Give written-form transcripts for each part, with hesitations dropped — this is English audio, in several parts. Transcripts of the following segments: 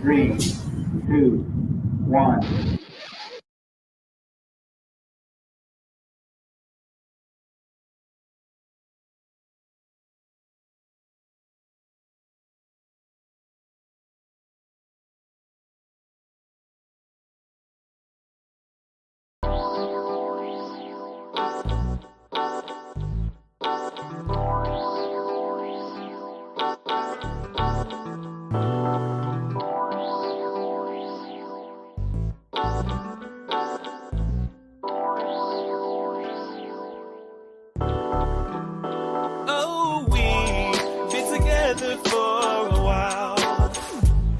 3, 2, 1. Oh, we've been together for a while,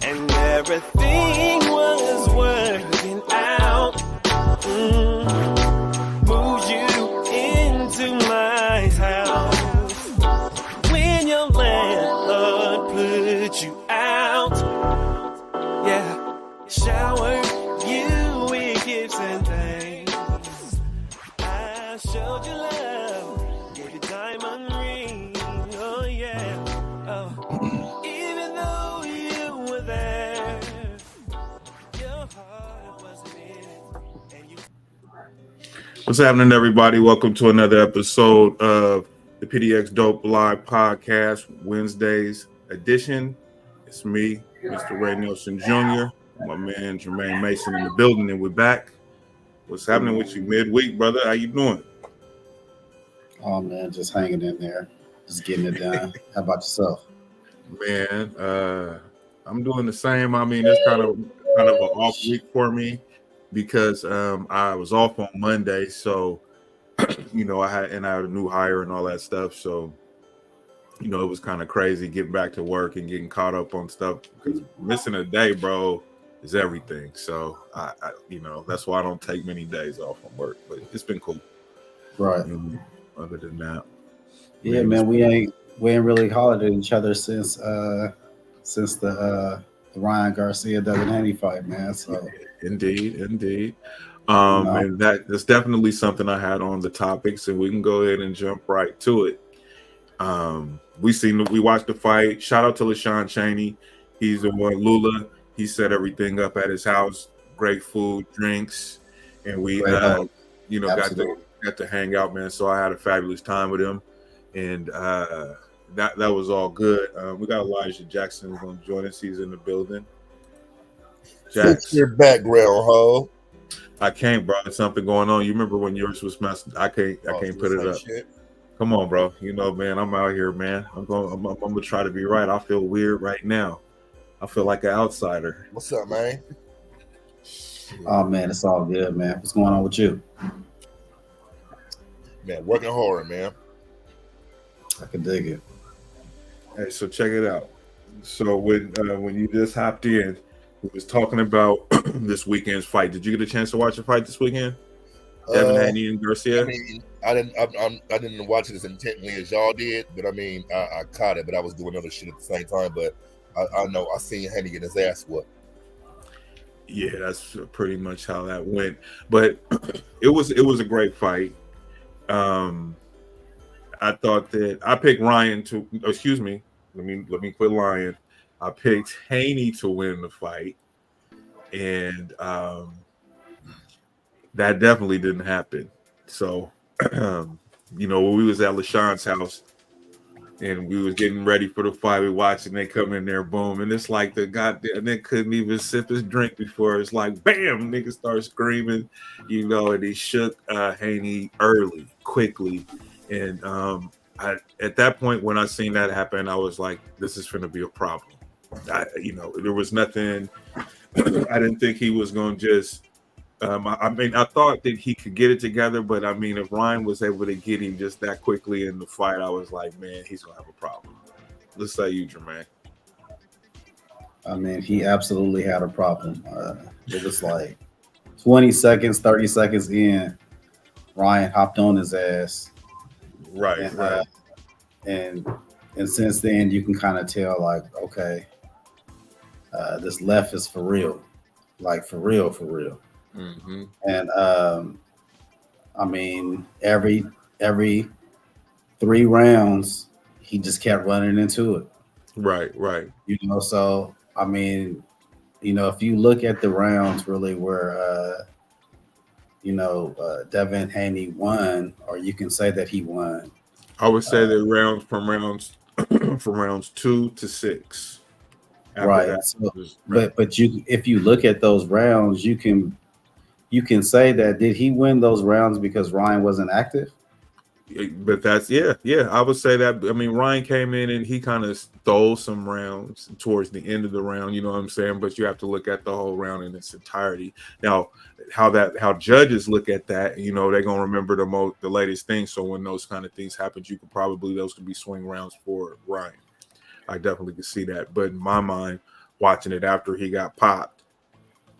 and everything was working out. Moved you into my house when your landlord put you out. Yeah, showered you with gifts and things. I showed you love, gave you diamond ring. Oh yeah, oh. Even though you were there, your heart wasn't in it, and you. What's happening, everybody? Welcome to another episode of the PDXDOPE Live Podcast, Wednesdays edition. It's me, Mr. Ray Nelson Jr., my man Jermaine Mason in the building, and we're back. What's happening with you midweek, brother? How you doing? Oh man, just hanging in there, just getting it done. How about yourself? Man, I'm doing the same. I mean, it's kind of an off week for me because I was off on Monday, so I had a new hire and all that stuff. So it was kind of crazy getting back to work and getting caught up on stuff because missing a day, bro, is everything. So I that's why I don't take many days off from work. But it's been cool. Right. Other than that, yeah, man, we ain't really hollered at each other since the Ryan Garcia Devin Haney fight, man. So indeed. And that's definitely something I had on the topics, and we can go ahead and jump right to it. We watched the fight. Shout out to LeBron James. He's the one. Lula, he set everything up at his house. Great food, drinks, and we got to hang out, man. So I had a fabulous time with him, and that was all good. We got Elijah Jackson who's going to join us. He's in the building. Fix your background, ho. I can't, bro. There's something going on. You remember when yours was messed? I can't put it up. Shit. Come on, bro. Man, I'm out here, man. I'm gonna try to be right. I feel weird right now. I feel like an outsider. What's up, man? oh man, it's all good, man. What's going on with you? Man, working hard, man. I can dig it. Hey, so check it out. So when you just hopped in, we was talking about this weekend's fight. Did you get a chance to watch the fight this weekend? Devin Haney and Garcia. I mean, I didn't watch it as intently as y'all did, but I mean, I caught it, but I was doing other shit at the same time. But I know I seen Haney get his ass whooped. Yeah, that's pretty much how that went. But it was a great fight. I thought that I picked Ryan to. Excuse me. Let me quit lying. I picked Haney to win the fight, and that definitely didn't happen. So, when we was at LaShawn's house and we was getting ready for the fight, we watching, they come in there, boom, and it's like the goddamn, and they couldn't even sip his drink before it's like, bam, nigga start screaming, and he shook Haney quickly, and at that point when I seen that happen, I was like, this is going to be a problem. There was nothing. I didn't think he was going to just. I thought that he could get it together, but I mean, if Ryan was able to get him just that quickly in the fight, I was like, man, he's going to have a problem. Let's say you, Jermaine. I mean, he absolutely had a problem. It was like 20 seconds, 30 seconds in, Ryan hopped on his ass. Right. And since then, you can kind of tell, like, okay, this left is for real, like for real. Mm-hmm. And I mean, every 3 rounds, he just kept running into it. Right. So I mean, if you look at the rounds really where Devin Haney won, or you can say that he won. I would say that rounds from rounds from rounds 2 to 6. After Right. that, So, was, but if you look at those rounds, you can say that did he win those rounds because Ryan wasn't active? but that's yeah. I would say that. I mean, Ryan came in and he kind of stole some rounds towards the end of the round. You know what I'm saying? But you have to look at the whole round in its entirety. Now, how judges look at that, they're gonna remember the latest thing. So when those kind of things happen, those could be swing rounds for Ryan. I definitely could see that. But in my mind, watching it after he got popped,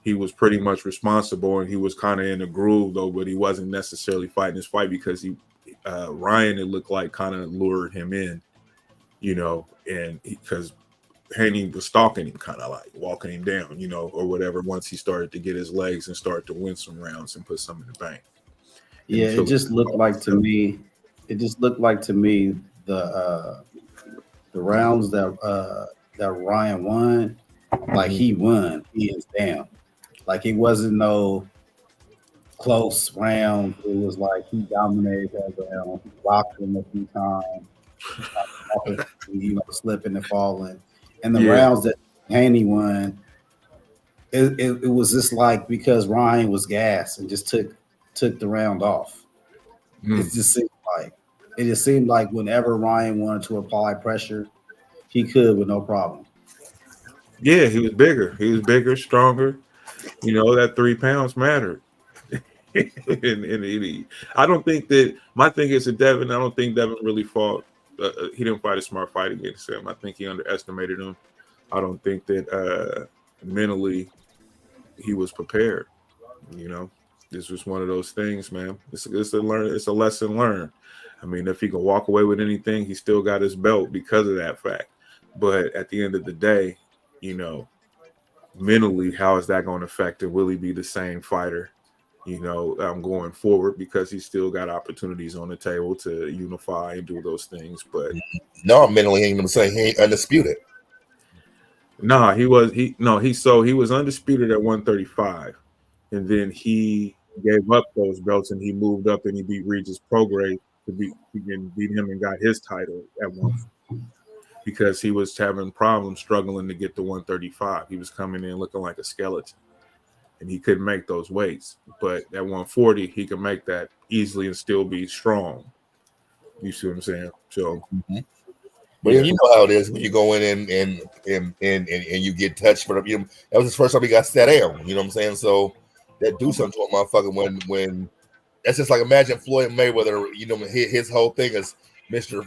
he was pretty much responsible and he was kind of in a groove though, but he wasn't necessarily fighting his fight because Ryan, it looked like, kind of lured him in, and because Haney was stalking him, kind of like walking him down, or whatever, once he started to get his legs and start to win some rounds and put some in the bank. Yeah, it just looked like to me the rounds that Ryan won, like he won hands down. Like it wasn't no close round. It was like he dominated that round, rocked him a few times, slipping and falling. And the rounds that Haney won, it was just like because Ryan was gassed and just took the round off. It just seemed like whenever Ryan wanted to apply pressure, he could with no problem. Yeah, he was bigger. He was bigger, stronger. That 3 pounds mattered. and I don't think that my thing is that Devin. I don't think Devin really fought. He didn't fight a smart fight against him. I think he underestimated him. I don't think that mentally he was prepared. This was one of those things, man. It's a lesson learned. I mean, if he can walk away with anything, he still got his belt because of that fact. But at the end of the day, mentally, how is that going to affect him? Will he be the same fighter? Going forward, because he's still got opportunities on the table to unify and do those things. But no, mentally, he ain't gonna say he ain't undisputed. Nah, he was undisputed at 135, and then he gave up those belts and he moved up and he beat Regis Prograis to beat him and got his title at 140 because he was having problems struggling to get to 135. He was coming in looking like a skeleton. And he couldn't make those weights, but at 140 he could make that easily and still be strong. You see what I'm saying? So, but you know how it is when you go in and you get touched for that was his first time he got sat down. You know what I'm saying? So that do something to a motherfucker when that's just like imagine Floyd Mayweather. His whole thing is Mr.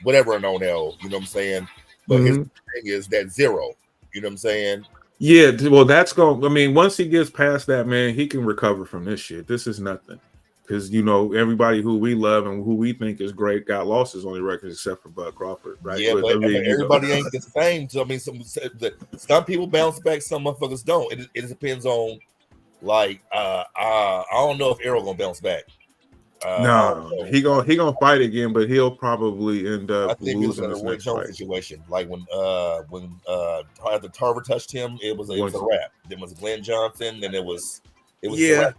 Whatever and on L. You know what I'm saying? But his thing is that zero. You know what I'm saying? Yeah, well, once he gets past that, man, he can recover from this shit. This is nothing. Because, everybody who we love and who we think is great got losses on their records except for Bud Crawford, right? Yeah, but everybody ain't the same. So, some people bounce back, some motherfuckers don't. It depends on, I don't know if Errol going to bounce back. No, he gonna fight again, but he'll probably end up I think losing it was this a Roy next Jones fight. situation. Like when after Tarver touched him, it was a wrap. Then was Glenn Johnson, then it was yeah.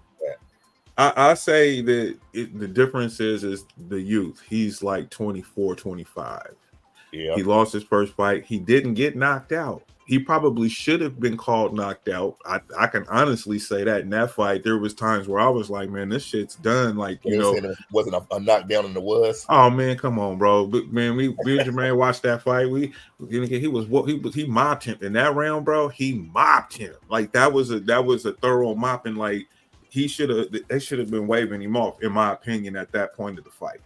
I say that the difference is the youth. He's like 24, 25. Yeah. He lost his first fight. He didn't get knocked out. He probably should have been called knocked out. I can honestly say that in that fight, there was times where I was like, man, this shit's done. Like, it wasn't a knockdown and it was. Oh man, come on, bro. But man, me and Jermaine watched that fight. He mopped him in that round, bro. He mopped him. Like that was a thorough mopping. Like they should have been waving him off, in my opinion, at that point of the fight.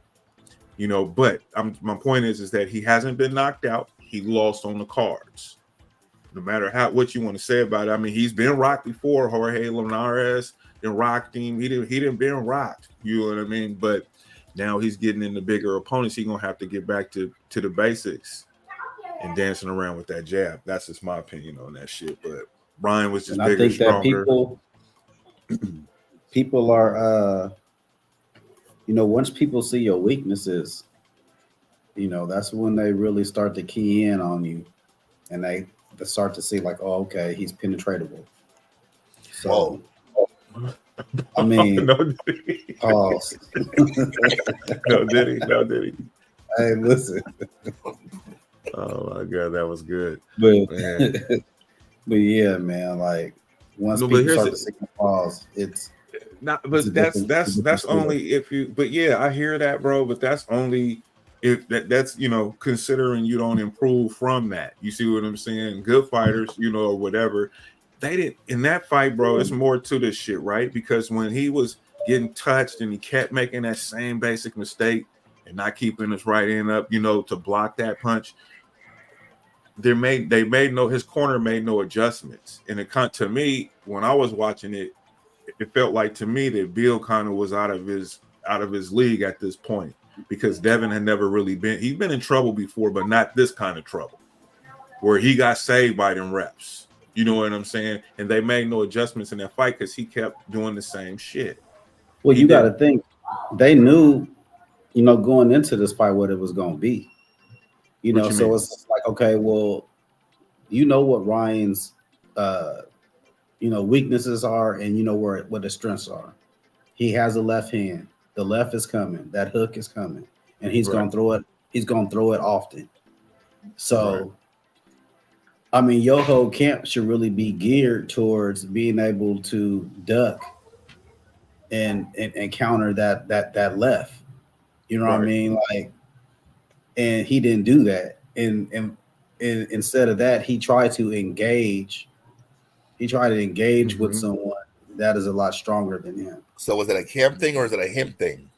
But my point is that he hasn't been knocked out. He lost on the cards. No matter what you want to say about it, I mean, he's been rocked before. Jorge Linares and rocked him. He didn't been rocked. You know what I mean? But now he's getting into bigger opponents. He's gonna have to get back to the basics and dancing around with that jab. That's just my opinion on that shit. But Ryan was just bigger, stronger. People are, once people see your weaknesses, that's when they really start to key in on you, and start to see like, oh, okay, he's penetratable. So, I mean, no, did he? pause. No, did he? No, did he? Hey, listen. Oh my god, that was good. But, Man. but yeah, man, like once No, but people here's start to see the pause, it's not. it's a But that's different, it's a different story. only if you. But yeah, I hear that, bro. But that's only if that's considering you don't improve from that. You see what I'm saying? Good fighters, or whatever. They didn't in that fight, bro. It's more to this shit, right? Because when he was getting touched and he kept making that same basic mistake and not keeping his right hand up, to block that punch. His corner made no adjustments, and to me, when I was watching it, it felt like to me that Bill kind of was out of his league at this point, because Devin had never really he's been in trouble before, but not this kind of trouble where he got saved by them reps. You know what I'm saying? And they made no adjustments in that fight because he kept doing the same shit. Well, you got to think they knew, going into this fight what it was going to be. So it's like, okay, well, what Ryan's, weaknesses are, and what his strengths are. He has a left hand. The left is coming. That hook is coming, and he's going to throw it. He's going to throw it often. So, I mean, your whole camp should really be geared towards being able to duck and counter that left. You know what I mean? Like, and he didn't do that. And instead of that, he tried to engage. He tried to engage with someone that is a lot stronger than him. So was it a camp thing or is it a him thing?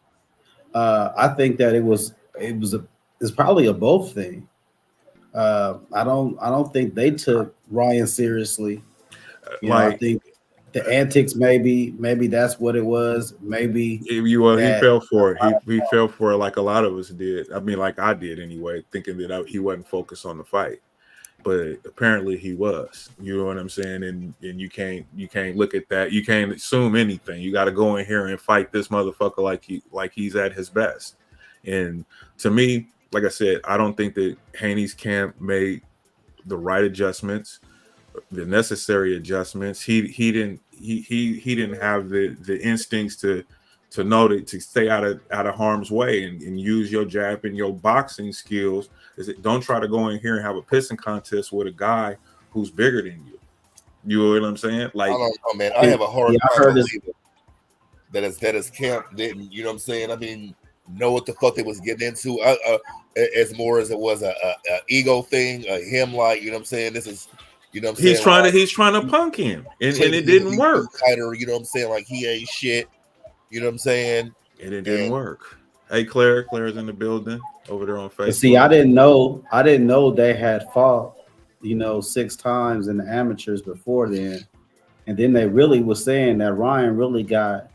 I think that it's probably a both thing. I don't think they took Ryan seriously. I think the antics, maybe that's what it was. Maybe he fell for it. He fell for it like a lot of us did. I mean, like I did anyway, thinking that he wasn't focused on the fight. But apparently he was. You know what I'm saying? And you can't look at that. You can't assume anything. You got to go in here and fight this motherfucker like he's at his best. And to me, like I said, I don't think that Haney's camp made the right adjustments, the necessary adjustments. He didn't have the instincts to know to stay out of harm's way and use your jab and your boxing skills. Don't try to go in here and have a pissing contest with a guy who's bigger than you. You know what I'm saying? Like, I don't know, man. I have a hard time believing that his camp didn't. You know what I'm saying? I mean, know what the fuck they was getting into. As more as it was a ego thing, him like, you know what I'm saying? This is, you know what I'm saying? He's trying to punk him, and it didn't work. Tighter, you know what I'm saying? Like he ain't shit. You know what I'm saying? And it didn't work. Hey, Claire's in the building over there on Facebook. See, I didn't know they had fought, 6 times in the amateurs before then. And then they really was saying that Ryan really got,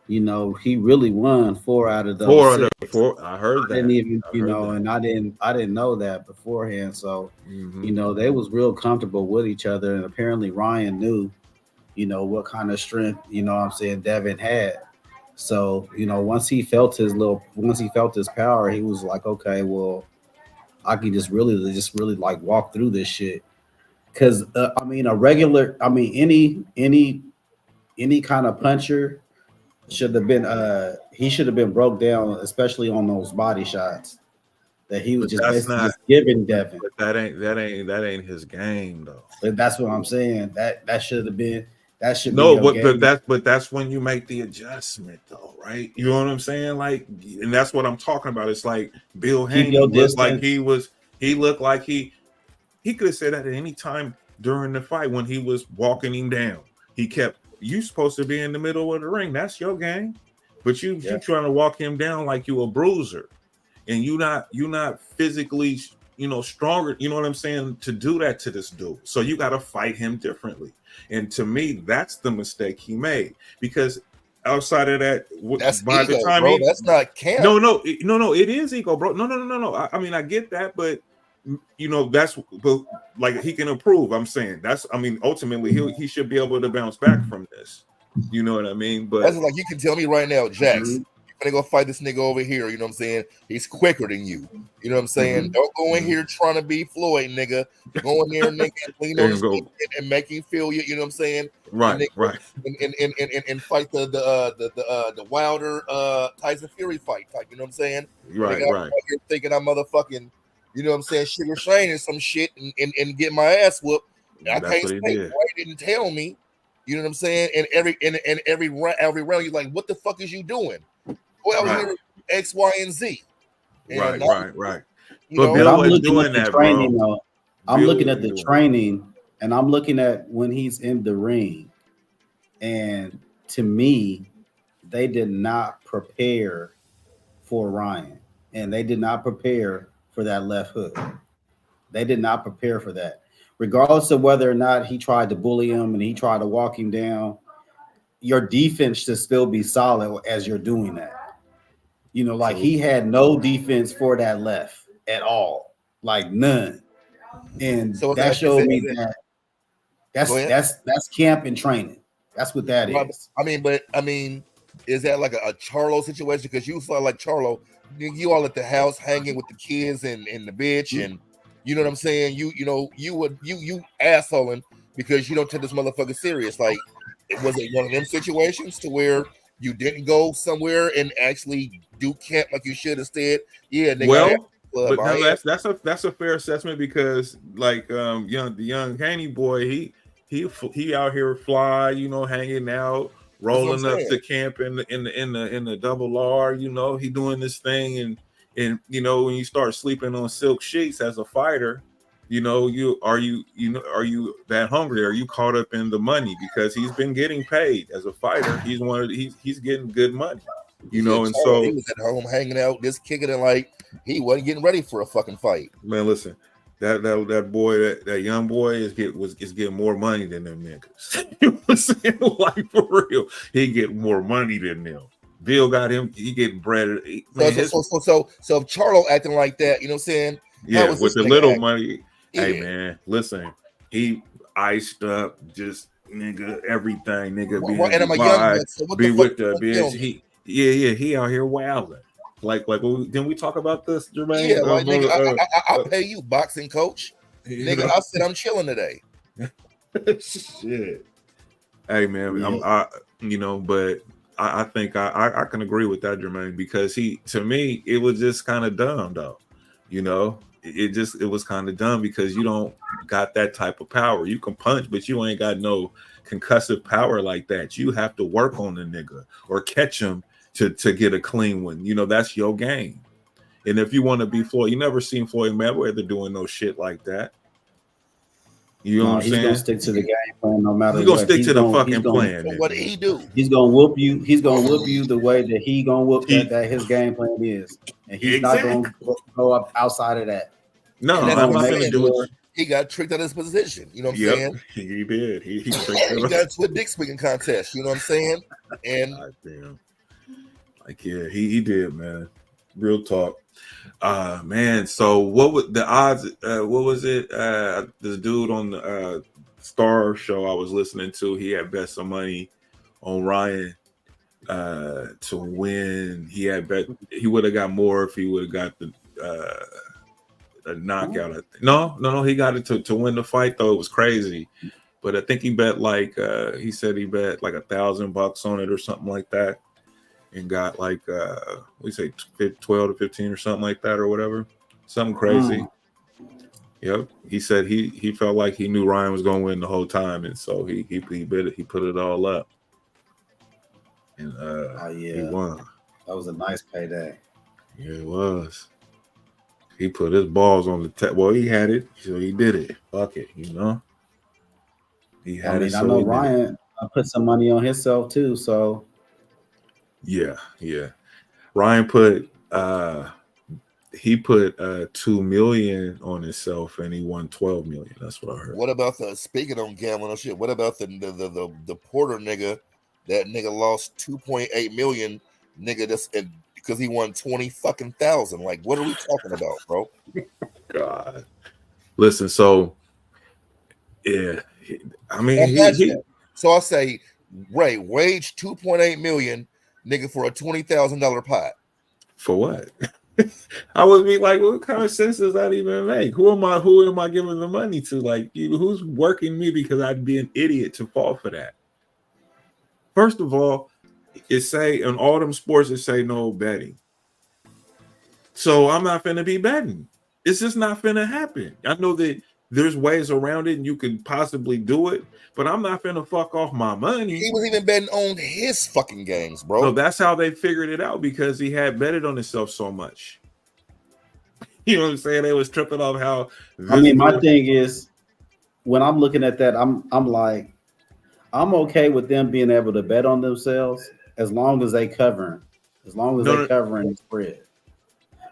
he really won 4 out of those 6. I heard that. I didn't even, and I didn't know that beforehand. So, they was real comfortable with each other. And apparently Ryan knew, what kind of strength, Devin had. So, once he felt his power, he was like, okay, well, I can just really like walk through this shit. Cause any kind of puncher should have been, he should have been broke down, especially on those body shots that he was just giving Devin. But that ain't his game though. But that's what I'm saying. That should have been. That should but that's when you make the adjustment though, right? You know what I'm saying? Like, and that's what I'm talking about. It's like Bill Haney looked like he looked like he could have said that at any time during the fight when he was walking him down. He kept, you supposed to be in the middle of the ring. That's your game. But you trying to walk him down like you a bruiser. And you not physically, stronger, you know what I'm saying, to do that to this dude. So you got to fight him differently. And to me, that's the mistake he made, because outside of that, that's by ego, the time bro. That's not camp. No, it is ego, bro. No. I mean, I get that, but but like he can improve. I'm saying ultimately he should be able to bounce back from this. You know what I mean? But that's like you can tell me right now, Jax. gonna go fight this nigga over here. You know what I'm saying? He's quicker than you. You know what I'm saying? Don't go in here trying to be Floyd, nigga. Go in there, nigga, and lean on his feet and make him feel you. You know what I'm saying? Right, and right. And fight the Wilder Tyson Fury fight type. You know what I'm saying? Right, right. You're thinking I'm motherfucking, you know what I'm saying, Sugar Shane or some shit and get my ass whooped. And I can't say why he didn't tell me. You know what I'm saying? And every round, you're like, what the fuck is you doing? Well, I was here X, Y, and Z. And right. But Bill wasn't doing that, training, bro. I'm looking at the training, and I'm looking at when he's in the ring. And to me, they did not prepare for Ryan. And they did not prepare for that left hook. They did not prepare for that. Regardless of whether or not he tried to bully him and he tried to walk him down, your defense should still be solid as you're doing that. You know, like he had no defense for that left at all, like none. And so that showed me that that's camp and training. That's what that is. I mean, is that like a Charlo situation? Because you felt like Charlo, you all at the house hanging with the kids and the bitch and. You know what I'm saying? You assholing because you don't take this motherfucker serious. Like, was it one of them situations to where you didn't go somewhere and actually do camp like you should have said? Yeah, well, but no, that's a fair assessment because like the young Haney boy, he out here fly, you know, hanging out, rolling up to camp in the double R, you know, he doing this thing and you know, when you start sleeping on silk sheets as a fighter, you know, are you that hungry? Are you caught up in the money? Because he's been getting paid as a fighter. He's getting good money, you know. And so he was at home hanging out, just kicking it like he wasn't getting ready for a fucking fight. Man, listen, that boy, that young boy is getting more money than them niggas. You know what I'm saying? Like for real, he get more money than them. Bill got him. He getting bread. So if Charlo acting like that, you know what I'm saying? Yeah, with the little money. Yeah. Hey man, listen. He iced up, just nigga everything, nigga. And I'm a young so be with the bitch. He out here wilding. Like didn't we talk about this, Jermaine? Yeah, like nigga, I pay you, boxing coach. Nigga, I said I'm chilling today. Shit. Hey man, but I think I can agree with that, Jermaine, because to me, it was just kind of dumb though. You know, it was kind of dumb because you don't got that type of power. You can punch, but you ain't got no concussive power like that. You have to work on the nigga or catch him to get a clean one. You know, that's your game. And if you want to be Floyd, you never seen Floyd Mayweather doing no shit like that. You know what I'm saying? He's gonna stick to the game plan no matter what. He's gonna stick to the fucking plan. What did he do? He's gonna whoop you. He's gonna whoop you the way that he gonna whoop that his game plan is, and he's not gonna go up outside of that. No, I'm not gonna do it. He got tricked out of his position. You know what I'm saying? He did. He got to a dick swinging contest. You know what I'm saying? And damn, like he did, man. Real talk. Man, so what was the odds? What was it? This dude on the Star show I was listening to, he had bet some money on Ryan to win. He had bet he would have got more if he would have got the knockout. No, he got it to win the fight though. It was crazy, but I think he bet like he said he bet like $1,000 on it or something like that. And got like we say 12 to 15 or something like that or whatever, something crazy. Yep. He said he felt like he knew Ryan was going to win the whole time, and so he bet it. He put it all up, and he won. That was a nice payday. Yeah, it was. He put his balls on the well, he had it, so he did it. Fuck it, you know. He had it. I know Ryan. I put some money on himself too, so. Yeah. Ryan put he put $2 million on himself and he won $12 million. That's what I heard. What about speaking on gambling or shit? What about the Porter nigga? That nigga lost 2.8 million, nigga. Because he won 20,000. Like, what are we talking about, bro? God, listen. So, yeah, I mean, so I say, Ray waged 2.8 million. nigga, for a $20,000 pot. For what? I would be like, what kind of sense does that even make? Who am I giving the money to? Like, who's working me because I'd be an idiot to fall for that? First of all, it say in all them sports, it say no betting. So I'm not finna be betting. It's just not finna happen. I know that there's ways around it and you could possibly do it, but I'm not finna fuck off my money. He was even betting on his fucking games, bro. No, that's how they figured it out, because he had betted on himself so much. You know what I'm saying? They was tripping off how. I mean, my thing is, when I'm looking at that, I'm like, I'm okay with them being able to bet on themselves as long as they covering the spread.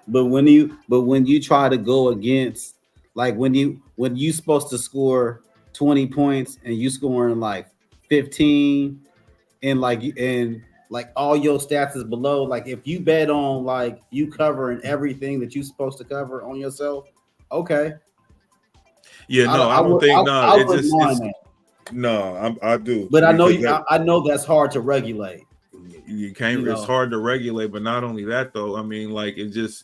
But when you try to go against, like when you supposed to score 20 points and you scoring like 15, and like all your stats is below, like if you bet on like you covering everything that you're supposed to cover on yourself, okay. Yeah, no, I don't think no. No, I do. But I know that's hard to regulate. You can't. It's hard to regulate, but not only that though. I mean, like it's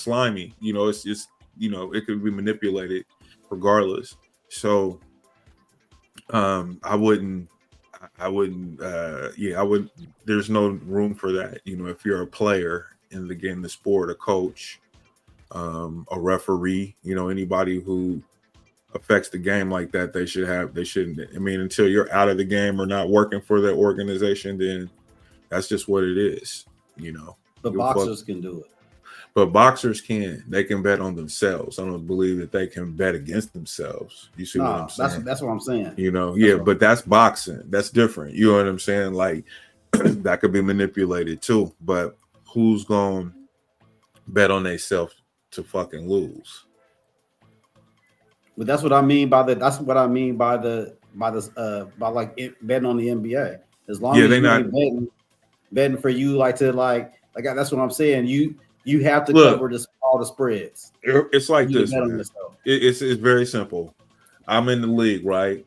slimy. You know, it's just it could be manipulated, regardless. So, I wouldn't. There's no room for that. If you're a player in the game, the sport, a coach, a referee, anybody who affects the game like that, they shouldn't. I mean, until you're out of the game or not working for that organization, then that's just what it is. But boxers can do it. But boxers can. They can bet on themselves. I don't believe that they can bet against themselves. You see what I'm saying? That's what I'm saying. But that's boxing. That's different. You know what I'm saying? Like that could be manipulated too. But who's gonna bet on themselves to fucking lose? But that's what I mean by the. That's what I mean by like betting on the NBA. As long as you're not betting for you, that's what I'm saying. You have to cover all the spreads. It's like this. It's very simple. I'm in the league, right?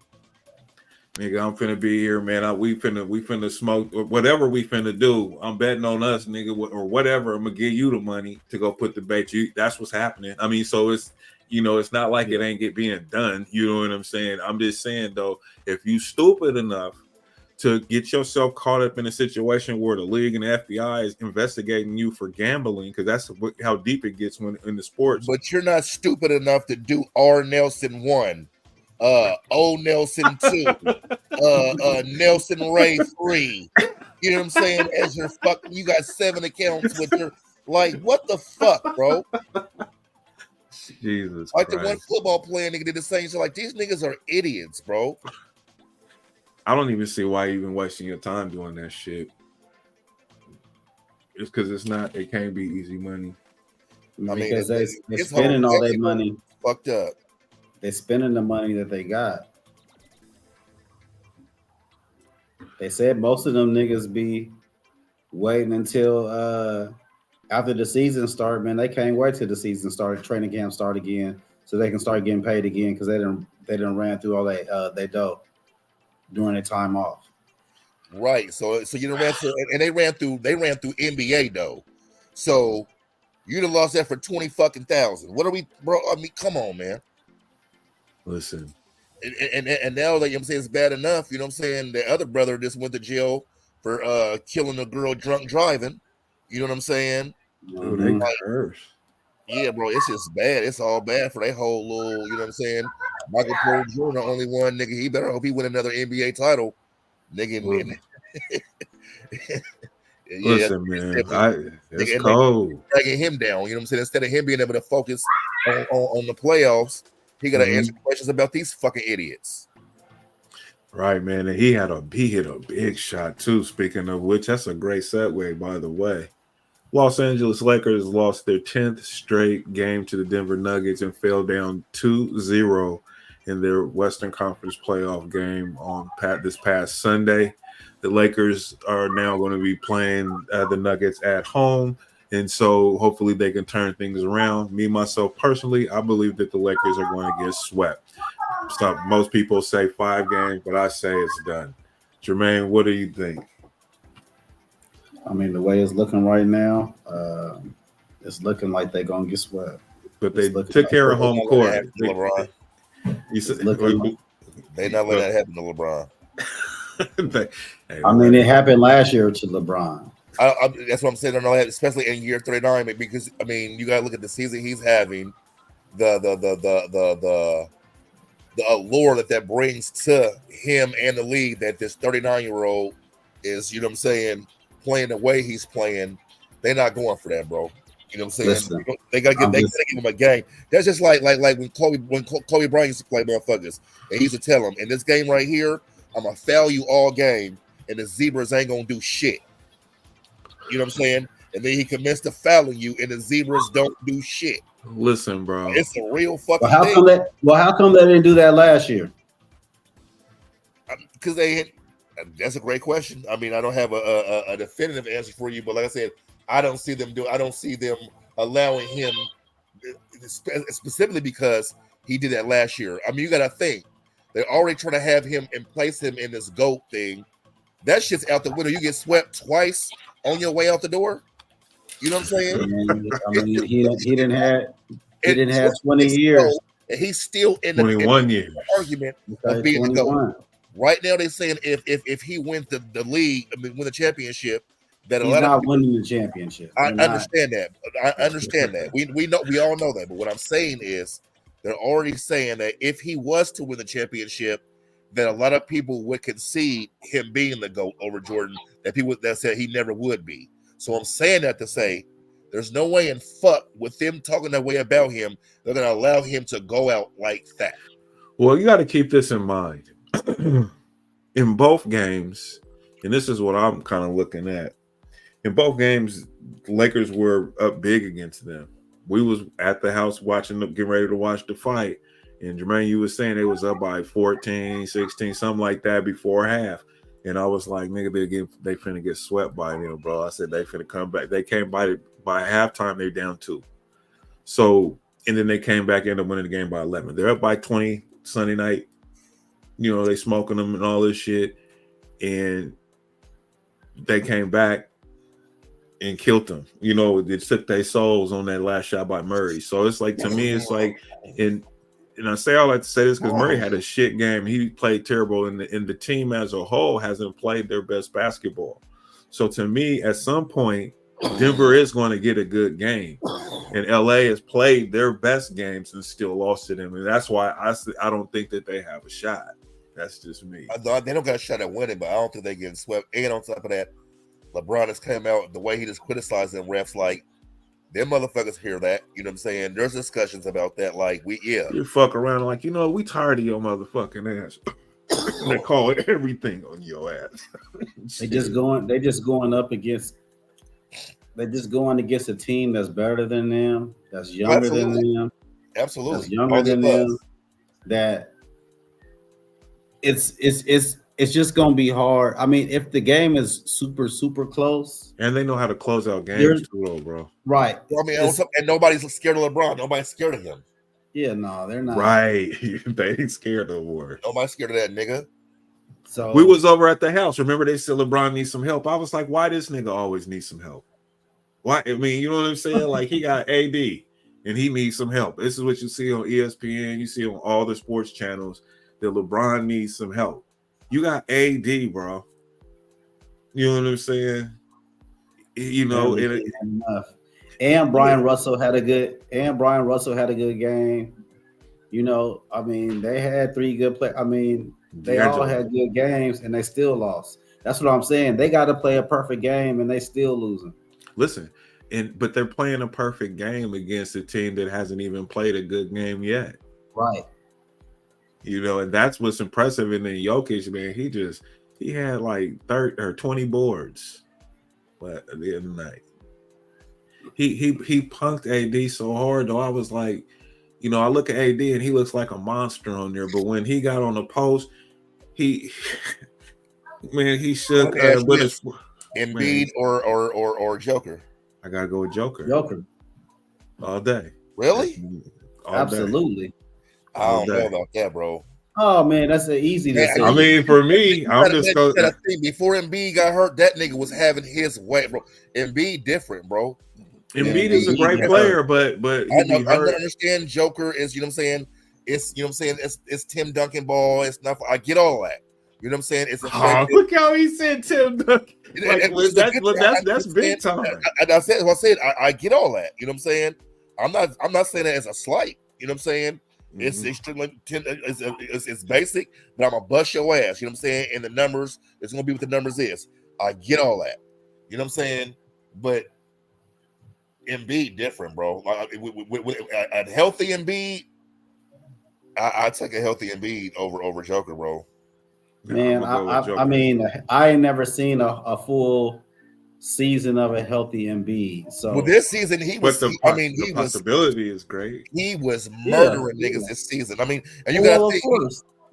Nigga, I'm finna be here, man. We finna smoke or whatever we finna do. I'm betting on us, nigga, or whatever. I'm gonna give you the money to go put the bet. That's what's happening. I mean, so it's it's not like it ain't being done. You know what I'm saying? I'm just saying though, if you stupid enough to get yourself caught up in a situation where the league and the FBI is investigating you for gambling, because that's how deep it gets when in the sports. But you're not stupid enough to do R. Nelson 1, O. Nelson 2, Nelson Ray 3. You know what I'm saying? As your fucking, you got 7 accounts with your, like, what the fuck, bro? Jesus like Christ. The one football player nigga did the same shit. Like, these niggas are idiots, bro. I don't even see why you're even wasting your time doing that shit. It's because it can't be easy money. Because they're spending all their money. Fucked up. They're spending the money that they got. They said most of them niggas be waiting until after the season start, man. They can't wait till the season start, training camp start again, so they can start getting paid again, because they done ran through all they dough during their time off. Right. So you done ran through, and they ran through NBA though. So you done lost that for 20 fucking thousand. What are we, bro? I mean, come on, man. Listen. And now, like, I'm saying, it's bad enough. You know what I'm saying? The other brother just went to jail for killing a girl drunk driving. You know what I'm saying? Oh, they curse. Yeah, bro, it's just bad. It's all bad for that whole little, you know what I'm saying? Michael Porter Jr. only one nigga. He better hope he win another NBA title. Nigga. Listen, man. It's cold. Dragging him down, you know what I'm saying? Instead of him being able to focus on the playoffs, he got to answer questions about these fucking idiots. Right, man. And he hit a big shot too. Speaking of which, that's a great segue, by the way. Los Angeles Lakers lost their 10th straight game to the Denver Nuggets and fell down 2-0 in their Western Conference playoff game on this past Sunday. The Lakers are now going to be playing the Nuggets at home, and so hopefully they can turn things around. Me, myself, personally, I believe that the Lakers are going to get swept. So most people say 5 games, but I say it's done. Jermaine, what do you think? I mean, the way it's looking right now, it's looking like they're gonna get swept. But they It's looking took like care of home Let that court. happen to LeBron. You it's said, looking like, They not let that happen to LeBron. hey, I mean, it happened last year to LeBron. That's what I'm saying. I know, especially in year 39, because I mean, you got to look at the season he's having, the allure that brings to him and the league. That this 39-year-old is, you know what I'm saying, playing the way he's playing. They're not going for that, bro. You know what I'm saying? Listen, they gotta give him a game. That's just like when Kobe Bryant used to play motherfuckers, and he used to tell him, in this game right here, I'm gonna foul you all game, and the zebras ain't gonna do shit. You know what I'm saying? And then he commits to fouling you, and the zebras don't do shit. listen, bro. It's a real fucking how thing. how come they didn't do that last year? Because that's a great question. I mean, I don't have a definitive answer for you, but like I said, I don't see them allowing him, specifically because he did that last year. I mean, you got to think they're already trying to have him and place him in this GOAT thing. That shit's out the window. You get swept twice on your way out the door. You know what I'm saying? I mean, he didn't have 20 years. And he's still in the 21 years argument of being the GOAT. Right now, they're saying if he wins the league, I mean, win the championship, that he's not winning the championship. I understand that. I understand that. We know, we all know that. But what I'm saying is, they're already saying that if he was to win the championship, that a lot of people would concede him being the GOAT over Jordan. That people that said he never would be. So I'm saying that to say, there's no way in fuck with them talking that way about him, they're going to allow him to go out like that. Well, you got to keep this in mind. In both games, and this is what I'm kind of looking at. In both games, the Lakers were up big against them. We was at the house watching them, getting ready to watch the fight. And Jermaine, you was saying they was up by 14, 16, something like that before half. And I was like, nigga, they finna get swept by them, bro. I said they finna come back. They came by halftime, they down 2. So, and then they came back, ended up winning the game by 11. They're up by 20 Sunday night. You know, they smoking them and all this shit. And they came back and killed them. You know, it took their souls on that last shot by Murray. So it's like, to me, it's like, and I say all that to say this because Murray had a shit game. He played terrible, and the team as a whole hasn't played their best basketball. So to me, at some point, Denver is going to get a good game, and LA has played their best games and still lost to them, and that's why I don't think that they have a shot. That's just me. They don't got a shot at winning, but I don't think they're getting swept. And on top of that, LeBron has come out the way he just criticized them refs, like, them motherfuckers hear that. You know what I'm saying? There's discussions about that. Like, you fuck around like, we tired of your motherfucking ass. They call it everything on your ass. They're just going against a team that's better than them, that's younger than them. Absolutely. That's younger than them. That it's just gonna be hard. I mean, if the game is super, super close. And they know how to close out games too, bro. Right. I mean, and nobody's scared of LeBron. Nobody's scared of him. Yeah, no, they're not. Right. They ain't scared no more. Nobody's scared of that nigga. So we was over at the house. Remember, they said LeBron needs some help. I was like, why this nigga always needs some help? Why? I mean, you know what I'm saying? Like, he got AD and he needs some help. This is what you see on ESPN. You see on all the sports channels that LeBron needs some help. You got AD, bro. You know what I'm saying? You know, and Brian Russell had a good game. You know, I mean, they had 3 good players. I mean, they all had good games and they still lost. That's what I'm saying. They got to play a perfect game and they still losing. Listen, but they're playing a perfect game against a team that hasn't even played a good game yet. Right. You know, and that's what's impressive. And then Jokic, man, he had like 30 or 20 boards, but at the end of the night, he punked AD so hard though. I was like, you know, I look at AD and he looks like a monster on there, but when he got on the post, he shook. Embiid or Joker. I gotta go with Joker. All day. Really? Absolutely. I don't know about that, bro. Oh man, that's an easy to say. I mean, for me, I'm just going. Before Embiid got hurt, that nigga was having his way, bro. Embiid different, bro. Embiid is a great player, but I understand Joker is, you know what I'm saying? It's, you know what I'm saying? It's Tim Duncan ball. It's not. I get all that. You know what I'm saying? It's a look how he said Tim Duncan. That's big time. I said I get all that. You know what I'm saying? I'm not saying that as a slight. You know what I'm saying? It's extremely it's basic, but I'm gonna bust your ass. You know what I'm saying? And the numbers, it's gonna be what the numbers is. I get all that. You know what I'm saying? But Embiid different, bro. With a healthy Embiid, I take a healthy Embiid over Joker, bro. Man, I mean, I ain't never seen a full season of a healthy Embiid. So this season he was. The possibility is great. He was murdering niggas this season. I mean, and you gotta think,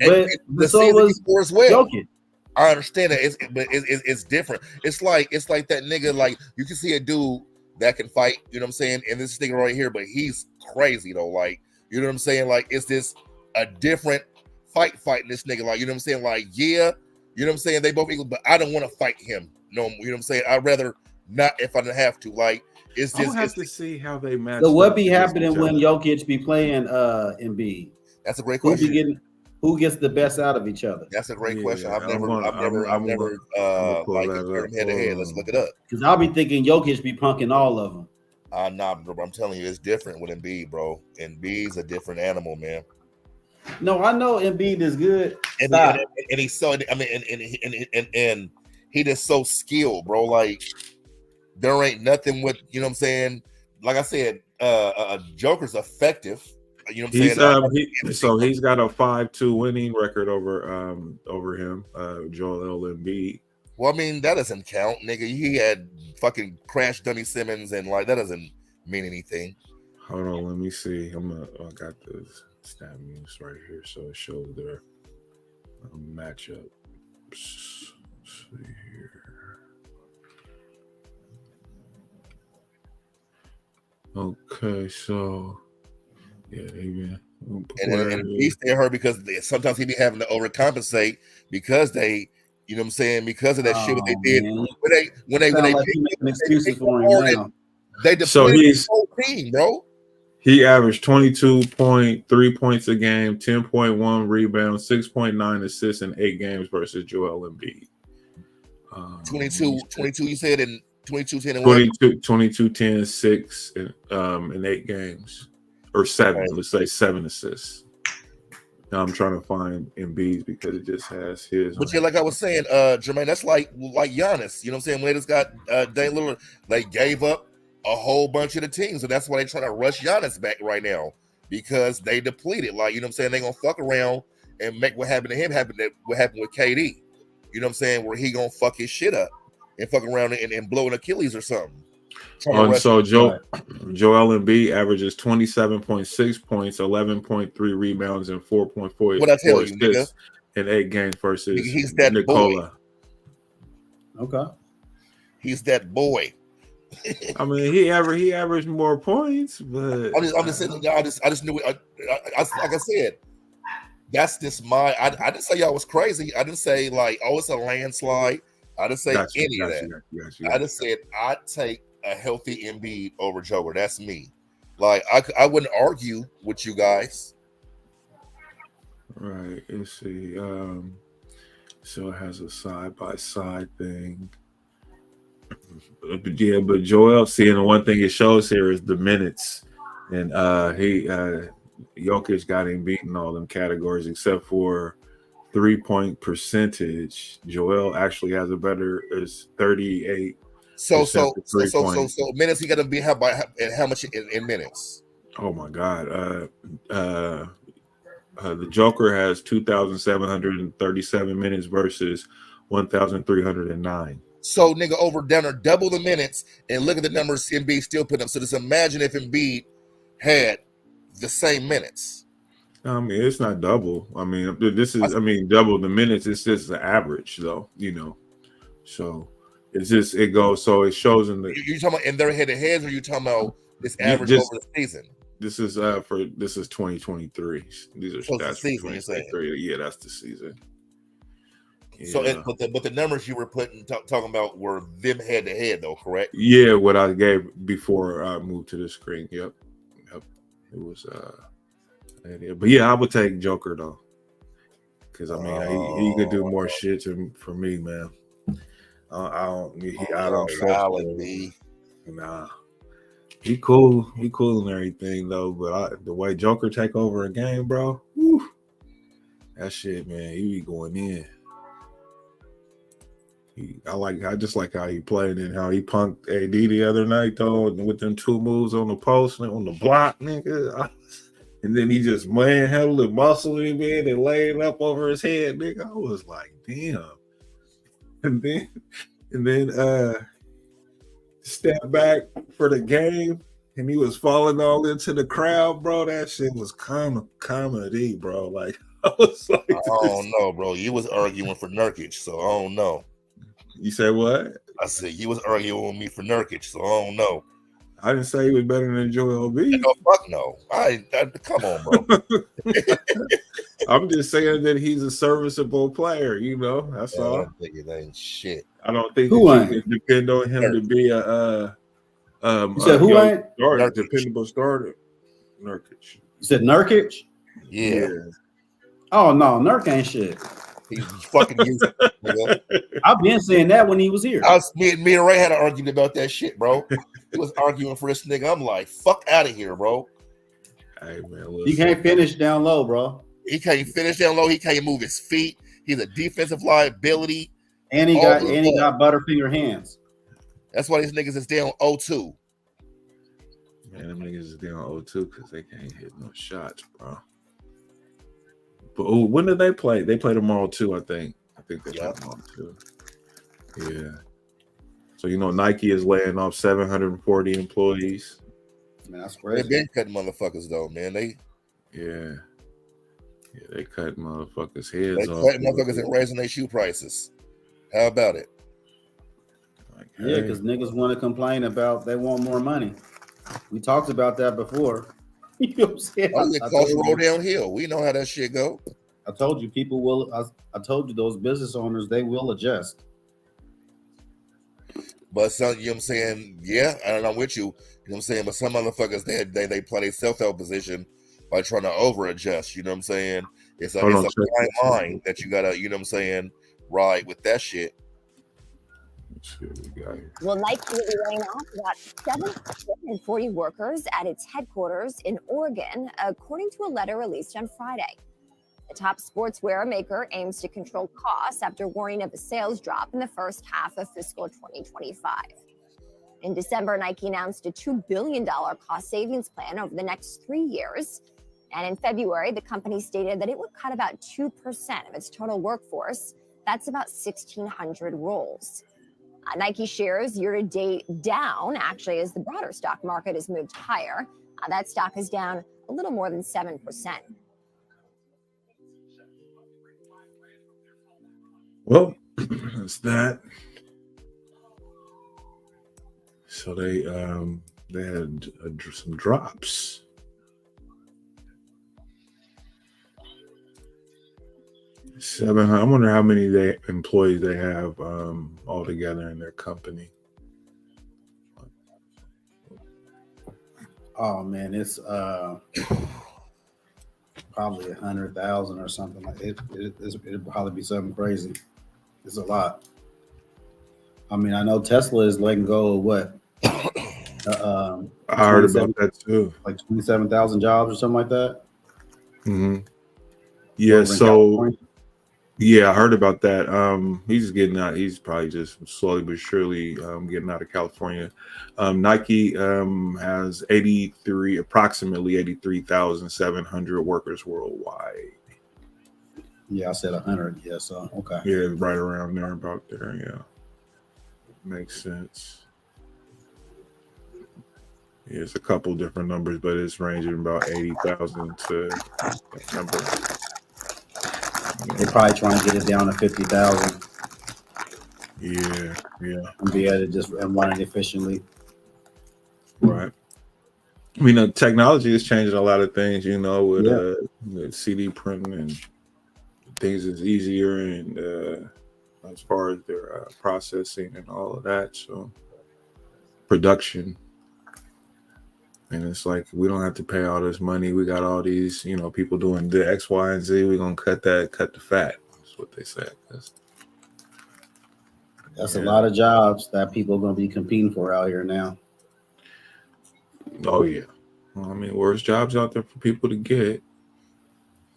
but the so season was before as well. Jokic. I understand that, but it's different. It's like that nigga. Like you can see a dude that can fight. You know what I'm saying? And this nigga right here, but he's crazy though. Like you know what I'm saying? Like is this a different fighting this nigga? Like you know what I'm saying? Like yeah, you know what I'm saying? They both equal, but I don't want to fight him. No, you know what I'm saying? I'd rather not if I don't have to. Like it's just. I'll have to see how they match. So what be happening when Jokic be playing Embiid? That's a great question. Who gets the best out of each other? That's a great question. I've never like compared them head to head. Let's look it up. Because I'll be thinking Jokic be punking all of them. Nah, bro. I'm telling you, it's different with Embiid, bro. Embiid's a different animal, man. No, I know Embiid is good, and he's so. I mean, and he just so skilled, bro. Like there ain't nothing with you know what I'm saying. Like I said, Joker's effective. You know what I'm saying? So he's got a 5-2 winning record over him, Joel Embiid. Well, I mean that doesn't count, nigga. He had fucking crashed Dummy Simmons, and like that doesn't mean anything. Hold on, let me see. I got the stat news right here, so it shows their matchup. Let's see here. Okay, so. Yeah, and he stay hurt because sometimes he be having to overcompensate because they, you know what I'm saying, because of that shit what they did when they like making excuses for him now. They depleted the whole team, bro. He averaged 22.3 points a game, 10.1 rebounds, 6.9 assists in 8 games versus Joel Embiid. 22 you said, in 22, 10 and 22, 10, 6 in 8 games. Or 7, let's say 7 assists. Now I'm trying to find Embiid because it just has his. But yeah, like I was saying, Jermaine, that's like Giannis. You know what I'm saying? When they just got Dame Lillard, they gave up a whole bunch of the teams, and that's why they're trying to rush Giannis back right now because they depleted. Like you know what I'm saying? They gonna fuck around and make what happened to him happen. What happened with KD? You know what I'm saying? Where he gonna fuck his shit up and fuck around and blow an Achilles or something. And so Joel Embiid averages 27.6 points, 11.3 rebounds, and 4.4 assists in 8 games versus he's that Nikola. Boy. Okay, he's that boy. I mean, he averaged more points, but I'm just saying. I just knew it. Like I said, that's just my. I didn't say y'all was crazy. I didn't say like, oh, it's a landslide. I didn't say any of that. I just said I take a healthy Embiid over Joker. That's me. Like I wouldn't argue with you guys. Right. Let's see. So it has a side-by-side thing. Yeah, but Joel, seeing the one thing it shows here is the minutes, and Jokic got him beating all them categories except for 3-point percentage. Joel actually has a better is 38. So minutes he got to be how much in minutes? Oh my God. The Joker has 2,737 minutes versus 1,309. So nigga over down or double the minutes and look at the numbers Embiid still putting up. So just imagine if Embiid had the same minutes. I mean, it's not double. I mean, double the minutes. It's just the average though, you know. So it's just it goes. So it shows in the. You talking about in their head to heads, or you talking about this average over the season? This is 2023. These are So stats it's the for season, you're saying. 2023. Yeah, that's the season. Yeah. So, but the numbers you were talking about were them head to head, though, correct? Yeah, what I gave before I moved to the screen. Yep. It was but yeah, I would take Joker though, because I mean he could do more shit for me, man. I don't trust him. Nah, he cool and everything though, but the way Joker take over a game, bro, whew, that shit, man, he be going in. I just like how he played and how he punked AD the other night though, with them 2 moves on the post and on the block, nigga. And then he just manhandled and muscled him in and laid up over his head, nigga. I was like, damn. And then step back for the game, and he was falling all into the crowd, bro. That shit was comedy, bro. Like, I was like, I don't know, bro. You was arguing for Nurkic, so I don't know. You say what? I said you was arguing with me for Nurkic, so I don't know. I didn't say he was better than Joel Embiid. No, fuck no. Come on, bro. I'm just saying that he's a serviceable player, you know. That's all. I don't think it ain't shit. I don't think you can depend on him to be a you said who ain't dependable starter. Nurkic. You said Nurkic? Yeah. Oh no, Nurk ain't shit. He's fucking useless. I've been saying that when he was here. Me and Ray had an argument about that shit, bro. He was arguing for this nigga. I'm like, fuck out of here, bro. Hey man, he can't finish down low, bro. He can't finish down low. He can't move his feet. He's a defensive liability. And he got butterfinger hands. That's why these niggas is down 0-2. Man, them niggas is down 0-2 because they can't hit no shots, bro. But when did they play? They play tomorrow too, I think. I think they play tomorrow too. Yeah. So Nike is laying off 740 employees. Man, that's crazy. They been cutting motherfuckers though, man. They cut motherfuckers' heads off. They cut motherfuckers and raising their shoe prices. How about it? Yeah, because niggas want to complain about they want more money. We talked about that before. You know what I'm saying? Costs roll downhill. We know how that shit go. I told you people will. I told you those business owners, they will adjust. But some, you know what I'm saying? Yeah, and I'm with you. You know what I'm saying? But some motherfuckers, they play their self-help position by trying to over-adjust. You know what I'm saying? It's a fine line that you gotta, you know what I'm saying, ride with that shit. Well, Nike will be laying off about 740 workers at its headquarters in Oregon, according to a letter released on Friday. The top sportswear maker aims to control costs after warning of a sales drop in the first half of fiscal 2025. In December, Nike announced a $2 billion cost savings plan over the next 3 years. And in February, the company stated that it would cut about 2% of its total workforce. That's about 1,600 roles. Nike shares year-to-date down, actually, as the broader stock market has moved higher. That stock is down a little more than 7%. Well, that's that. So they had some drops. I wonder how many employees they have all together in their company. Oh man, it's probably 100,000 or something like it. It'd probably be something crazy. It's a lot. I mean, I know Tesla is letting go of what? I heard about that too. Like 27,000 jobs or something like that. Mm-hmm. Yeah. So. Yeah, I heard about that. He's getting out. He's probably just slowly but surely getting out of California. Nike has approximately 83,700 workers worldwide. Yeah, I said 100. Yeah, so okay. Yeah, right around there, about there. Yeah, makes sense. Yeah, it's a couple different numbers, but it's ranging about 80,000 to that number. They're probably trying to get it down to 50,000. Yeah. And be able to just run it efficiently. Right. I mean, technology is changing a lot of things, you know, with CD printing and things is easier, and as far as their processing and all of that, so production. And it's like, we don't have to pay all this money. We got all these, you know, people doing the X, Y, and Z. We're gonna cut the fat. That's what they said. That's a lot of jobs that people are gonna be competing for out here now. Oh yeah. Well, I mean, there's jobs out there for people to get.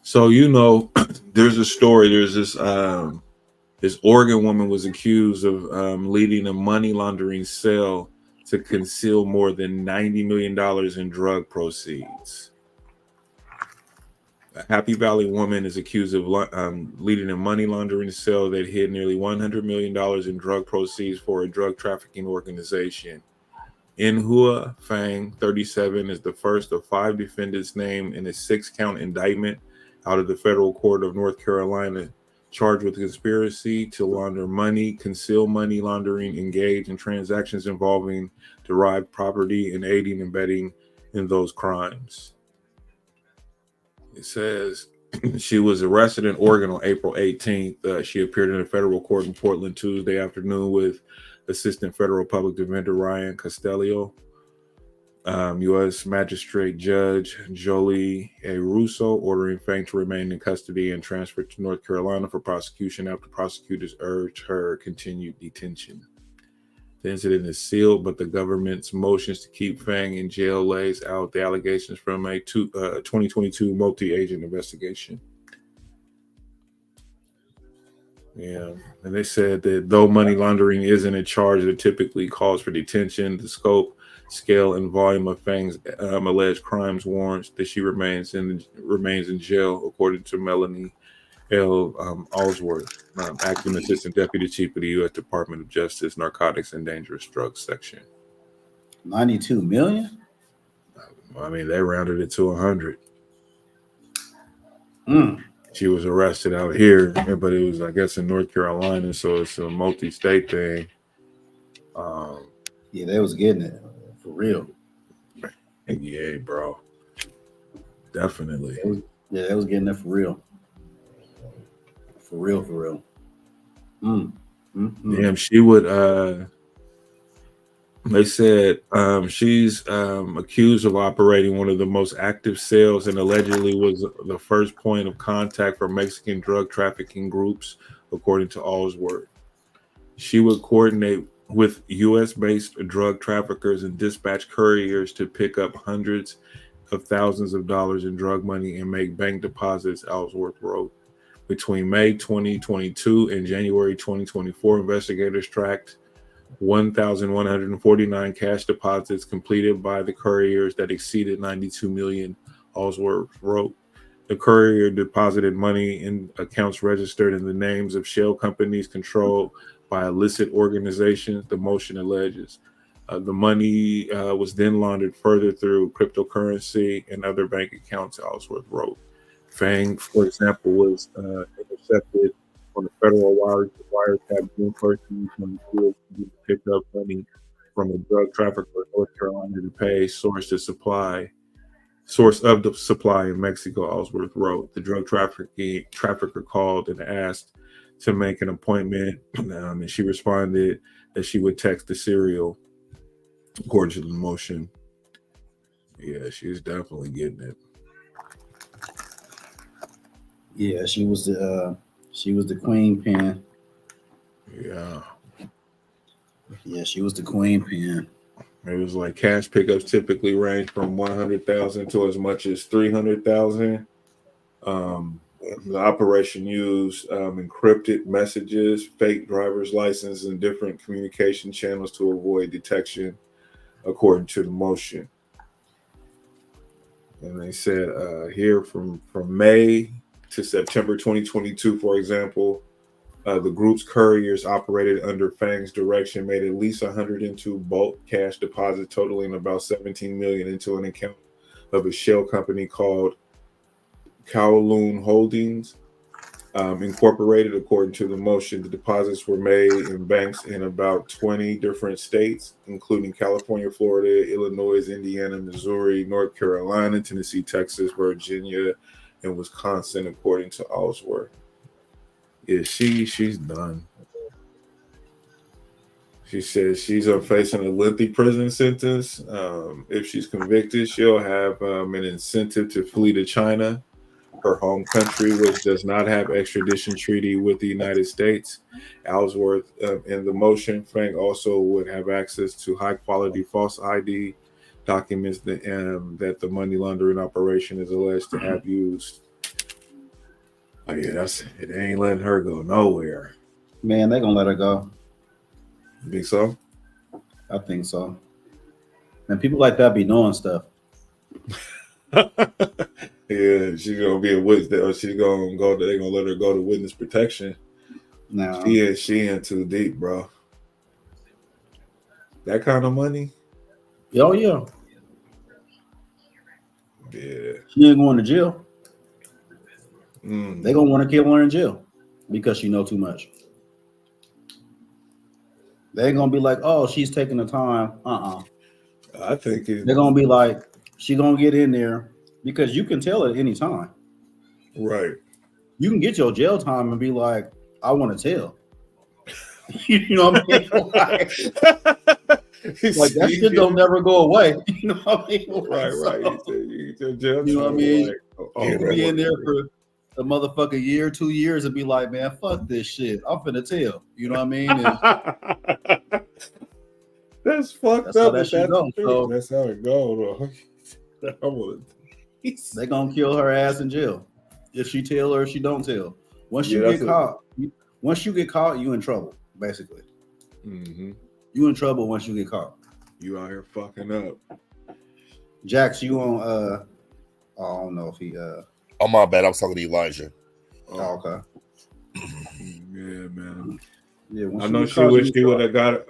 So, you know, there's a story. There's this Oregon woman was accused of leading a money laundering cell to conceal more than $90 million in drug proceeds. A Happy Valley woman is accused of leading a money laundering cell that hid nearly $100 million in drug proceeds for a drug trafficking organization. Inhua Fang, 37, is the first of 5 defendants named in a 6-count indictment out of the federal court of North Carolina, charged with conspiracy to launder money, conceal money laundering, engage in transactions involving derived property, and aiding and abetting in those crimes. It says she was arrested in Oregon on April 18th. She appeared in a federal court in Portland Tuesday afternoon with Assistant Federal Public Defender Ryan Garcia, U.S. Magistrate Judge Jolie A. Russo ordering Fang to remain in custody and transferred to North Carolina for prosecution after prosecutors urged her continued detention. The incident is sealed, but the government's motions to keep Fang in jail lays out the allegations from a 2022 multi-agent investigation. Yeah, and they said that though money laundering isn't a charge that typically calls for detention, the scope, scale, and volume of Fang's alleged crimes warrants that she remains in jail, according to Melanie L. Allsworth, acting assistant deputy chief of the U.S. Department of Justice, Narcotics and Dangerous Drugs Section. 92 million? I mean, they rounded it to 100. She was arrested out here, but it was, I guess, in North Carolina, so it's a multi-state thing. Yeah, they was getting it for real. Yeah, bro. Definitely. They was getting it for real. For real. Damn, she would they said she's accused of operating one of the most active cells and allegedly was the first point of contact for Mexican drug trafficking groups, according to Allsworth. She would coordinate with U.S.-based drug traffickers and dispatch couriers to pick up hundreds of thousands of dollars in drug money and make bank deposits, Allsworth wrote. Between May 2022 and January 2024, investigators tracked 1,149 cash deposits completed by the couriers that exceeded 92 million, Allsworth wrote. The courier deposited money in accounts registered in the names of shell companies controlled by illicit organizations, the motion alleges. The money was then laundered further through cryptocurrency and other bank accounts, Allsworth wrote. Fang, for example, was intercepted on the federal wiretap June 1st, 2022, to pick up money from a drug trafficker in North Carolina to pay source of the supply in Mexico, Allsworth wrote. The drug trafficker called and asked to make an appointment, and she responded that she would text the serial, according to the motion. Yeah, she's definitely getting it. Yeah, she was the queen pin. Yeah, she was the queen pin. It was like cash pickups typically range from 100,000 to as much as 300,000. The operation used encrypted messages, fake driver's license, and different communication channels to avoid detection, according to the motion. And they said here from May to September 2022, for example, the group's couriers operated under Fang's direction made at least 102 bulk cash deposits totaling about 17 million into an account of a shell company called Kowloon Holdings. Incorporated. According to the motion, the deposits were made in banks in about 20 different states, including California, Florida, Illinois, Indiana, Missouri, North Carolina, Tennessee, Texas, Virginia, and Wisconsin, according to Ellsworth. Yeah, she's done. She says she's facing a lengthy prison sentence. If she's convicted, she'll have an incentive to flee to China, her home country, which does not have extradition treaty with the United States. Ellsworth, in the motion, Frank also would have access to high-quality false ID documents that the money laundering operation is alleged to have used. Oh yeah, it ain't letting her go nowhere. Man, they gonna let her go. You think so? I think so. And people like that be doing stuff. Yeah, she's gonna be a witness, or she's gonna go. They're gonna let her go to witness protection. No, she in too deep, bro. That kind of money. Oh yeah. Yeah. She ain't going to jail. Mm. They gonna want to kill her in jail because she know too much. They ain't gonna be like, oh, she's taking the time. I think they're gonna be like, she gonna get in there because you can tell at any time. Right. You can get your jail time and be like, I want to tell. You know what I mean? Like that shit don't never go away. You know what I mean? Right. You know what I mean? Like, you can be in there for a motherfucking year, 2 years, and be like, man, fuck this shit. I'm finna tell. You know what I mean? And that's fucked up. That's how that's how it goes. They gonna kill her ass in jail if she tell or if she don't tell. Once you get caught, you in trouble. Basically, you in trouble once you get caught. You out here fucking up. Jax, you on? I don't know if he. Oh my bad. I was talking to Elijah. Oh, okay. Yeah, man. Yeah, I know she wish she would have got it.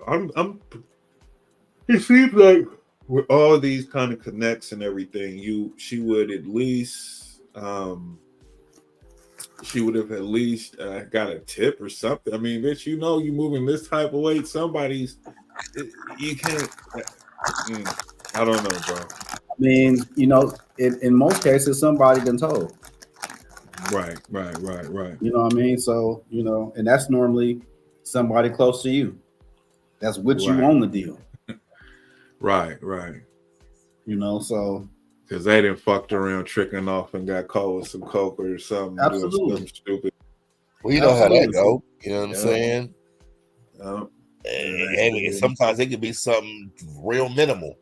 It seems like with all these kind of connects and everything, she would at least got a tip or something. I mean, bitch, you moving this type of weight, you can't. I don't know, bro. I mean, in most cases, somebody been told. Right. You know what I mean? So, and that's normally somebody close to you. That's with you on the deal. Right. So because they didn't fucked around tricking off and got caught with some coke or something. Absolutely. Doing something stupid. Well, you know how that go. You know what I'm saying? And sometimes it could be something real minimal.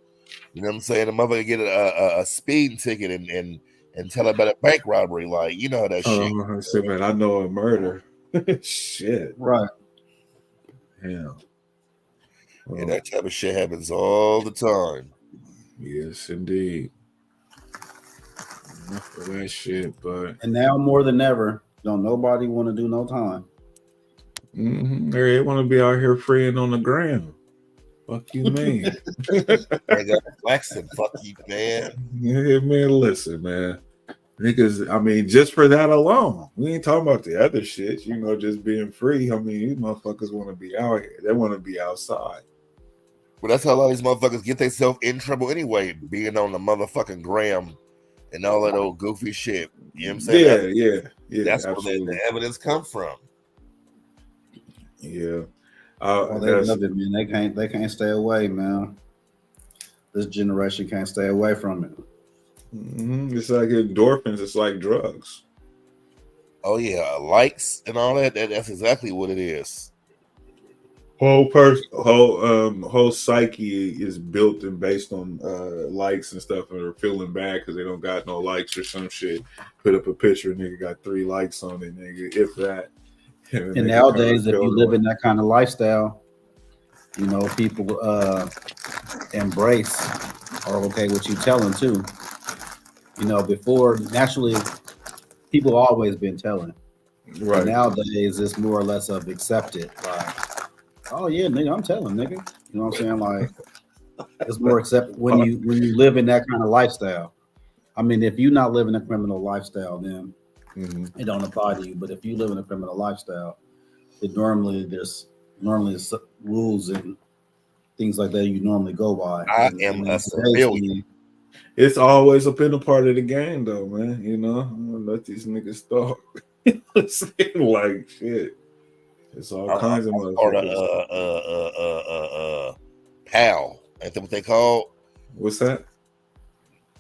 You know what I'm saying? The motherfucker get a speeding ticket and tell about a bank robbery. Like, you know that shit. I said, man, I know a murder. Shit. Right. Yeah. And that type of shit happens all the time. Yes, indeed. Enough of that shit, but and now more than ever, don't nobody want to do no time. They want to be out here freeing on the gram. Fuck you, man. They got flexing. Fuck you, man. Yeah, man. Listen, man. Niggas, I mean, just for that alone, we ain't talking about the other shit. Just being free. I mean, these motherfuckers want to be out here. They want to be outside. Well, that's how a lot of these motherfuckers get themselves in trouble anyway, being on the motherfucking gram and all that old goofy shit. You know what I'm saying? Yeah. That's where the evidence come from. Yeah. They love it, man. They can't stay away, man. This generation can't stay away from it. It's like endorphins. It's like drugs. Oh yeah, likes and all that. That's exactly what it is. Whole psyche is built and based on likes and stuff, and they're feeling bad because they don't got no likes or some shit. Put up a picture, nigga got 3 likes on it, nigga. If that. And nowadays, if you live in that kind of lifestyle, people embrace or okay with you telling too. Before naturally, people always been telling. Right. But nowadays, it's more or less of accepted. Like, oh yeah, nigga, I'm telling, nigga. You know what I'm saying? Like, it's more accepted when you live in that kind of lifestyle. I mean, if you're not living a criminal lifestyle, then it don't apply to you. But if you live in a criminal lifestyle, it normally there's rules and things like that you normally go by. I And am in a today's civilian. It's always a been a part of the game, though, man. You know, I'm gonna let these niggas talk. Like shit. It's all kinds of Part of motherfuckers. PAL. Ain't that what they call? What's that?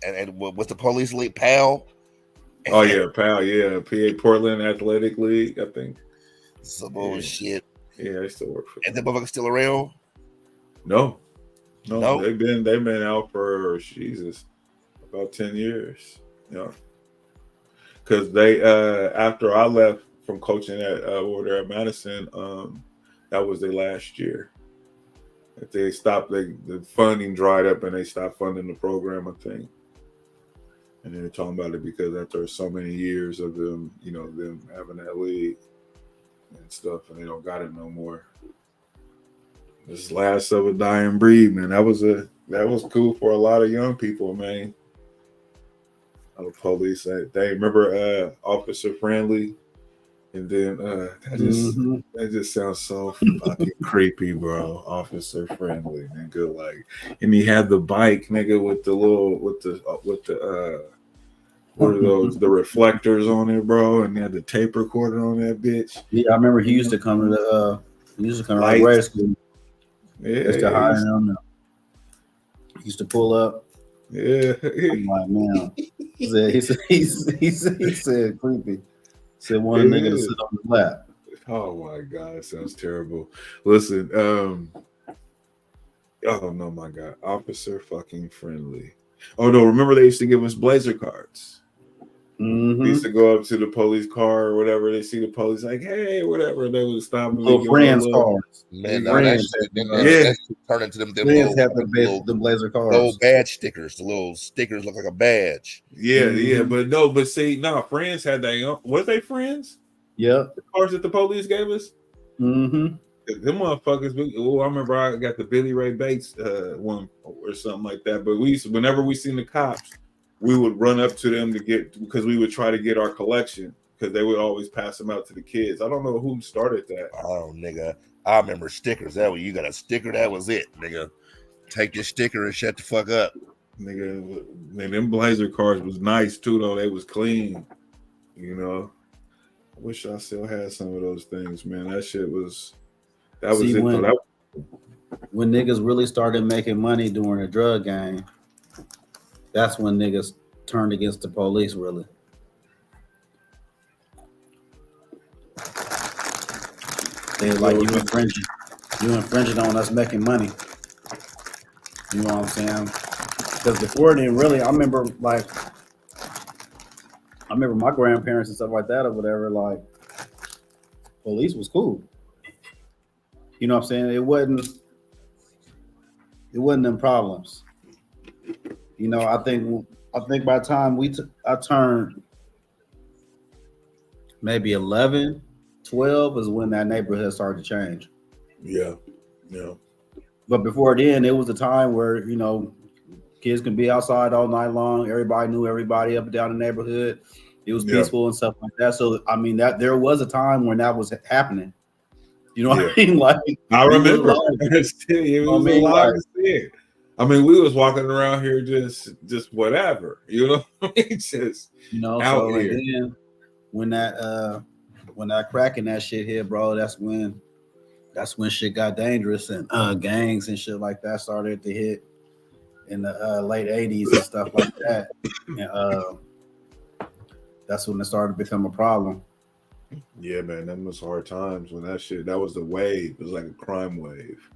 And what's the police league? PAL. Oh yeah, pal. Yeah, PA Portland Athletic League. I think. Some bullshit. Yeah, I still work for. And the motherfucker still around? No. No? They've been out for Jesus about 10 years. Yeah. Because they after I left from coaching at over there at Madison, that was their last year. They stopped, the funding dried up and they stopped funding the program, I think. And they're talking about it because after so many years of them, you know, them having that league and stuff, and they don't got it no more. This last of a dying breed, man. That was cool for a lot of young people, man. The police, they remember Officer Friendly, and then that just sounds so fucking creepy, bro. Officer Friendly, nigga, like, and he had the bike, nigga, with the what are those, the reflectors on it, bro, and he had the tape recorder on that bitch. Yeah, I remember he used to come to Lights. grade school. Yeah, Just to hire him. He used to pull up. Yeah, I'm like, man. He said creepy. He said one nigga to sit on his lap. Oh my god, that sounds terrible. Listen, oh no, my god, Officer fucking Friendly. Oh no, remember they used to give us Blazer cards. We used to go up to the police car or whatever. They see the police, like, hey, whatever. They would stop. Little friends cards. Man, friends. That turn into them Friends have the Blazer cards. Little badge stickers. The little stickers look like a badge. Yeah, but see, Friends had their own. Was they Friends? Yep. The cards that the police gave us. Them motherfuckers. I remember I got the Billy Ray Bates one or something like that. But whenever we seen the cops, we would run up to them because we would try to get our collection because they would always pass them out to the kids. I don't know who started that. Oh, nigga. I remember stickers. That way you got a sticker. That was it, nigga. Take your sticker and shut the fuck up. Nigga, man, them Blazer cards was nice too, though. They was clean, you know. I wish I still had some of those things, man. That was it. When niggas really started making money during the drug game, that's when niggas turned against the police, really. They like, you infringing on us making money. You know what I'm saying? Because before then, really, I remember my grandparents and stuff like that or whatever, like, police was cool. You know what I'm saying? It wasn't them problems. You know, I think by the time I turned maybe 11, 12 is when that neighborhood started to change. Yeah. But before then, it was a time where, you know, kids can be outside all night long. Everybody knew everybody up and down the neighborhood. It was peaceful and stuff like that. So, I mean, that there was a time when that was happening. You know what I mean? Like, I remember. It was a lot to see. I mean, we was walking around here just whatever, you know. Just out here. And then when that crack and that shit hit, bro, that's when shit got dangerous and gangs and shit like that started to hit in the late 80s and stuff like that. And that's when it started to become a problem. Yeah, man, that was hard times when that was the wave. It was like a crime wave.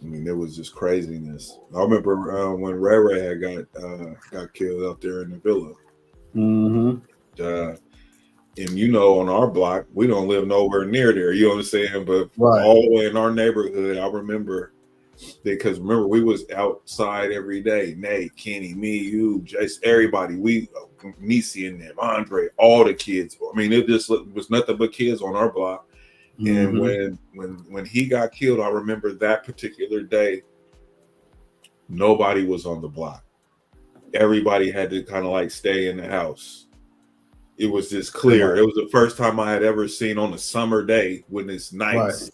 I mean, it was just craziness. I remember when Ray Ray had got killed out there in the villa. And you know, on our block, we don't live nowhere near there. You know what I'm saying? But all the way in our neighborhood, I remember because we was outside every day. Nate, Kenny, me, you, just everybody. Nisi and them, Andre, all the kids. I mean, it just was nothing but kids on our block. And when he got killed, I remember that particular day, nobody was on the block. Everybody had to kind of like stay in the house. it was just clear. It was the first time I had ever seen on a summer day when it's nights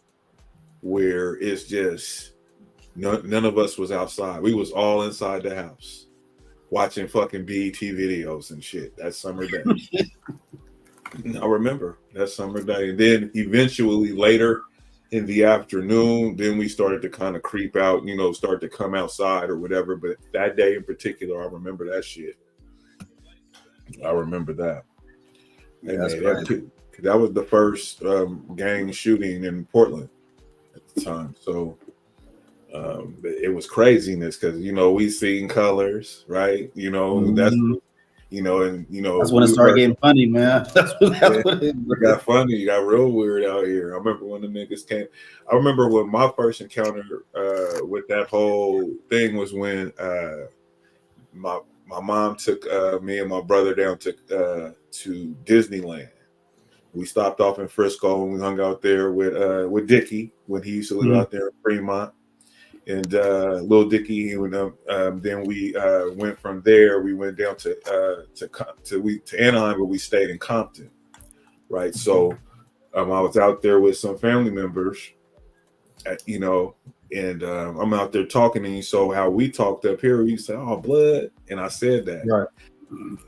where it's just none of us was outside. We was all inside the house watching fucking BET videos and shit that summer day. I remember that summer day. And then eventually later in the afternoon, then we started to kind of creep out, you know, start to come outside or whatever. But that day in particular, I remember that shit. I remember that. Yeah, that was the first gang shooting in Portland at the time. So it was craziness because, you know, we seen colors, right? You know, that's, you know, and, you know, that's when it started getting funny, man. That's when it got funny. You got real weird out here. I remember when the niggas came. I remember when my first encounter with that whole thing was when my mom took me and my brother down to Disneyland. We stopped off in Frisco and we hung out there with Dickie when he used to live out there in Fremont. And Lil Dicky, and then we went from there. We went down to Anaheim, but we stayed in Compton, right? So I was out there with some family members, you know, and I'm out there talking to you. So how we talked up here, we said, "Oh, blood," and I said that, right?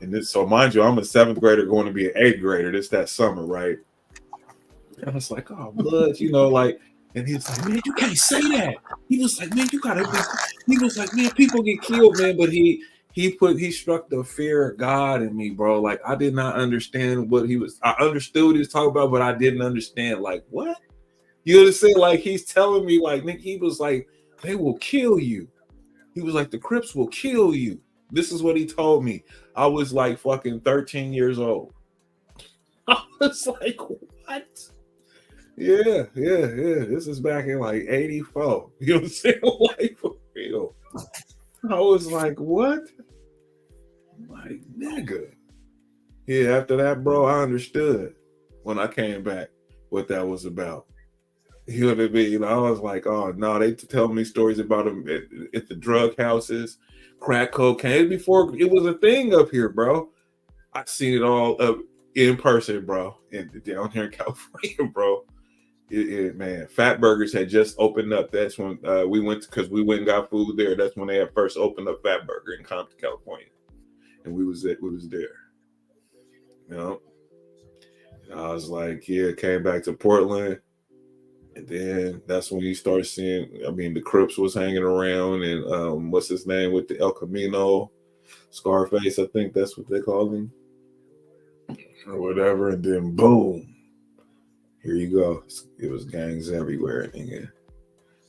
And this, so mind you, I'm a 7th grader going to be an 8th grader. This that summer, right? And I was like, "Oh, blood," you know, like. And he was like, "Man, you can't say that." He was like, "Man, you gotta be." He was like, "Man, people get killed, man." But he struck the fear of God in me, bro. Like I did not understand what he was. I understood what he was talking about, but I didn't understand. Like what? You understand? Like he's telling me, like Nick, he was like, "They will kill you." He was like, "The Crips will kill you." This is what he told me. I was like fucking 13 years old. I was like, what? Yeah. This is back in like 84. You know what I'm saying? Like for real. I was like, what? Like, nigga. Yeah, after that, bro, I understood when I came back what that was about. You know what I mean? You know, I was like, oh no, they tell me stories about them at the drug houses, crack cocaine. Before it was a thing up here, bro. I seen it all up in person, bro, down here in California, bro. Man, Fat Burgers had just opened up. That's when we went because we went and got food there. That's when they had first opened up Fat Burger in Compton, California, and we was there. You know, and I was like, yeah, came back to Portland, and then that's when you start seeing. I mean, the Crips was hanging around, and what's his name with the El Camino, Scarface, I think that's what they call him, or whatever. And then boom. Here you go. It was gangs everywhere. Nigga.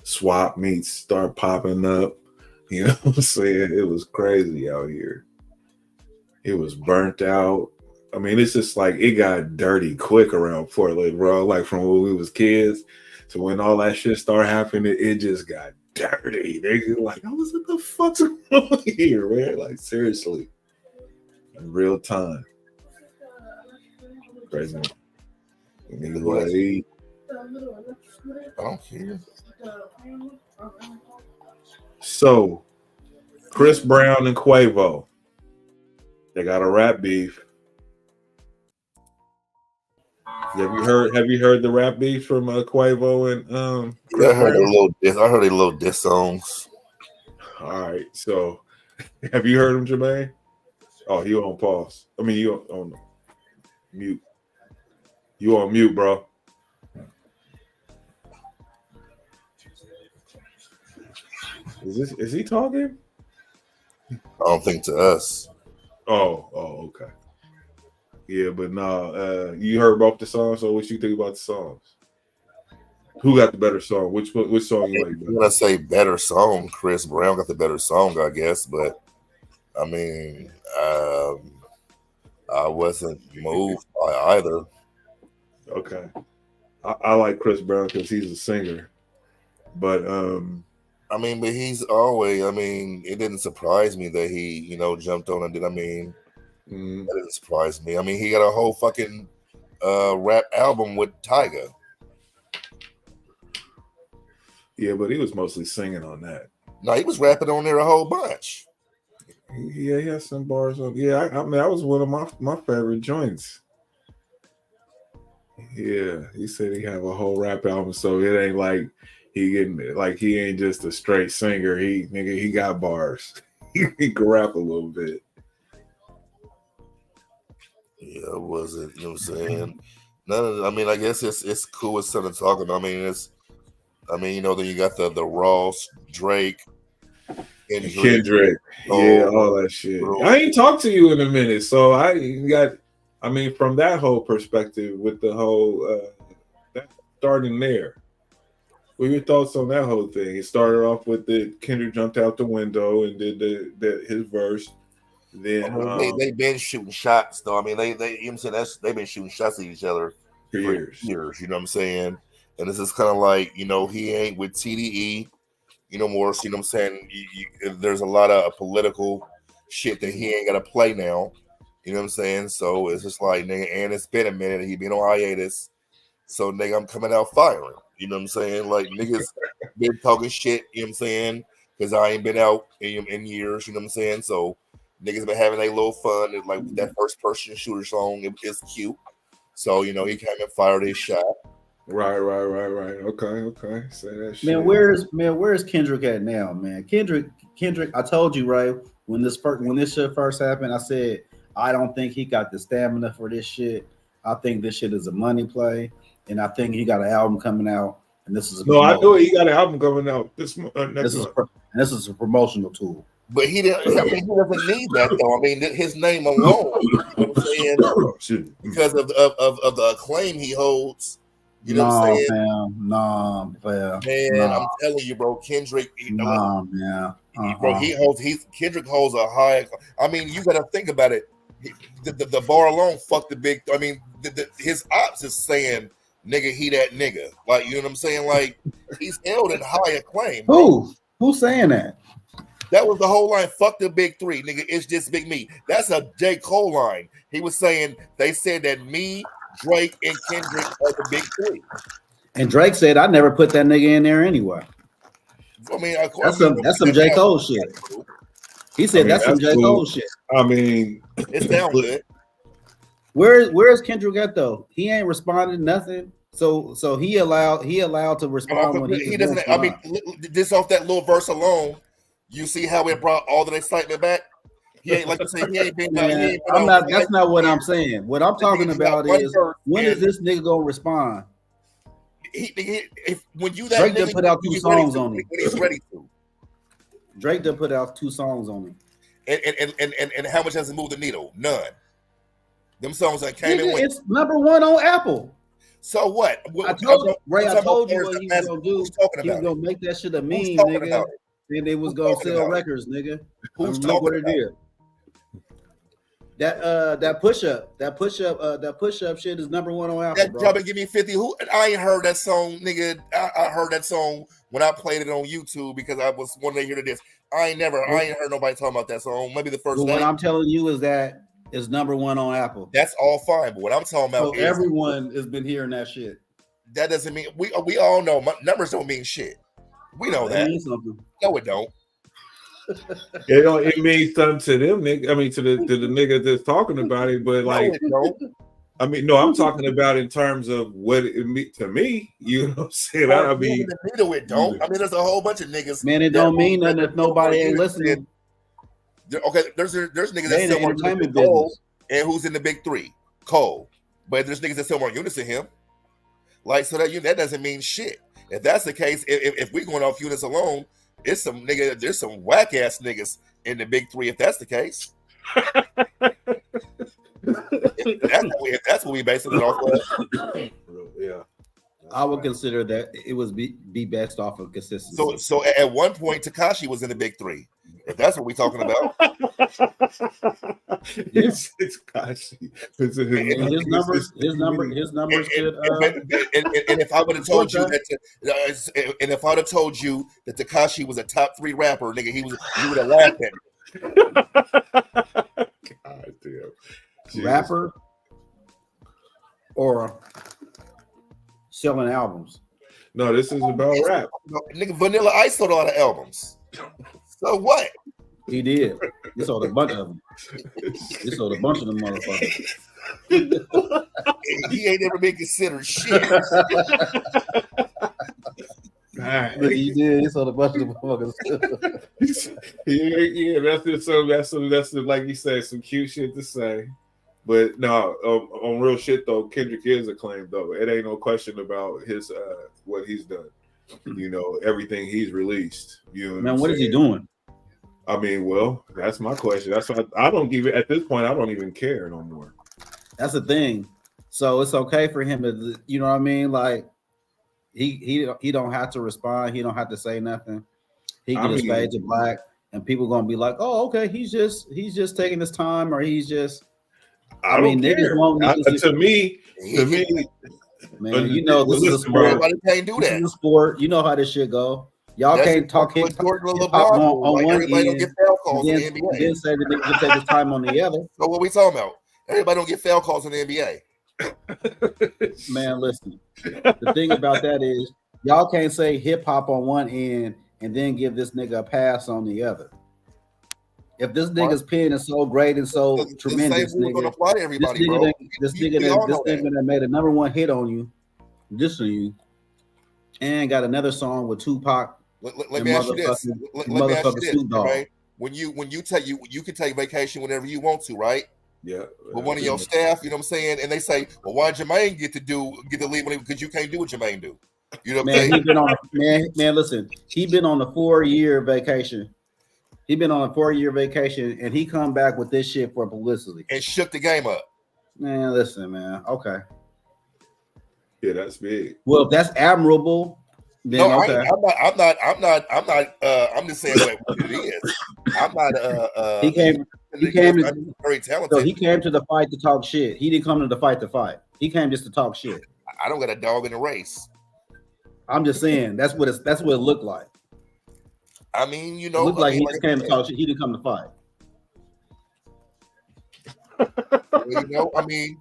Swap meets start popping up. You know what I'm saying? It was crazy out here. It was burnt out. I mean, it's just like it got dirty quick around Portland, bro. Like from when we was kids to when all that shit started happening, it just got dirty. They like, I was what the fuck's going on here, man? Like seriously. In real time. Crazy. Niggas what I eat. I don't care. So, Chris Brown and Quavo, they got a rap beef. Have you heard the rap beef from Quavo and Chris I heard Brown? I heard a little diss songs. All right, so have you heard him, Jermaine? Oh, you on pause. I mean, you on mute. You on mute, bro. Is he talking? I don't think to us. Oh, okay. Yeah, but you heard about the songs, so what you think about the songs? Who got the better song? Which song you like better? When I say better song, Chris Brown got the better song, I guess, but I mean, I wasn't moved by either. Okay. I like Chris Brown because he's a singer. But I mean, but he's always, I mean, it didn't surprise me that he, you know, jumped on and did. I mean, that didn't surprise me. I mean, he got a whole fucking rap album with Tyga. Yeah, but he was mostly singing on that. No, he was rapping on there a whole bunch. Yeah, he has some bars on. Yeah, I mean, that was one of my favorite joints. Yeah, he said he have a whole rap album, so it ain't like he ain't just a straight singer. He got bars. He can rap a little bit. Yeah, was it? You know what I'm saying? I mean, I guess it's cool with something talking. I mean, then you got the Ross, Drake, Kendrick. Yeah, all that shit. Bro. I ain't talked to you in a minute, so from that whole perspective with the whole that starting there. What are your thoughts on that whole thing? It started off with the Kendrick jumped out the window and did his verse. Then they've been shooting shots though. I mean, they you know what I'm saying, they've been shooting shots at each other for years. You know what I'm saying? And this is kind of like, he ain't with TDE, more. So, you know what I'm saying? There's a lot of political shit that he ain't got to play now. You know what I'm saying? So it's just like, nigga, and it's been a minute. He been on hiatus. So, nigga, I'm coming out firing. You know what I'm saying? Like, niggas been talking shit, you know what I'm saying? Because I ain't been out in years, you know what I'm saying? So, niggas been having a little fun. Like, that first person shooter song, it's cute. So, he came and fired his shot. Right. Okay. Say that shit. Man, where's Kendrick at now, man? Kendrick, I told you, right, when this shit first happened, I said, I don't think he got the stamina for this shit. I think this shit is a money play, and I think he got an album coming out, and this is I know he got an album coming out this month. This is a promotional tool. But he doesn't need that though. I mean, his name alone, you know what I'm saying? Because of the acclaim he holds. You know what I'm saying? Man, I'm telling you, bro, Kendrick. Bro, Kendrick holds a high. I mean, you got to think about it. The bar alone, fuck the big. I mean, his ops is saying, "Nigga, he that nigga." Like, you know what I'm saying? Like, he's held in high acclaim. Who's saying that? That was the whole line. Fuck the big three, nigga. It's just Big Me. That's a J. Cole line. He was saying, they said that me, Drake, and Kendrick are the big three. And Drake said, I never put that nigga in there anyway. I mean, that's some J. Cole shit. He said that's some J. Cole shit. I mean, it sounds good. Where's Kendrick at though? He ain't responded nothing. So he allowed to respond when he doesn't. I mean, this off that little verse alone, you see how it brought all the excitement back. He ain't, like you say, he ain't been. That's not what I'm saying. What I'm talking about is when is this nigga gonna respond? When you that Drake nigga, done put out 2 songs on him. When he's ready to. Drake done put out 2 songs on him. And how much has it moved the needle? None. Them songs that came and went. It's number 1 on Apple. So what? I told you what he was gonna do. He was gonna make that shit a meme, nigga. And they was gonna sell records, nigga. Who's talking what it did? That push up shit is number 1 on Apple. That drop and give me 50. I ain't heard that song, nigga. I heard that song when I played it on YouTube because I was wanting to hear this. I ain't heard nobody talking about that song. Maybe the first day. What I'm telling you is that it's number 1 on Apple. That's all fine, but what I'm talking about is everyone has been hearing that shit. That doesn't mean we all know numbers don't mean shit. We know that. No, it don't. It means something to them, nigga. I mean, to the nigga that's talking about it, but like, I mean, no, I'm talking about in terms of what it means to me. You know what I'm saying? I mean, it don't. I mean, there's a whole bunch of niggas. Man, it don't mean nothing if nobody ain't listening. Okay, there's niggas that sell more units than Cole, and who's in the big 3? Cole. But there's niggas that sell more units than him. Like, so that doesn't mean shit. If that's the case, if we're going off units alone, there's some whack ass niggas in the big 3. If that's the case, if that's what we basing it off of. Yeah, I would consider that it was be based off of consistency. So at one point, Tekashi was in the big 3. If that's what we're talking about, it's Tekashi. His numbers could. And if I would have told you that Tekashi was a top 3 rapper, nigga, you would have laughed at me. God damn. Rapper or selling albums? No, this is about rap. Nigga, Vanilla Ice sold a lot of albums. So what? He did. You sold a bunch of them. You sold a bunch of them motherfuckers. He ain't never been considered shit. Right. Look, you did. You sold a bunch of them motherfuckers. Yeah, that's just that's like you said, some cute shit to say. But no, on real shit though, Kendrick is acclaimed though. It ain't no question about his what he's done. You know, everything he's released. You know, Man, what is he doing? I mean, well, that's my question. That's why I don't give it at this point. I don't even care no more. That's the thing. So it's okay for him to, you know what I mean? Like he don't have to respond. He don't have to say nothing. He can just fade to black, and people gonna be like, "Oh, okay, he's just taking his time, or he's just." I mean, niggas won't. To me, man, you know this is a sport. Everybody can't do that. This is a sport. You know how this shit go. Y'all can't talk hip hop on one everybody don't get foul calls in the NBA. Then say the nigga can take his time on the other. So what we talking about? Everybody don't get foul calls in the NBA. Man, listen. The thing about that is y'all can't say hip hop on one end and then give this nigga a pass on the other. If this nigga's pen is so great and so tremendous, nigga, apply to everybody, this nigga that made a #1 hit on you, dissing you, and got another song with Tupac. Let me ask you this. Let me ask you this, right? When you can take vacation whenever you want to, right? Yeah. But one of your staff, you know what I'm saying, and they say, "Well, why Jermaine get to leave because you can't do what Jermaine do?" You know what I'm saying? He been on man. Listen, he been on a 4-year vacation. He been on a 4-year vacation, and he come back with this shit for publicity and shook the game up. Man, listen, man. Okay. Yeah, that's big. Well, if that's admirable, then no, okay. I'm just saying what it is. I'm not. He came very talented. So he came to the fight to talk shit. He didn't come to the fight to fight. He came just to talk shit. I don't got a dog in the race. I'm just saying that's what it looked like. I mean, you know, it looked like he just came to talk shit. He didn't come to fight. You know, I mean,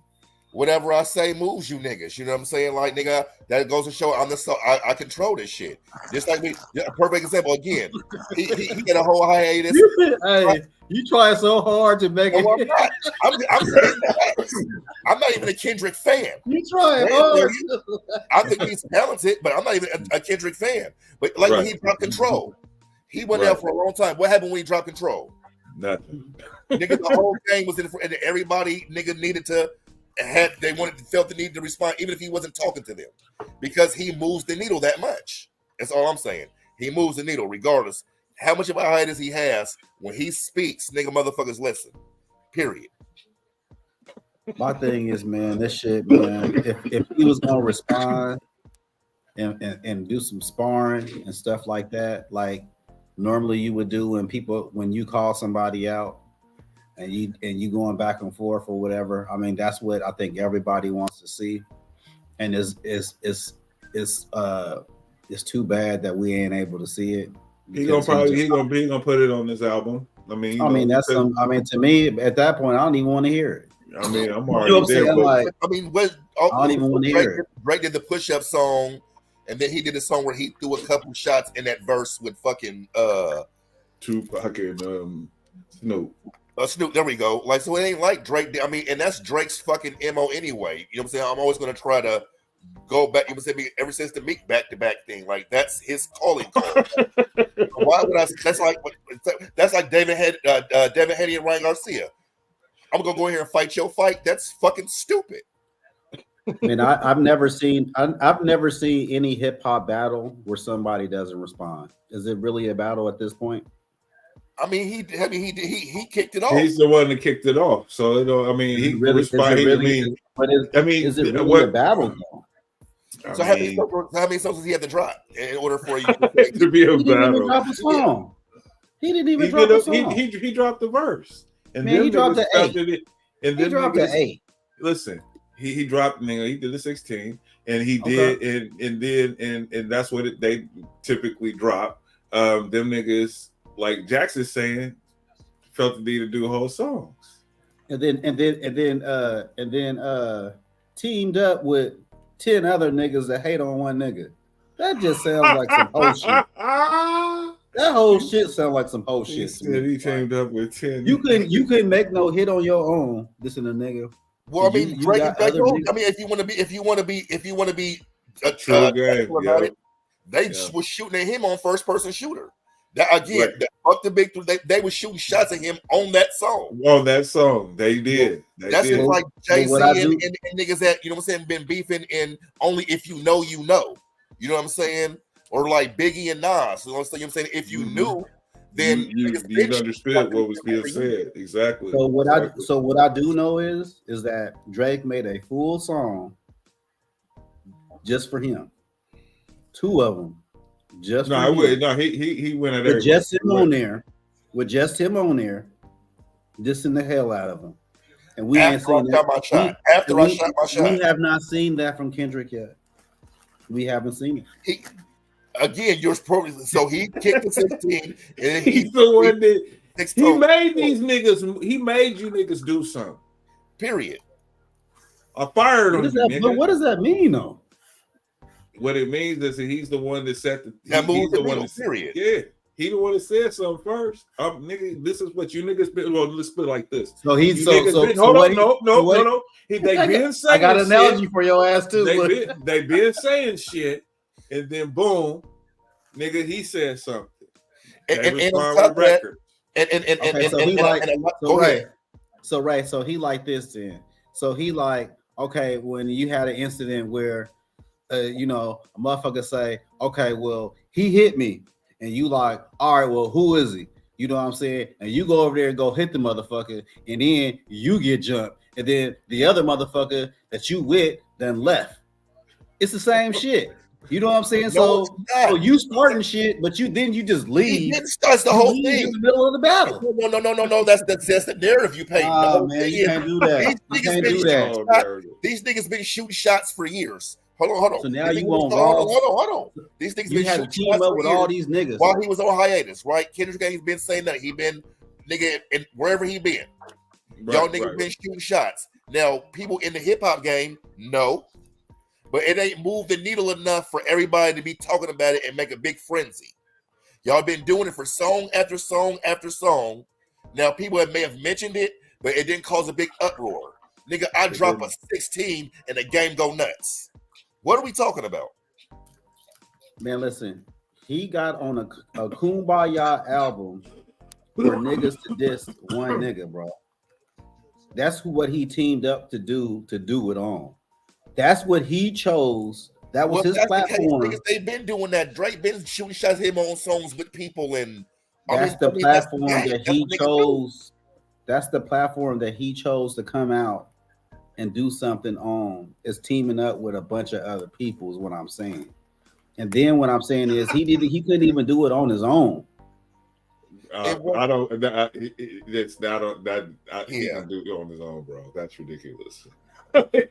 whatever I say moves you niggas. You know what I'm saying? Like, nigga, that goes to show I control this shit. Just like me. A perfect example again. He got a whole hiatus. Hey, you try so hard to make it. I'm not even a Kendrick fan. You try hard. I think he's talented, but I'm not even a Kendrick fan. But like when he dropped Control, he went there for a long time. What happened when he dropped Control? Nothing. Nigga, the whole thing was in and everybody nigga needed to felt the need to respond, even if he wasn't talking to them, because he moves the needle that much. That's all I'm saying. He moves the needle regardless how much of a hiatus he has. When he speaks, nigga, motherfuckers listen. Period. My thing is, man, this shit, man. If he was gonna respond and do some sparring and stuff like that, like normally you would do when you call somebody out and you going back and forth or whatever. I mean, that's what I think everybody wants to see. And it's too bad that we ain't able to see it. He gonna put it on this album. I mean, to me at that point, I don't even want to hear it. I mean, I'm already there. Like, I don't even want to hear it. Drake did the push-up song, and then he did a song where he threw a couple shots in that verse with fucking Tupac and Snoop. Snoop, there we go. Like, so it ain't like Drake. I mean, and that's Drake's fucking MO anyway. You know what I'm saying? I'm always gonna try to go back. You know what I'm saying? Ever since the Meek back-to-back thing, like that's his calling card. Why would I? That's like Devin Haney and Ryan Garcia. I'm gonna go in here and fight your fight. That's fucking stupid. I mean, I've never seen any hip hop battle where somebody doesn't respond. Is it really a battle at this point? I mean, he kicked it off. He's the one that kicked it off. So I mean, he really responded. Is it really a battle though? So how many songs does he have to drop in order for you to be a battle? He didn't even drop a song. He didn't even drop a song. He dropped the verse. And man, he dropped the 8. And he dropped the 8. Listen, he dropped, he did the 16, and he did, and that's what they typically drop. Them niggas, like Jackson's saying, felt the need to do whole songs, and then teamed up with 10 other niggas that hate on one nigga. That just sounds like some whole shit. That whole shit sound like some whole He shit. said he teamed up with 10. You couldn't make no hit on your own. Listen to nigga. Well, I mean, you Drake and got other Beckham. niggas. I mean, if you want to be True game, about it, they Yeah. was shooting at him on first person shooter. That again, Right. fuck the big three. They were shooting shots at him on that song. On that song, they did. That's did. just like Jay-Z what I and, do- and niggas that, you know what I'm saying, been beefing in Only If You Know, You Know. You know what I'm saying? Or like Biggie and Nas. You know what I'm saying? If you knew, then you understood what was being said. Exactly. So what I do know is that Drake made a full song just for him. 2 of them. Just No, for I him. would. No, he went at With just him everybody. on there. With just him on there, dissing the hell out of him. And we ain't after I seen shot that. my shot. After I shot my shot. We have not seen that from Kendrick yet. We haven't seen it. Again, yours probably so he kicked the 16 and then He's the one that he made these. these niggas. He made you niggas do something. Period. I fired What him. but what does that mean though? What it means is that he's the one that set the. That he's moved the the one needle, that period. Yeah, he the one that said something first. Nigga, this is what you niggas been. Well, let's put it like this. So he's You so niggas so been, so hold what on, he- no. They I been got, saying. I got an shit. analogy for your ass too. They been saying shit, and then boom, nigga, he said something. And They on respond top with of that, records. So he like this then. So he like, okay, when you had an incident where you know, a motherfucker say, okay, well, he hit me, and you like, all right, well, who is he? You know what I'm saying? And you go over there and go hit the motherfucker, and then you get jumped, and then the other motherfucker that you with then left. It's the same shit. You know what I'm saying? No, So you starting shit, but you just leave. He didn't start the whole leave thing in the middle of the battle. No. That's the narrative you paint. Oh man, you can't do that. You can't do that. These niggas been shooting shots for years. Hold on. So now you want want hold on. These niggas been had to shooting team shots up for with years all these niggas while he was on hiatus, right? Kendrick ain't been saying that. He been nigga and wherever he been. Y'all niggas been shooting shots. Now, people in the hip hop game know, but it ain't moved the needle enough for everybody to be talking about it and make a big frenzy. Y'all been doing it for song after song after song. Now, people may have mentioned it, but it didn't cause a big uproar. Nigga, I drop a 16 and the game go nuts. What are we talking about? Man, listen, he got on a Kumbaya album for niggas to diss one nigga, bro. That's what he teamed up to do it on. That's what he chose. That was his platform. They've been doing that. Drake been shooting shots at him on songs with people, and that's the platform that he chose. That's the platform that he chose to come out and do something on. Is teaming up with a bunch of other people is what I'm saying. And then what I'm saying is he couldn't even do it on his own. I don't. He can do it on his own, bro. That's ridiculous.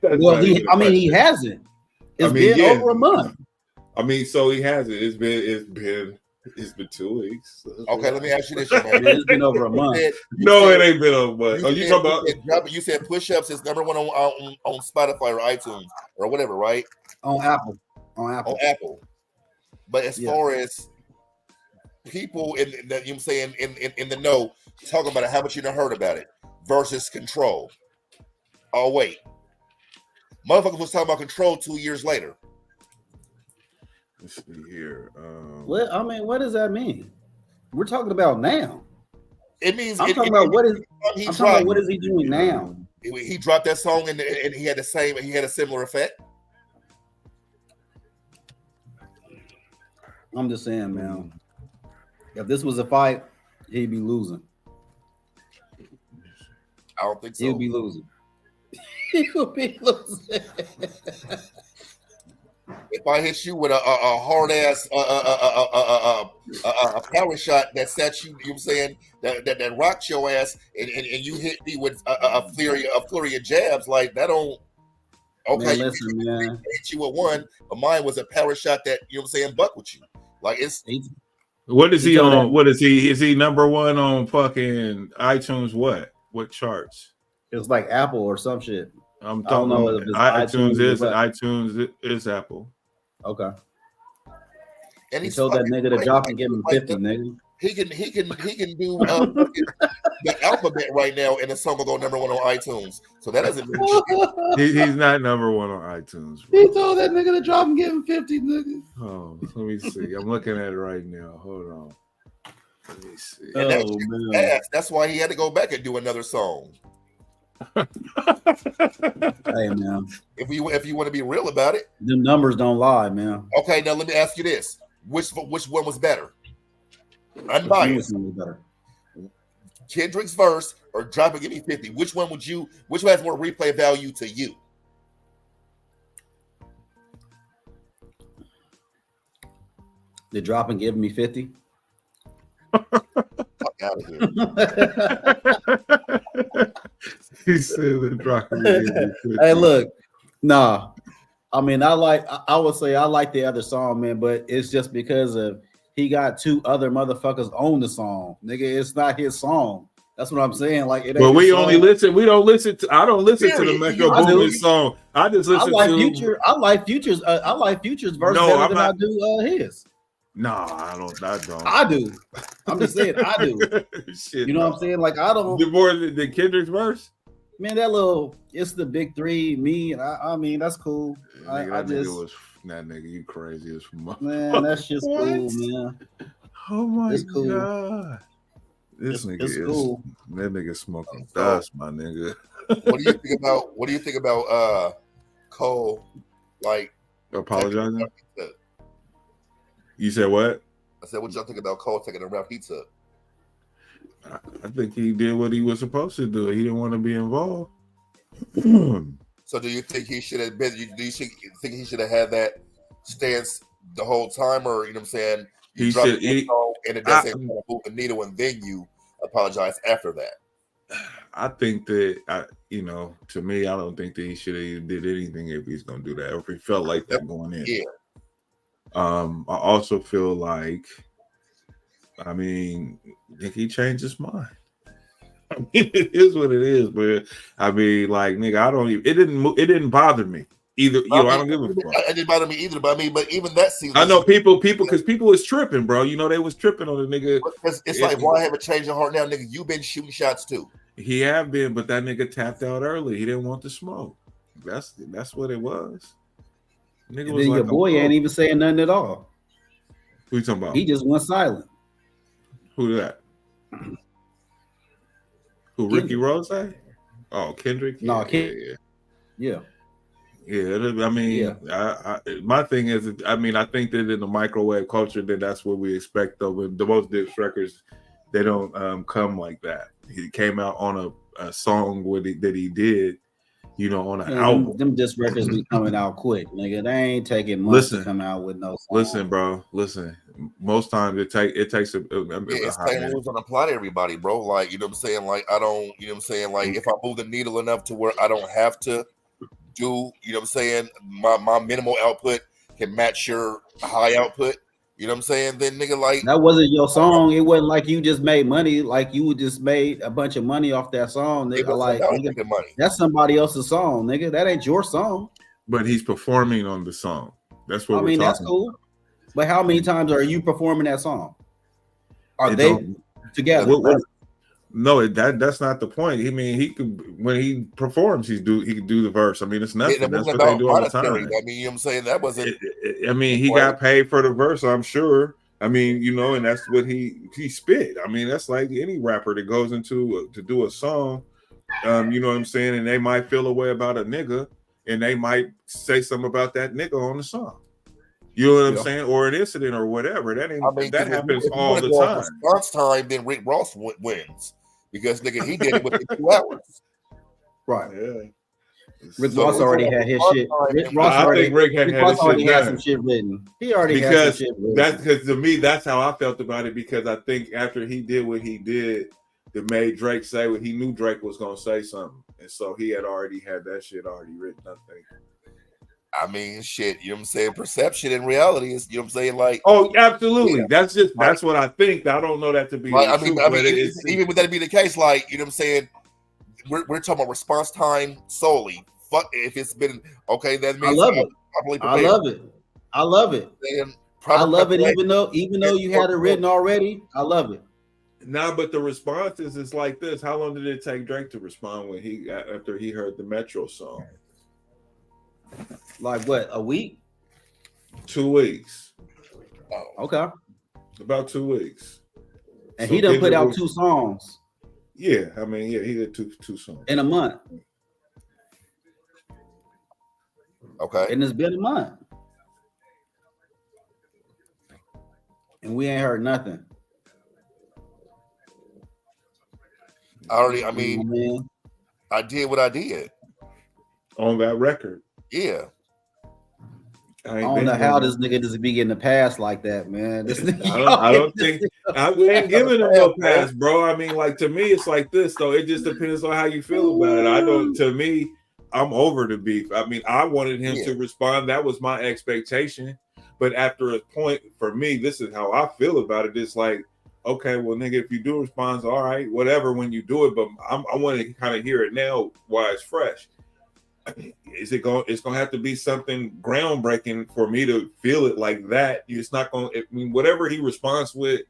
Well, he hasn't. It's been over a month. I mean, so he hasn't. It's been 2 weeks. Okay, let me ask you this, man. It's been over a month. It ain't been over a month. You talking about? You said push-ups is number one on Spotify or iTunes or whatever, right? On Apple. On Apple. But as far as people in the, you know, saying in the know talking about it, how much you done heard about it versus Control. Oh wait, motherfuckers was talking about Control 2 years later. Let's see here. Well, I mean, what does that mean? We're talking about now. It means I'm talking about what is he doing now? He dropped that song and he had a similar effect. I'm just saying, man. If this was a fight, he'd be losing. I don't think so. He'll be losing. He would be losing. If I hit you with a hard ass a power shot that set you, you know what I'm saying, that rocked your ass, and you hit me with a flurry of jabs, like that don't. Okay, man, listen, man. Hit you with one, but mine was a power shot that, you know what I'm saying, buck with you. Like it's. What is he on? What is he? Is he number one on fucking iTunes? What charts? It's like Apple or some shit. I'm talking about iTunes is Apple. Okay. And he told that nigga to drop and give him 50, nigga. He can do the alphabet right now, and the song will go number 1 on iTunes. So that doesn't mean shit. He's not number 1 on iTunes. Bro. He told that nigga to drop and give him 50, nigga. Oh, let me see. I'm looking at it right now. Hold on. Let me see. And that's why he had to go back and do another song. Hey man, if you want to be real about it, the numbers don't lie, man. Okay, now let me ask you this: which one was better? Unbiased. Kendrick's verse or Drop and Give Me 50? Which one has more replay value to you? The Drop and Give Me 50. Fuck out of here. He said the Drop and Give Me 50. Hey, look, nah. I mean, I would say I like the other song, man, but it's just because of he got 2 other motherfuckers on the song. Nigga, it's not his song. That's what I'm saying. Like, it ain't. Well, we don't listen to the Metro Boomin song. I just listen to Future. I like Future's verse better than I do his. No, I don't. I do. I'm just saying, I do. Shit, you know what I'm saying? Like, I don't. More than Kendrick's verse. Man, it's the big 3. Me, I mean, that's cool. That nigga, you crazy as fuck. Man, that's just cool, man. Oh my cool. God. This nigga is cool. That nigga smoking dust, my nigga. What do you think about Cole like apologizing? You said what? I said, what y'all think about Cole taking the route he took? I think he did what he was supposed to do. He didn't want to be involved. So do you think he should have been? Do you think he should have had that stance the whole time, or you know what I'm saying? You drop the song and it doesn't move the needle, and then you apologize after that. I think that to me, I don't think that he should have did anything if he's gonna do that, or if he felt like that going in. Yeah. I also feel like, I think he changed his mind. I mean, it is what it is, but I mean, like, nigga, it didn't bother me either. I don't give a fuck. It didn't bother me either, but but even that seems. I know people, because people was tripping, bro. They was tripping on the nigga. It's like, why have a change of heart now, nigga? You've been shooting shots too. He have been, but that nigga tapped out early. He didn't want the smoke. That's what it was. Nigga was like, your boy ain't even saying nothing at all. Who you talking about? He just went silent. Who that? Who? Kendrick. Ricky Rose? Oh, Kendrick. No, Kendrick. Yeah. I mean, my thing is, I think that in the microwave culture, that's what we expect of him. The most diss records, they don't come like that. He came out on a song that he did, on an album. Them diss records be coming out quick, nigga. They ain't taking months to come out with no song. Listen, bro. Listen. Most times it takes a it's same rules don't apply to everybody, bro. Like, you know what I'm saying? Like, I don't, you know what I'm saying? Like, if I move the needle enough to where I don't have to do, you know what I'm saying, my minimal output can match your high output, you know what I'm saying? Then nigga, like, that wasn't your song. It wasn't like you just made money, like you just made a bunch of money off that song, nigga. Like, nigga, money. That's somebody else's song, nigga. That ain't your song. But he's performing on the song. That's what we're talking that's cool. about. But how many times are you performing that song? Are they together? No, that's not the point. I mean, he could, when he performs, he can do the verse. I mean, it's nothing. That's what they do all the time. I mean, you know what I'm saying? That wasn't. He got paid for the verse, I'm sure. I mean, and that's what he spit. I mean, that's like any rapper that goes into to do a song. You know what I'm saying? And they might feel a way about a nigga, and they might say something about that nigga on the song. You know what I'm saying? Or an incident or whatever. That happens all the time. Response time, then Rick Ross wins because nigga, he did it within 2 hours. Right. Yeah. Rick Ross already had his shit. Rick Ross already had some shit written. He already had some shit written. Because to me, that's how I felt about it. Because I think after he did what he did, that made Drake say what he knew Drake was gonna say something, and so he had already had that shit already written. I think. I mean, shit, you know what I'm saying? Perception and reality is, you know what I'm saying? Like, oh, absolutely. Yeah. That's what I think. I don't know that to be like, even with that be the case, like, you know what I'm saying? We're talking about response time solely. Fuck if it's been okay, that means I love it. I love it. I love it, even though you had it written already. I love it. Nah, but the responses is like this. How long did it take Drake to respond after he heard the Metro song? Like what? A week? 2 weeks. Okay. About 2 weeks. And so he done put out 2 songs. Yeah, I mean, he did two songs in a month. Okay. And it's been a month. And we ain't heard nothing. I mean, I did what I did on that record. Yeah. I don't know how this nigga just be getting a pass like that, man. This nigga, I don't think I ain't giving him no pass, bro. I mean, like, to me, it's like this, though. It just depends on how you feel about it. To me, I'm over the beef. I mean, I wanted him to respond. That was my expectation. But after a point, for me, this is how I feel about it. It's like, okay, well, nigga, if you do respond, all right, whatever, when you do it. But I want to kind of hear it now while it's fresh. It's going to have to be something groundbreaking for me to feel it like that. It's not going. I mean, whatever he responds with,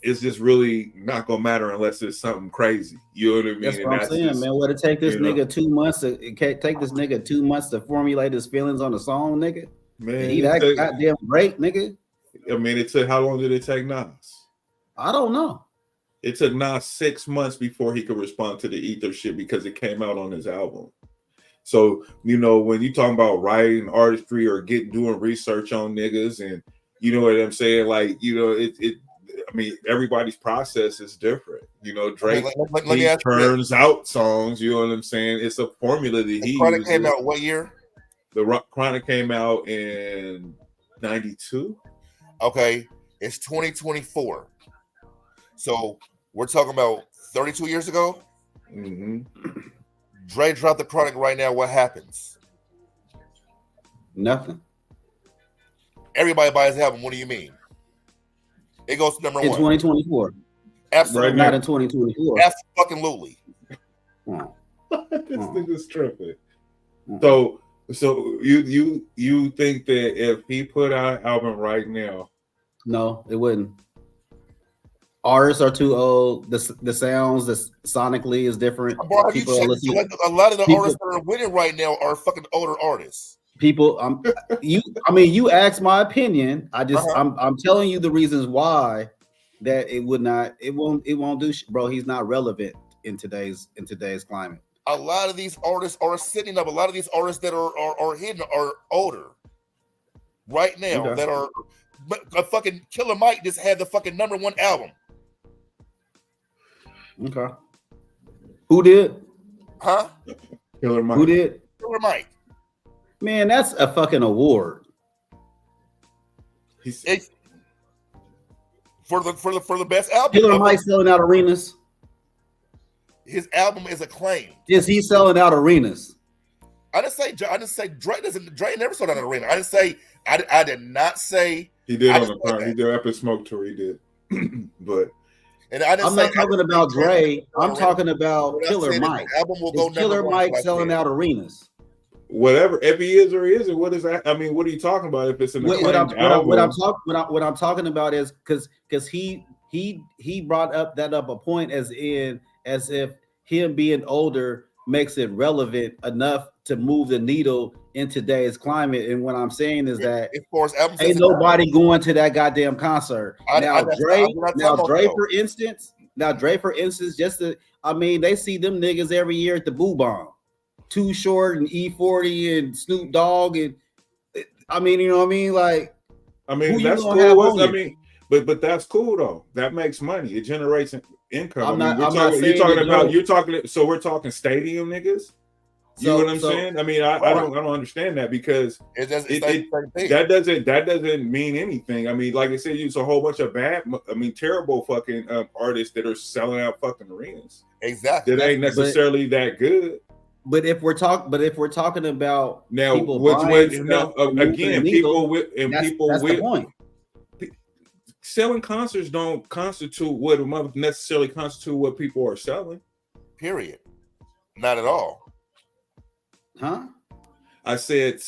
it's just really not going to matter unless it's something crazy. You know what I mean? That's what I'm saying, man. What it take this nigga 2 months to? It can't take this nigga 2 months to formulate his feelings on the song, nigga. Man, he that goddamn great, nigga. I mean, it took how long did it take Nas? I don't know. It took Nas 6 months before he could respond to the Ether shit because it came out on his album. So, you know, when you talking about writing artistry or doing research on niggas, and you know what I'm saying, like, you know, I mean, everybody's process is different. You know, Drake he turns out songs. You know what I'm saying? It's a formula that he uses. Came out what year? The Chronic came out in 92. Okay, it's 2024. So we're talking about 32 years ago. Mm-hmm. Dre dropped the Chronic right now. What happens? Nothing. Everybody buys the album. What do you mean? It goes to number 1 in 2024. Absolutely right, not in 2024. Absolutely. This nigga's tripping. So you think that if he put out an album right now? No, it wouldn't. Artists are too old. The sounds, sonically is different. Bro, have you checked, like, a lot of the artists that are winning right now are fucking older artists. People, you asked my opinion. I just, I'm telling you the reasons why that it won't do shit, bro. He's not relevant in today's climate. A lot of these artists are sitting up. A lot of these artists that are hidden are older right now. Okay. That are, but a fucking Killer Mike just had the fucking #1 album. Okay. Who did? Huh? Killer Mike. Who did? Killer Mike. Man, that's a fucking award. For the best album. Killer Mike selling out arenas. His album is acclaimed. Is he selling out arenas? I didn't say Dre never sold out an arena. I did not say he did on the part. He did Epic Smoke Tour. He did, but. And I'm not talking about Dre. I'm talking about Killer Mike. Album will go Killer Mike selling out arenas. Whatever, if he is or he isn't, what is that? I mean, what are you talking about? If it's an what I'm talking about is because he brought up a point as if him being older makes it relevant enough to move the needle in today's climate. And what I'm saying is that ain't nobody going to that goddamn concert. Dre, for instance, they see them niggas every year at the Boo Bomb. Too Short and E40 and Snoop Dogg, and I mean, you know what I mean? Like, I mean, that's cool. I mean, but that's cool though. That makes money. It generates income. So we're talking stadium niggas. You know what I'm saying? I mean, I don't understand that because that doesn't mean anything. I mean, like I said, it's a whole bunch of terrible fucking artists that are selling out fucking arenas. Exactly. That ain't necessarily that good. But if we're talking about now, people selling concerts don't constitute what necessarily constitute what people are selling. Period. Not at all. Huh? I said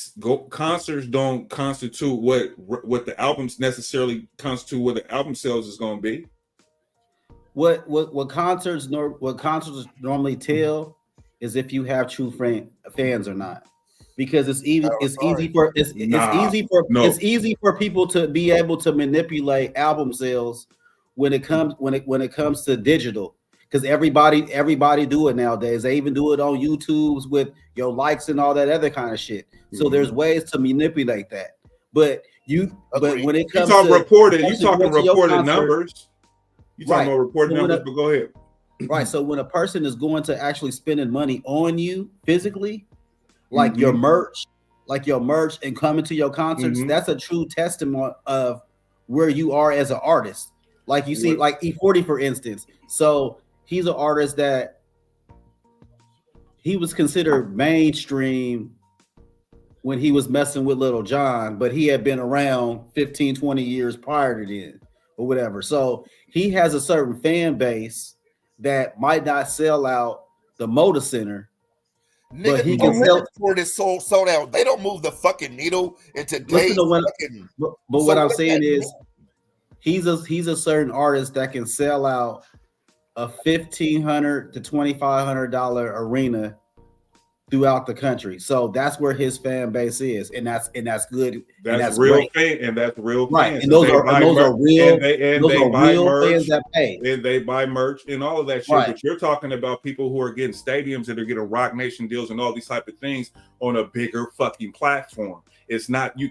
concerts don't constitute what the albums necessarily constitute what the album sales is going to be. What concerts normally tell is if you have true fans or not, because it's easy for people to be able to manipulate album sales when it comes to digital, because everybody do it nowadays. They even do it on YouTube's with your likes and all that other kind of shit. So there's ways to manipulate that. But when it comes to reported numbers. You talking about reported numbers, but go ahead. Right. So when a person is going to actually spending money on you physically, like your merch and coming to your concerts, that's a true testament of where you are as an artist. Like you see, like E40, for instance. So he's an artist that he was considered mainstream when he was messing with Little John, but he had been around 15, 20 years prior to then or whatever. So he has a certain fan base that might not sell out the Motor Center. Nigga, but he can sell for this sold out. They don't move the fucking needle in today's fucking. But what I'm saying is, he's a certain artist that can sell out a $1,500 to $2,500 arena throughout the country. So that's where his fan base is, and that's good. That's real fan, and that's real fans. Right, and those are real fans that pay, and they buy merch and all of that shit. Right. But you're talking about people who are getting stadiums and they're getting Rock Nation deals and all these type of things on a bigger fucking platform. It's not you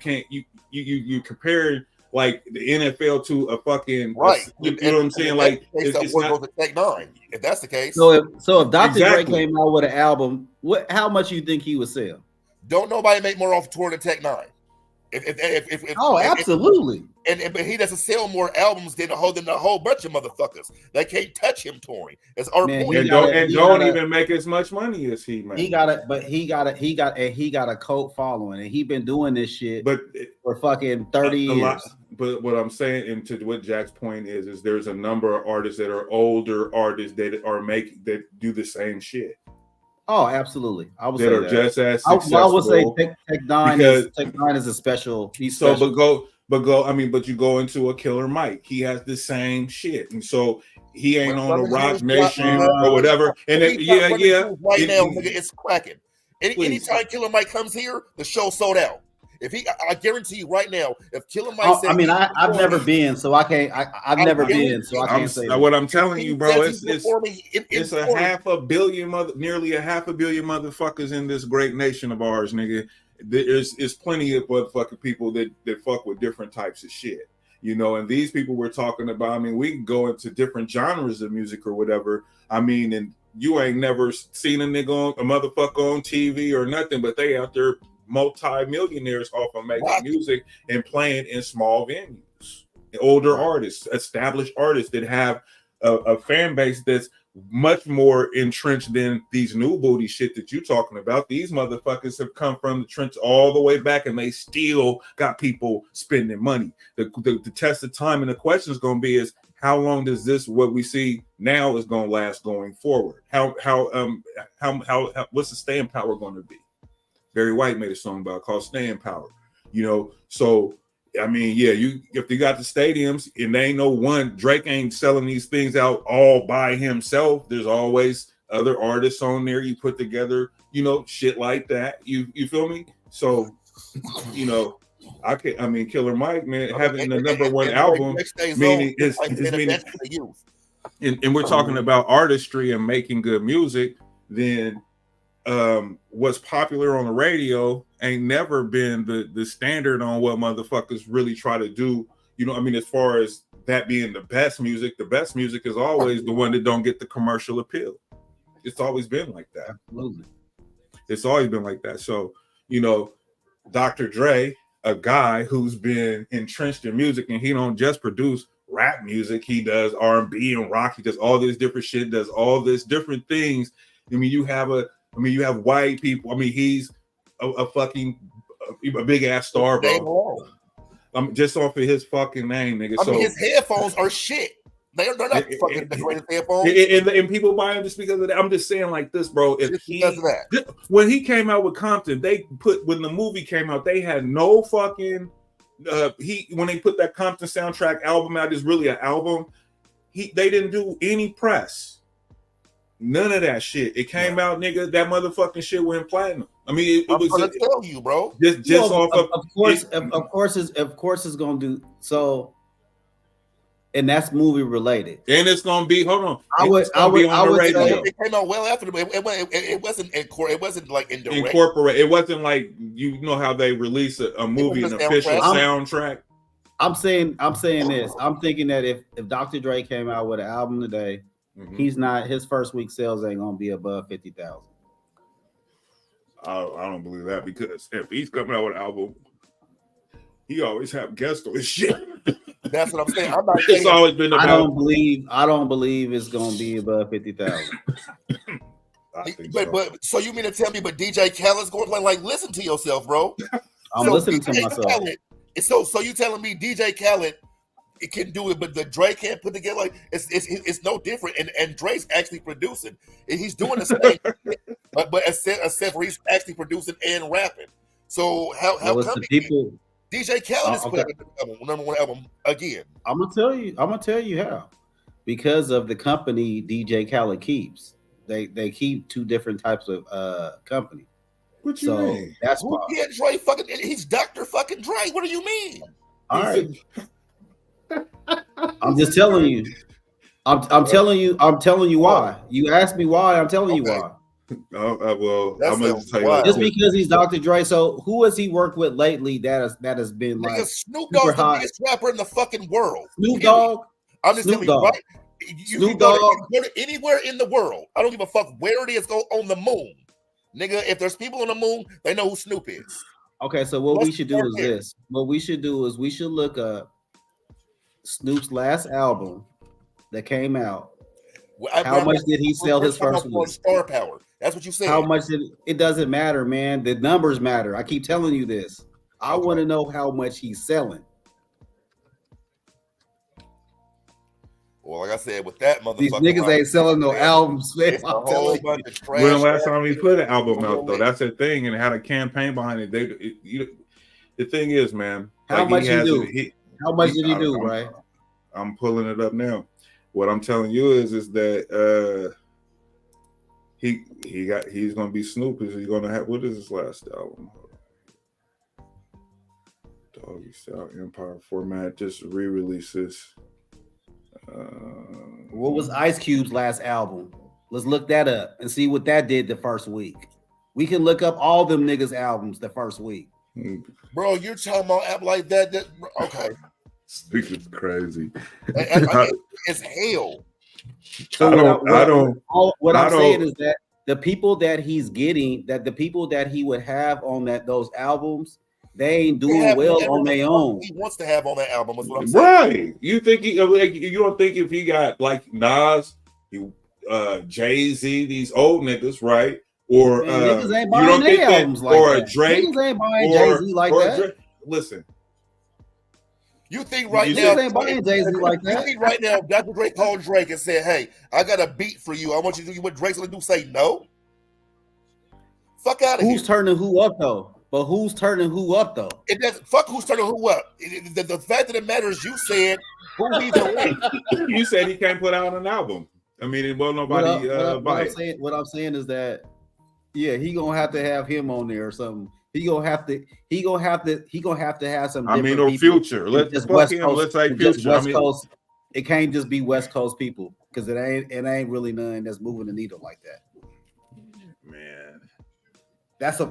compare like the NFL to a fucking You know what I'm saying? Like it's not the Tech 9. If that's the case, so if Dr. Dre came out with an album, how much you think he would sell? Don't nobody make more off tour than Tech 9. Absolutely. But he doesn't sell more albums than a whole bunch of motherfuckers. They can't touch him touring. That's our point. And don't even make as much money as he made. He got a cult following, and he been doing this shit for fucking 30 years. But what I'm saying, and to what Jack's point is there's a number of artists that are older artists that do the same shit. Oh, absolutely. I would say that are just as successful. I would say Tech 9 is a special. He's special. But you go into a Killer Mike. He has the same shit, and so he ain't on the Rock Nation or whatever. And right now, nigga, it's cracking. Anytime Killer Mike comes here, the show sold out. I guarantee you right now, if Killer Mike said, I've never been, so I can't. I've never been, so I can't say. What I'm telling you, bro, it's nearly a half a billion motherfuckers in this great nation of ours, nigga. There's plenty of motherfucking people that fuck with different types of shit, you know. And these people we're talking about, I mean, we can go into different genres of music or whatever. I mean, and you ain't never seen a motherfucker on TV or nothing, but they out there multi-millionaires off of making music and playing in small venues. Older artists, established artists that have a fan base that's much more entrenched than these new booty shit that you're talking about. These motherfuckers have come from the trench all the way back, and they still got people spending money. The test of time and the question is going to be is how long does what we see now is going to last going forward? How what's the staying power going to be? Barry White made a song about called Staying Power, you know. So I mean, yeah, if you got the stadiums and they ain't no one, Drake ain't selling these things out all by himself. There's always other artists on there you put together, you know, shit like that. You feel me? So, you know, Killer Mike, man, having the number one album, meaning and we're talking about artistry and making good music, then what's popular on the radio ain't never been the standard on what motherfuckers really try to do. You know, I mean, as far as that being the best music is always the one that don't get the commercial appeal. It's always been like that. Absolutely. It's always been like that. So, you know, Dr. Dre, a guy who's been entrenched in music, and he don't just produce rap music, he does R&B and rock, he does all this different shit, does all this different things. I mean, you have white people. I mean, he's a big ass star, bro. I'm just off of his fucking name, nigga. I mean, his headphones are shit. They're not fucking the greatest headphones. And people buy them just because of that. I'm just saying like this, bro. If when he came out with Compton, when the movie came out, they had no fucking when they put that Compton soundtrack album out, is really an album. They didn't do any press. None of that shit. It came out, nigga. That motherfucking shit went platinum. I mean, it was. I'm gonna tell you, bro. Just off of course, it's gonna do so. And that's movie related. And it's gonna be. Hold on. I would say it came out well after it wasn't like incorporate. It wasn't like you know how they release a movie an official soundtrack. I'm saying this. I'm thinking that if Dr. Dre came out with an album today, his first week sales ain't gonna be above 50,000. I don't believe that, because if he's coming out with an album, he always have guests on his shit. That's what I'm saying. I'm not it's always been about. I don't believe it's gonna be above 50,000. But so you mean to tell me, but DJ Khaled's going like listen to yourself, bro. I'm listening to myself. So you telling me DJ Khaled it can do it, but the Dre can't put together like it's no different. And Dre's actually producing, and he's doing the same. but except for he's actually producing and rapping. So how come people? DJ Khaled is putting the number one album again? I'm gonna tell you how. Because of the company DJ Khaled keeps. They keep two different types of company. What you mean? That's why. Yeah, Dre fucking. He's Dr. fucking Dre. What do you mean? All right. I'm just telling you. I'm telling you why. You asked me why. I'm telling you why. Well, I'm gonna tell you just because he's Dr. Dre. So who has he worked with lately that has been like Snoop Dogg's the biggest rapper in the fucking world? Snoop Dogg. I'm just telling you, right? You go to anywhere in the world. I don't give a fuck where it is. Go on the moon, nigga. If there's people on the moon, they know who Snoop is. Okay, so what we should do is this. What we should do is we should look up Snoop's last album that came out. How much did he sell his first week? Star power. That's what you said. How much did it doesn't matter, man. The numbers matter. I keep telling you this. I want to know how much he's selling. Well, like I said, with that motherfucker, these niggas ain't selling no albums, man. It's a whole bunch of trash. When the last time he put an album out, though, that's the thing, and had a campaign behind it. The thing is, man, how much he do? How much did he do, right? I'm pulling it up now. What I'm telling you is that he's gonna be Snoop. Is he gonna have what is his last album? Doggy Style Empire format just re-releases. What was Ice Cube's last album? Let's look that up and see what that did the first week. We can look up all them niggas' albums the first week. Bro, you're talking about like that okay. This is crazy. It's hell. So what I'm saying is that the people that he's getting, that the people that he would have on those albums, they ain't doing well on their own. He wants to have on that album. Is what I'm saying. Right? You think you don't think if he got like Nas, Jay-Z, these old niggas, right? Or niggas ain't buying their albums like or that. Drake, niggas ain't buying Jay-Z like that. Drake. Listen. You think right now, ain't buying Jay-Z like that. You think right now, Dr. Dre called Drake and said, "Hey, I got a beat for you. I want you to do what Drake's gonna do." Say no. Fuck out of here. Who's turning who up though? But who's turning who up though? It doesn't. Fuck who's turning who up. The fact of the matter is, you said who he's doing. You said he can't put out an album. I mean, it wasn't nobody. What I'm saying is that, yeah, he gonna have to have him on there or something. He gonna have to have some. I mean, or Future. Let's say Future. West Coast. It can't just be West Coast people because it ain't really none that's moving the needle like that. Man, that's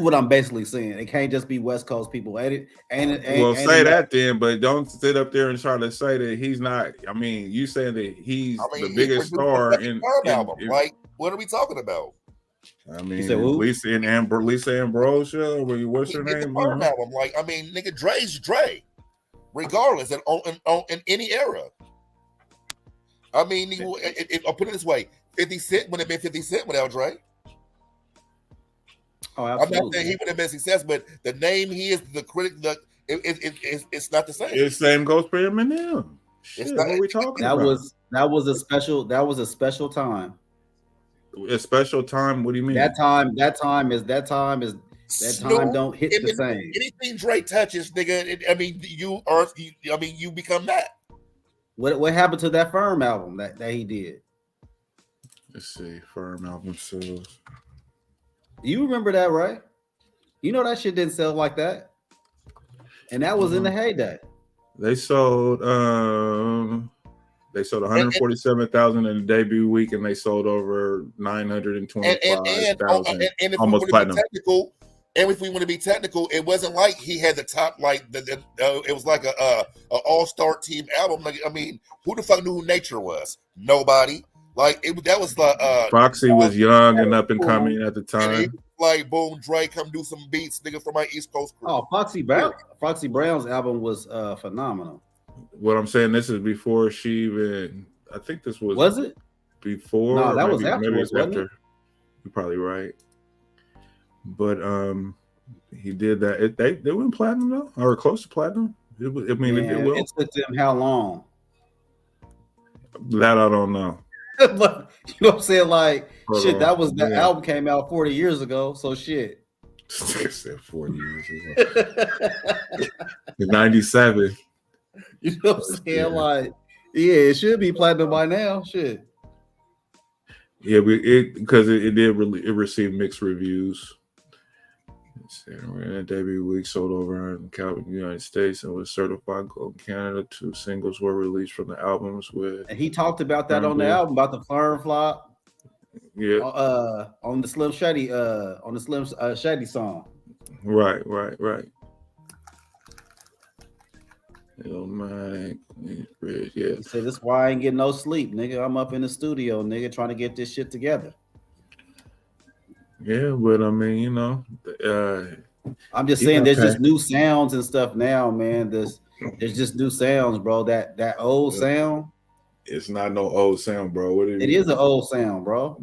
what I'm basically saying. It can't just be West Coast people. Say that then, but don't sit up there and try to say that he's not. I mean, you saying that he's the biggest star in album. Like, what are we talking about? I mean, Lisa Ambrosia. What's her name? Album. Like, I mean, nigga, Dre's Dre, regardless, and in any era. I mean, I'll put it this way: 50 Cent would have been 50 Cent without Dre. Oh, absolutely. I'm not saying he would have been success, but the name he is, the critic, it's not the same. The same goes for Eminem. Shit, what are we talking about? That was a special time. A special time? What do you mean? That time don't hit the same. Anything Drake touches, nigga. You become that. What happened to that Firm album that he did? Let's see, Firm album sales. You remember that, right? You know that shit didn't sell like that, and that was in the heyday. They sold 147,000 in the debut week, and they sold over 925,000. And if almost platinum. If we want to be technical, it wasn't like he had the top it was like a all-star team album. Like, I mean, who the fuck knew who Nature was? Nobody. Like that was the Foxy was young and up and coming at the time. Like, boom, Drake, come do some beats, nigga, from my East Coast crew. Oh, Foxy Brown's album was phenomenal. What I'm saying, this is before she even. I think this was. Was it before? No, that was after. Maybe it's after. You're probably right. But he did that. They went platinum though, or close to platinum. It will. It took them how long? That I don't know. But you know what I'm saying? Like, shit, that was the album came out 40 years ago. So shit. I said 40 years ago. 97. You know what I'm saying? Yeah. Like, yeah, it should be platinum by now. Shit. Yeah, because it received mixed reviews. In debut week, sold over in the United States and was certified gold in Canada. 2 singles were released from the albums with. And he talked about that on the album about the Firm flop. Yeah. On the Slim Shady Shady song. Right. Yeah. He said, "That's why I ain't getting no sleep, nigga. I'm up in the studio, nigga, trying to get this shit together." Yeah, but I mean, you know, I'm just saying, there's just new sounds and stuff now, man. There's just new sounds, bro. That old sound. It's not no old sound, bro. It is an old sound, bro.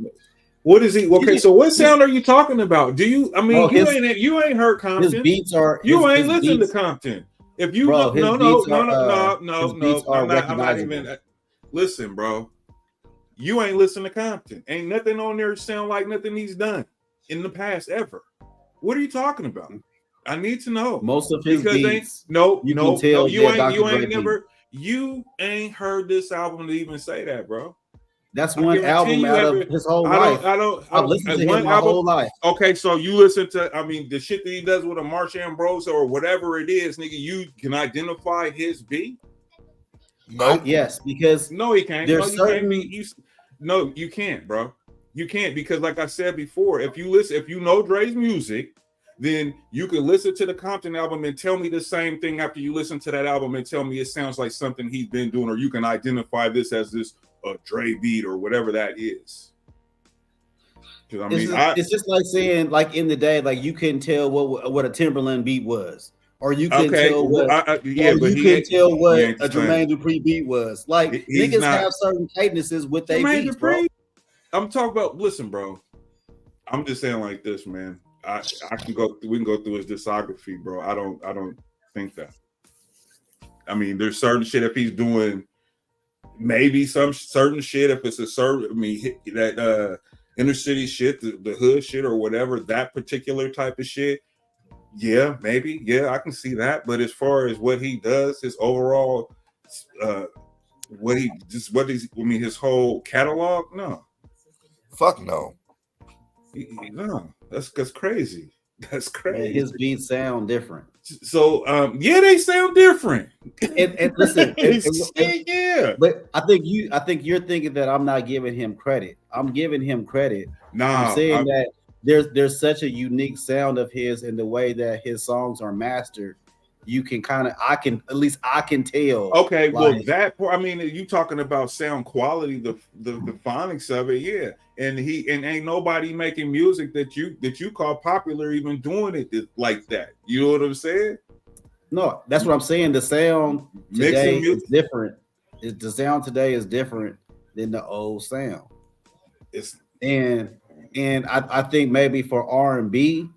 What is he? Okay, so what sound are you talking about? Do you? I mean, you ain't heard Compton. His beats are. You ain't listened to Compton. If you bro, no, I'm not even. Listen, bro. You ain't listened to Compton. Ain't nothing on there sound like nothing he's done in the past ever. What are you talking about? I need to know. Most of his beats. You ain't heard this album to even say that, bro. That's one album out of his whole life. I've listened to him my whole life. Okay, so you listen to, the shit that he does with a Marsh Ambrose or whatever it is, nigga, you can identify his beat? No. Yes, because no, he can't. No, you can't, bro. You can't, because like I said before, if you know Dre's music, then you can listen to the Compton album and tell me the same thing after you listen to that album and tell me it sounds like something he's been doing, or you can identify this as this Dre beat or whatever that is. It's just like saying, like in the day, like you couldn't tell what a Timberland beat was, or you couldn't tell what a Jermaine Dupri beat was. Like niggas have certain cadences with their beats, bro. I'm talking about. Listen, bro. I'm just saying like this, man. We can go through his discography, bro. I don't think that. I mean, there's certain shit if he's doing maybe some certain shit, if it's a certain, that inner city shit, the hood shit or whatever, that particular type of shit. Yeah, maybe. Yeah, I can see that. But as far as what he does, his overall his whole catalog, no. Fuck no. No, that's crazy. That's crazy. Man, his beats sound different. So they sound different. And listen, yeah. But I think you're thinking that I'm not giving him credit. I'm giving him credit. Nah, I'm saying that there's such a unique sound of his in the way that his songs are mastered. You can I can tell. Okay, well that part, you talking about sound quality, the phonics of it, yeah. And ain't nobody making music that you call popular even doing it like that. You know what I'm saying? No, that's what I'm saying. The sound today is different. The sound today is different than the old sound. And I think maybe for R&B,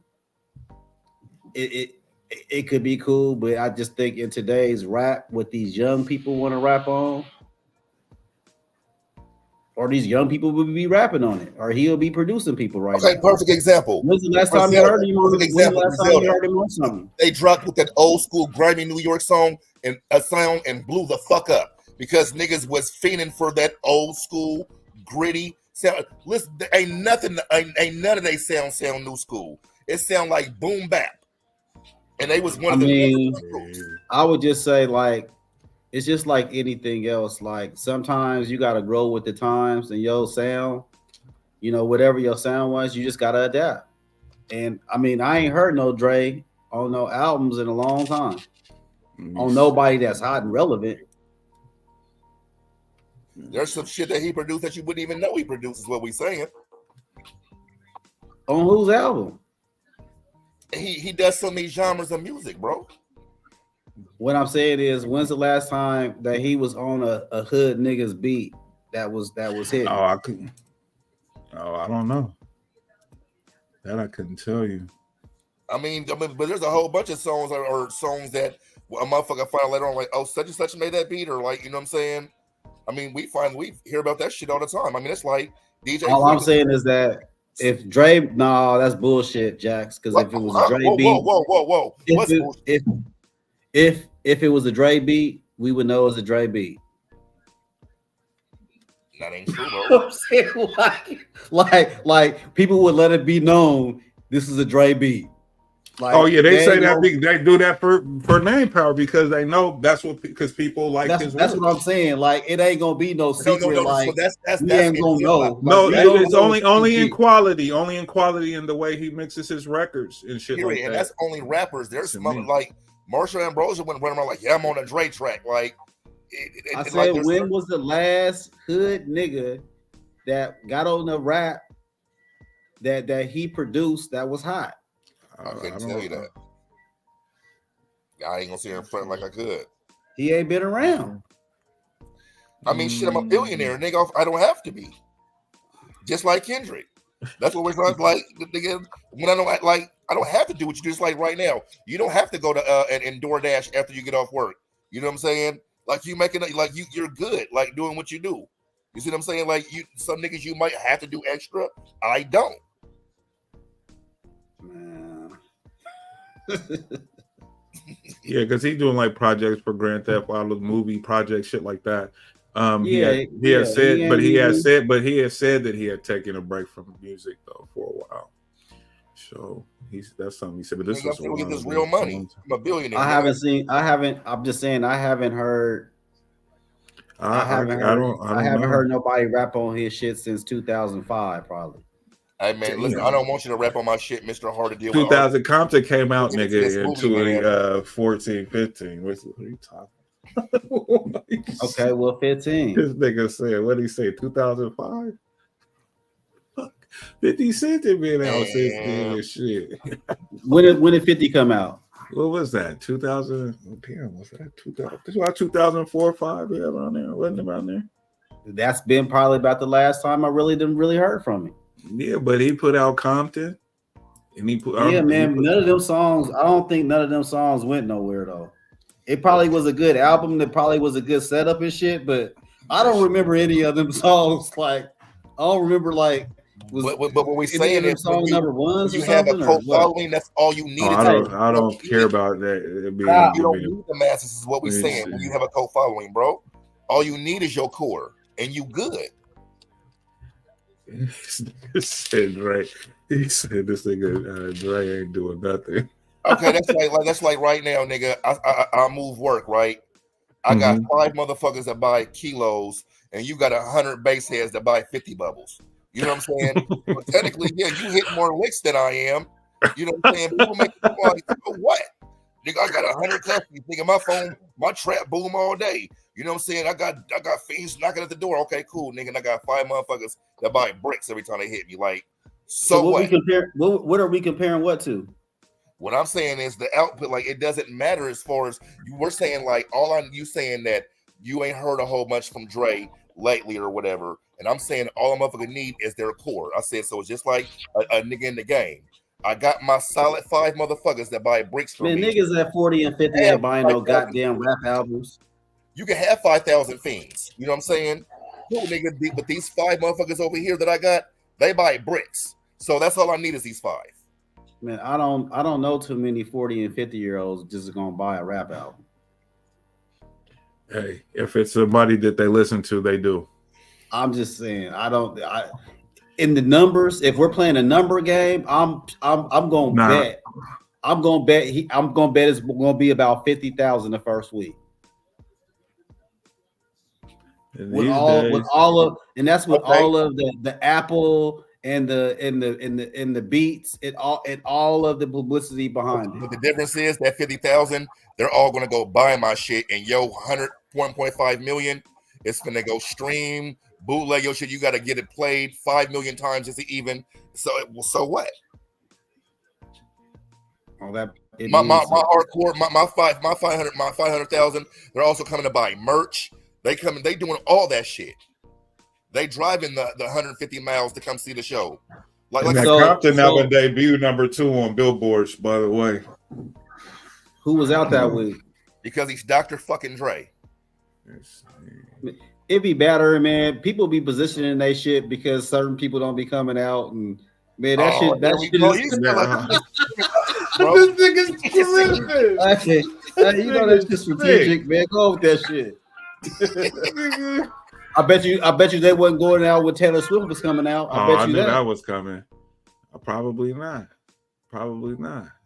it could be cool, but I just think in today's rap, what these young people want to rap on, or these young people will be rapping on it, or he'll be producing people right now. Okay, perfect example. When's the last time you heard him on something? They dropped with that old school grimy New York song and a sound and blew the fuck up because niggas was fiending for that old school gritty sound. Listen, ain't none of they sound new school. It sound like boom bap. And they was one of the I would just say, like, it's just like anything else. Like, sometimes you got to grow with the times and your sound, you know, whatever your sound was, you just got to adapt. And I mean, I ain't heard no Dre on no albums in a long time. On nobody that's hot and relevant. There's some shit that he produced that you wouldn't even know he produced, is what we saying. On whose album? He does so many genres of music, bro. What I'm saying is, when's the last time that he was on a hood niggas beat that was hit? Oh, I don't know. That I couldn't tell you. I mean, but there's a whole bunch of songs or songs that a motherfucker find later on, like, oh, such and such made that beat, or like, you know what I'm saying? I mean, we hear about that shit all the time. I mean, it's like DJ. All I'm saying is that if Dre, that's bullshit, Jax. Because if it was a Dre beat, whoa. If it was a Dre beat, we would know it was a Dre beat. That ain't true, bro. I'm saying, like people would let it be known this is a Dre beat. Like, oh yeah, they say that they do that for name power because they know because people like his work. That's what I'm saying. Like, it ain't gonna be no secret. No. Like, so that's ain't gonna know. No, like, it's only in quality, in the way he mixes his records and shit like that. And that's only rappers. There's some like Marshall Ambrosia went around like, yeah, I'm on a Dre track. Like, I said, like, when was the last hood nigga that got on the rap that he produced that was hot? I couldn't tell you that. I ain't gonna sit here in front like I could. He ain't been around. I mean, shit, I'm a billionaire, nigga. I don't have to be. Just like Kendrick. That's what we're trying to like. When I don't have to do what you do. Just like right now, you don't have to go to and DoorDash after you get off work. You know what I'm saying? Like, you making it like you're good, like doing what you do. You see what I'm saying? Like, some niggas you might have to do extra. I don't. Yeah, because he's doing like projects for Grand Theft Auto, movie projects, shit like that. He has said that he had taken a break from music though for a while. So that's something he said. But this is this real money. I'm a billionaire. I'm just saying I haven't heard. I haven't heard nobody rap on his shit since 2005, probably. Hey man, listen, I don't want you to rap on my shit, Mr. Hard to deal 2000 Compton came out, nigga, in 2014, 15. What are you talking? Okay, well, 15. This nigga said, what did he say? 2005? Fuck, 50 Cent been out since then and shit. When did 50 come out? What was that? 2000? Damn, was that 2000? This was about 2004 or 5? Yeah, around there. Wasn't it around there? That's been probably about the last time I didn't heard from him. Yeah, but he put out Compton, and he put none of them songs. I don't think none of them songs went nowhere though. It probably was a good album. That probably was a good setup and shit. But I don't remember any of them songs. Like, I don't remember like. But what we saying is, song number ones. You have a cult following. That's all you need. I don't care about that. You don't need the masses. Is what we're saying. When you have a cult following, bro, all you need is your core, and you good. He said this nigga Dre ain't doing nothing. Okay, that's like right now, nigga. I move work, right? I got 5 motherfuckers that buy kilos, and you got 100 base heads that buy 50 bubbles. You know what I'm saying? But technically, yeah, you hit more licks than I am. You know what I'm saying? People make it like, what? Nigga, I got 100 customers. Nigga, my phone, my trap boom all day. You know what I'm saying? I got fiends knocking at the door. Okay, cool, nigga. And I got 5 motherfuckers that buy bricks every time they hit me. Like, so what? What are we comparing what to? What I'm saying is the output. Like, it doesn't matter as far as you were saying. Like, you saying that you ain't heard a whole bunch from Dre lately or whatever. And I'm saying all a motherfucker need is their core. I said so. It's just like a nigga in the game. I got my solid 5 motherfuckers that buy bricks from Man, me. niggas at 40 and 50 ain't buying no goddamn rap albums. You can have 5,000 fiends. You know what I'm saying? Cool, nigga. But these 5 motherfuckers over here that I got, they buy bricks. So that's all I need is these 5. Man, I don't know too many 40 and 50-year-olds just gonna buy a rap album. Hey, if it's somebody that they listen to, they do. I'm just saying, in the numbers, if we're playing a number game, I'm gonna bet. I'm gonna bet it's gonna be about 50,000 the first week. With all of the Apple and the beats, all of the publicity behind it. But the difference is that 50,000, they're all gonna go buy my shit, and 1.5 million, it's gonna go stream, bootleg your shit. You gotta get it played 5 million times just to even. So what? Oh, that my hardcore, my 500,000. They're also coming to buy merch. They doing all that shit. They driving the 150 miles to come see the show. Like Compton now debut number 2 on billboards, by the way. Who was out that week? Because he's Dr. fucking Dre. It be better, man. People be positioning their shit because certain people don't be coming out, and man, that shit is. This nigga's terrific. You know that's just strategic, man. Go with that shit. I bet you they wasn't going out when Taylor Swift was coming out. I knew that was coming. Probably not.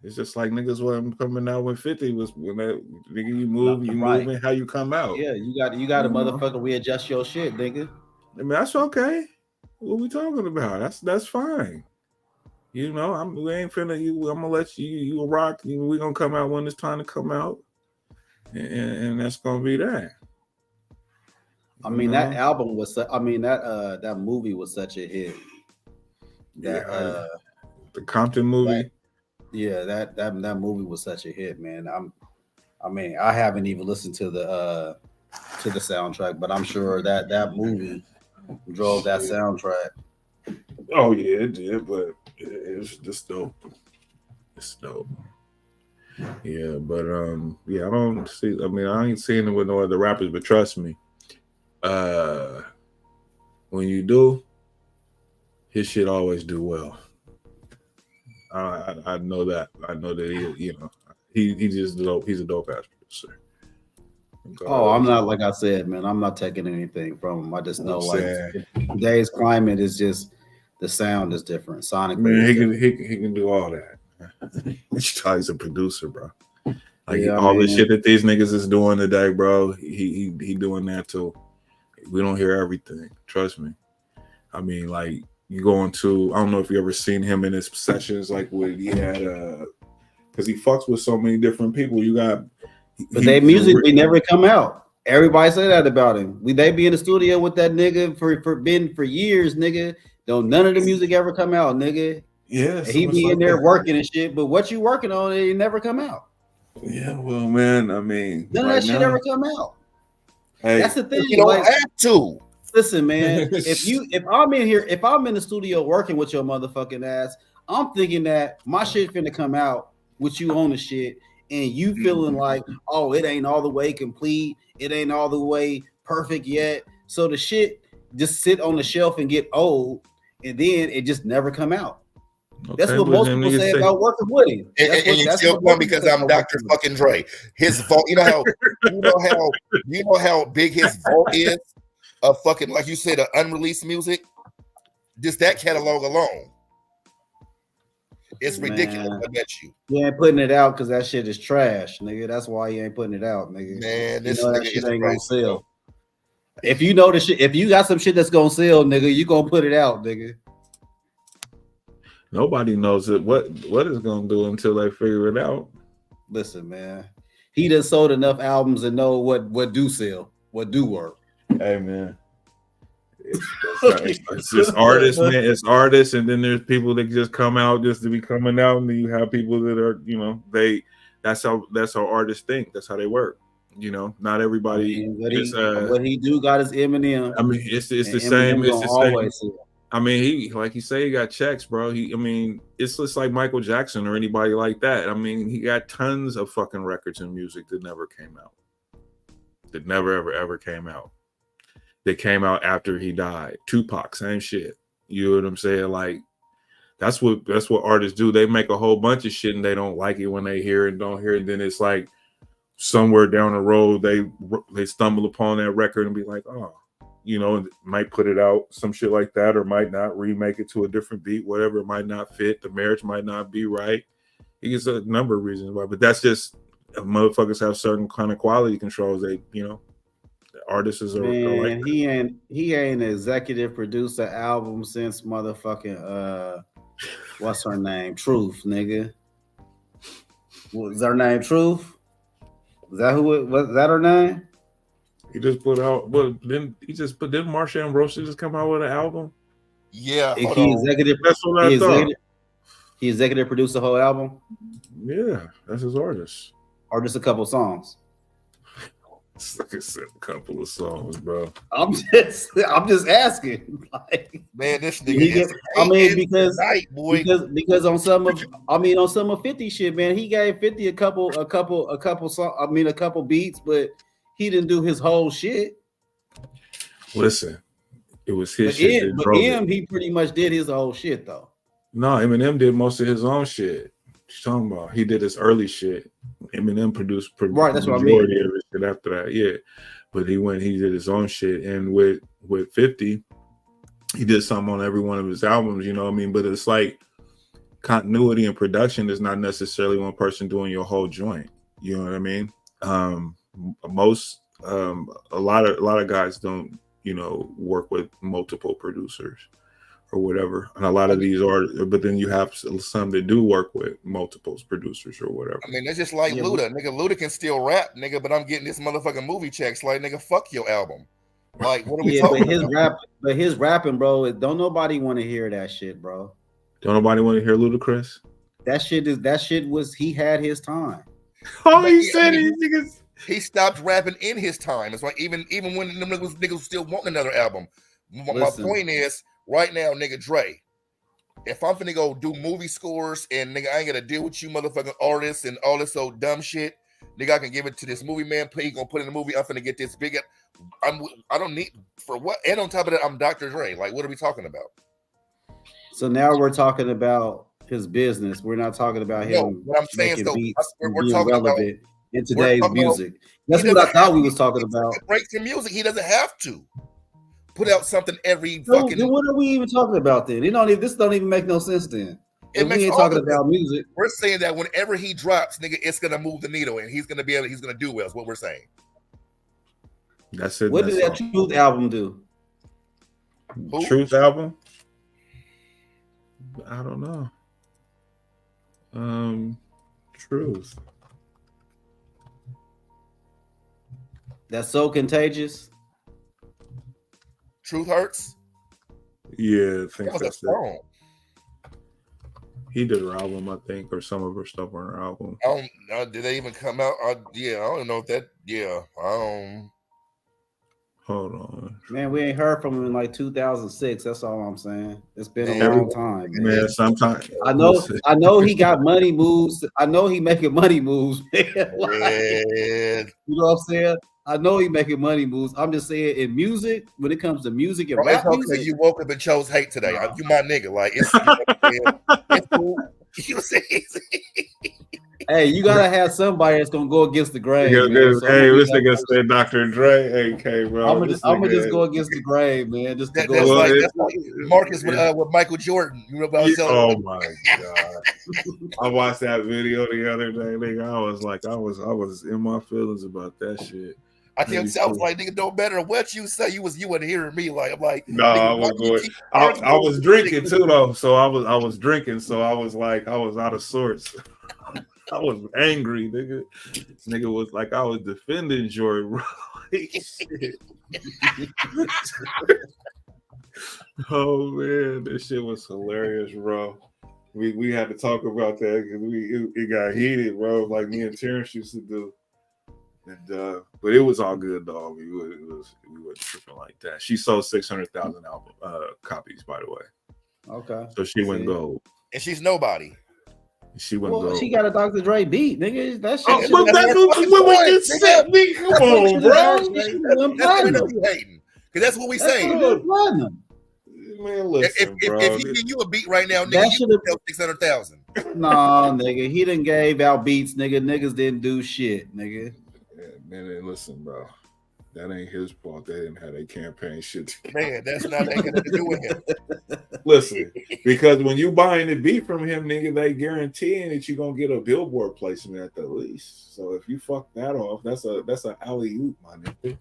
It's just like niggas wasn't coming out when 50 was when that nigga you moving how you come out. Yeah, you got a motherfucker readjust your shit, nigga. I mean, that's okay. What we talking about? That's fine. You know, we ain't finna you. I'm gonna let you rock. We gonna come out when it's time to come out, and that's gonna be that. I mean, that album was. That movie was such a hit. The Compton movie. That movie was such a hit, man. I haven't even listened to the soundtrack, but I'm sure that movie drove that soundtrack. Oh yeah, it did, but it's just dope. It's dope. Yeah, but I don't see. I mean, I ain't seeing it with no other rappers, but trust me, when you do, his shit always do well. I know that. I know that he's just dope. He's a dope ass producer. I'm not, like I said, man. I'm not taking anything from him. I just know today's climate is just the sound is different. Sonically, man, he can do all that. He's a producer, bro. The shit that these niggas is doing today, bro. He doing that too. We don't hear everything. Trust me. I mean, like you going to. I don't know if you ever seen him in his sessions, like when he had because he fucks with so many different people. You got. But they music we never come out. Everybody say that about him. They be in the studio with that nigga for years, nigga. Don't none of the music ever come out, nigga. Yeah, he be in there working and shit. But what you working on, it never come out. Yeah, well, man, I mean, none of that shit ever come out. Hey, that's the thing. You don't have to. Listen, man. if I'm in here, if I'm in the studio working with your motherfucking ass, I'm thinking that my shit finna come out with you on the shit. And you feeling like, oh, it ain't all the way complete. It ain't all the way perfect yet. So the shit just sit on the shelf and get old, and then it just never come out. Okay, that's what most people say about working with him. And you still come because I'm Dr. fucking Dre. His vault, you know how big his vault is of fucking, like you said, unreleased music. Just that catalog alone. It's ridiculous. Man. I bet you. He ain't putting it out because that shit is trash, nigga. That's why he ain't putting it out, nigga. Man, this that shit ain't gonna sell. If you know the shit, if you got some shit that's gonna sell, nigga, you gonna put it out, nigga. Nobody knows it. What it's gonna do until they figure it out. Listen, man, he done sold enough albums and know what do sell, what do work. Hey, man. It's just artists, man. It's artists, and then there's people that just come out just to be coming out, and then you have people that are, that's how artists think. That's how they work. Not everybody. What he do got is Eminem. I mean, it's the same. It's the same. I mean, he like you say, he got checks, bro. I mean, it's just like Michael Jackson or anybody like that. I mean, he got tons of fucking records and music that never came out. That never ever came out. That came out after he died. Tupac, same shit. You know what I'm saying? Like, that's what artists do. They make a whole bunch of shit and they don't like it when they hear it and don't hear it. Then it's like somewhere down the road they stumble upon that record and be like, oh. You know, might put it out, some shit like that, or might not remake it to a different beat, whatever. It might not fit. The marriage might not be right. He gets a number of reasons why, but that's just motherfuckers have certain kind of quality controls. They, you know, artists are like that. He ain't executive produced an album since motherfucking what's her name? Truth, nigga. Was her name Truth? Was that was that her name? He just put out, didn't Marsha Ambrosius just come out with an album? Yeah, That's what I thought. He executive produced the whole album. Yeah, that's his artist. Or just a couple songs. Like I said, a couple of songs, bro. I'm just asking. Like, man, this nigga. Because on some of 50 shit, man, he gave 50 a couple songs. I mean, a couple beats, but he didn't do his whole shit. Listen, it was his shit. But he pretty much did his whole shit though. No, Eminem did most of his own shit. What you talking about? He did his early shit. Eminem produced right. That's what I mean. Of his shit after that, yeah. But he did his own shit, and with 50, he did something on every one of his albums. You know what I mean? But it's like continuity and production is not necessarily one person doing your whole joint. You know what I mean? A lot of guys don't, you know, work with multiple producers or whatever, and a lot of these are, but then you have some that do work with multiple producers or whatever. I mean, that's just like Luda. Nigga, Luda can still rap, nigga, but I'm getting this motherfucking movie checks. Like, nigga, fuck your album. Like, what are we talking about? But his rapping, bro, don't nobody want to hear that shit, bro. Don't nobody want to hear Ludacris? That shit was, he had his time. Oh, he said these niggas. He stopped rapping in his time. It's like even when them niggas still want another album. My point is, right now, nigga Dre, if I'm finna go do movie scores and nigga I ain't gonna deal with you motherfucking artists and all this old dumb shit, nigga I can give it to this movie man. He gonna put in the movie. I'm finna get this big. I don't need for what. And on top of that, I'm Dr. Dre. Like, what are we talking about? So now we're talking about his business. We're not talking about him. No, what I'm saying is, beats we're talking about in today's music. That's what I thought we was talking about. Breaks in music. He doesn't have to put out something every so, fucking. Then what are we even talking about then? This don't even make no sense then. If we ain't talking about music. We're saying that whenever he drops, nigga, it's gonna move the needle and he's gonna do well. Is what we're saying. That's it. What did that Truth album do? Truth album? I don't know. Truth. That's So Contagious. Truth Hurts. Yeah, I think that's it. He did her album, I think, or some of her stuff on her album. Did they even come out? I don't know if that. Yeah, Hold on, man. We ain't heard from him in like 2006. That's all I'm saying. It's been a long time, man. Sometimes I know he got money moves. I know he making money moves, man. You know what I'm saying? I know he making money moves. I'm just saying, in music, when it comes to music and rap music, you woke up and chose hate today. You my nigga. Like, it's, it's cool. You know what I'm saying? Hey, you gotta have somebody that's gonna go against the grain. Hey, this nigga said Dr. Dre. Hey, K, bro. I'm gonna just go against the grain, man. Just to that's like Marcus with Michael Jordan. You know about oh my god! I watched that video the other day, nigga. I was in my feelings about that shit. I was like, nigga, don't matter what you say. You wasn't hearing me. Like, I'm like, no, I was going. I was drinking too, though. So I was drinking. So I was like, I was out of sorts. I was angry, nigga. This nigga was like, I was defending Jordan. Oh man, this shit was hilarious, bro. We had to talk about that because it got heated, bro. Like me and Terrence used to do. And but it was all good, dog. We wasn't tripping like that. She sold 600,000 album copies, by the way. Okay. So she went gold. And she's nobody. She went gold. She got a Dr. Dre beat, nigga. That shit. Oh, but that's what we just said. Come on, bro. That's what you hating. Because that's what we saying. Man, listen, bro. If he give you a beat right now, nigga, you sell 600,000. Nah, nigga, he done gave out beats, nigga. Niggas didn't do shit, nigga. Yeah, man, listen, bro. That ain't his fault. They didn't have a campaign shit together. Man, that's not ain't got nothing to do with him. Listen, because when you buying the beat from him, nigga, they guaranteeing that you're gonna get a billboard placement at the least. So if you fuck that off, that's an alley-oop, my nigga.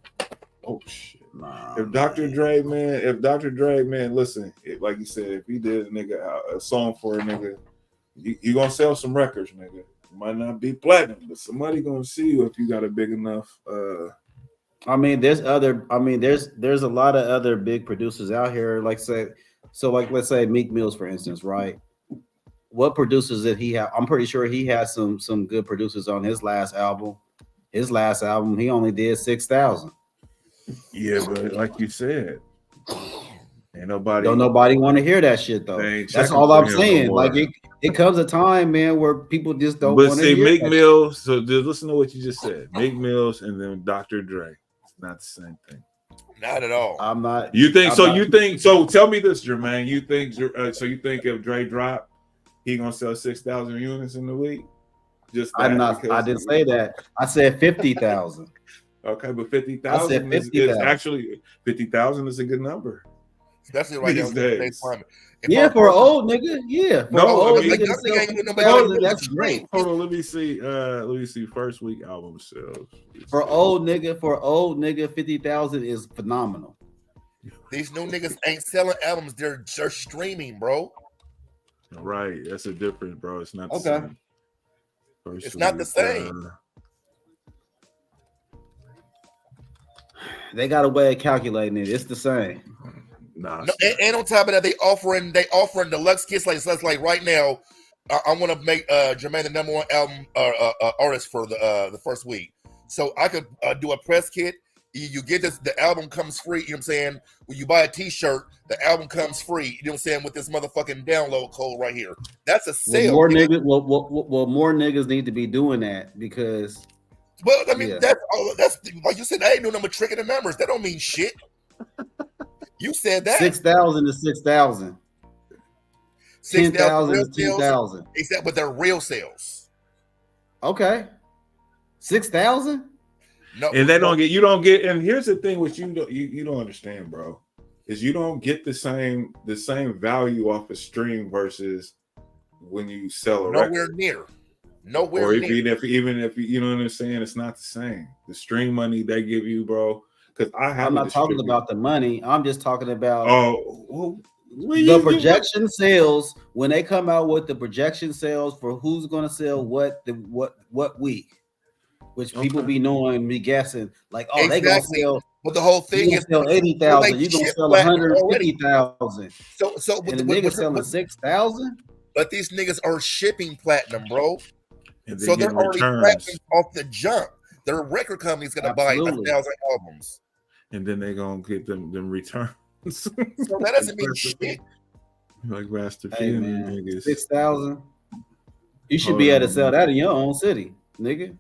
Oh shit. Nah, if Dr. Dre, man, listen, like you said, if he did a song for a nigga, you gonna sell some records, nigga. It might not be platinum, but somebody gonna see you if you got a big enough there's a lot of other big producers out here, let's say Meek Mills, for instance, right? What producers did he have? I'm pretty sure he had some good producers on his last album. His last album, he only did 6,000. Yeah, but like you said, ain't nobody want to hear that shit though. That's all I'm saying. No, like it comes a time, man, where people just don't want to hear. But see, Meek Mills. So just listen to what you just said. Meek Mills and then Dr. Dre. It's not the same thing. Not at all. I'm not. You think so? You think so? Tell me this, Jermaine. You think so? You think if Dre dropped, he gonna sell 6,000 units in the week? Just I'm not. I didn't say that. I said 50,000. Okay, but 50,000 is actually 50,000 is a good number. Especially right now in today's climate. Yeah, for an old nigga. Yeah. That's great. Hold on, let me see. First week album sales. For old nigga, 50,000 is phenomenal. These new niggas ain't selling albums, they're streaming, bro. Right. That's a difference, bro. It's not the same. It's not the same. They got a way of calculating it. It's the same. Nah. No, and on top of that, they offering deluxe kits like right now. I want to make Jermaine the number one album artist for the first week. So I could do a press kit. You get this, the album comes free. You know what I'm saying? When you buy a T-shirt, the album comes free. You know what I'm saying? With this motherfucking download code right here. That's a sale. More niggas need to be doing that because. Well, I mean, that's like you said. I ain't no number tricking the numbers. That don't mean shit. You said that 6,000 is 6,000. 10,000 is 10,000. Except, but they're real sales. Okay, 6,000. No, and they don't get. And here's the thing, which you don't understand, bro, is you don't get the same value off a stream versus when you sell a record. Nowhere or near. even if you know what I'm saying, it's not the same. The stream money they give you, bro. Because I'm not talking about the money. I'm just talking about the projection sales. When they come out with the projection sales for who's going to sell what week, which people be knowing, be guessing like, oh, exactly. They gonna sell. But the whole thing is sell 80,000. You gonna sell 150,000. So and the niggas selling 6,000. But these niggas are shipping platinum, bro. So they're already platinum off the jump. Their record company's gonna buy 1,000 albums, and then they're gonna get them returns. So that doesn't mean shit. Like Master P, niggas. 6,000. You should be able to sell that in your own city, nigga.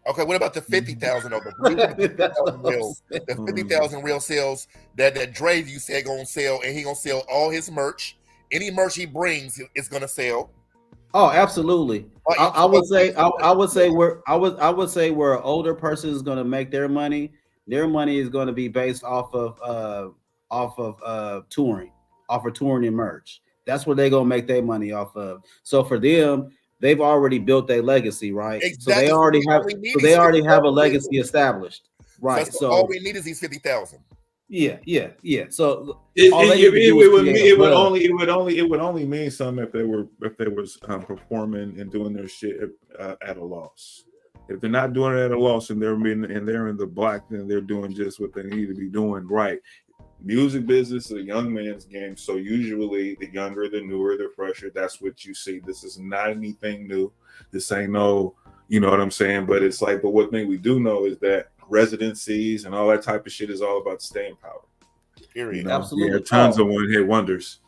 Okay, what about the 50,000 of them? The 50,000 real sales that Dre you said gonna sell, and he gonna sell all his merch. Any merch he brings is gonna sell. Oh, absolutely. I would say where an older person is going to make their money is going to be based off of touring and merch. That's where they're going to make their money off of. So for them, they've already built their legacy, right? Exactly. So they already have a legacy established, right? So all we need is these 50,000. Yeah. So it would only mean something if they was performing and doing their shit at a loss. If they're not doing it at a loss and they're in the black, then they're doing just what they need to be doing right. Music business is a young man's game, so usually the younger, the newer, the fresher. That's what you see. This is not anything new. This ain't no You know what I'm saying? But it's like, but one thing we do know is that residencies and all that type of shit is all about staying power. Period. You know? Absolutely. Yeah, tons of one-hit wonders.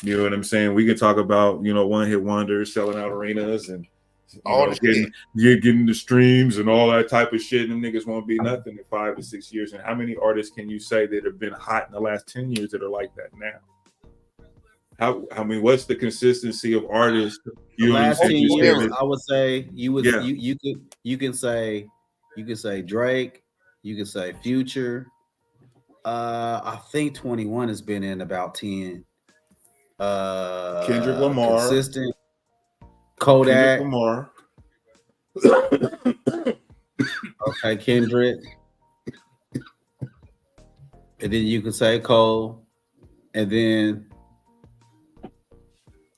You know what I'm saying? We can talk about, you know, one-hit wonders selling out arenas and getting the streams and all that type of shit. And them niggas won't be nothing in 5 to 6 years. And how many artists can you say that have been hot in the last 10 years that are like that now? I mean, what's the consistency of artists? The last 10 years, I would say you can say Drake, you can say Future. I think 21 has been in about 10. Kendrick Lamar, consistent. Kodak, Kendrick Lamar. Okay, Kendrick. And then you can say Cole. And then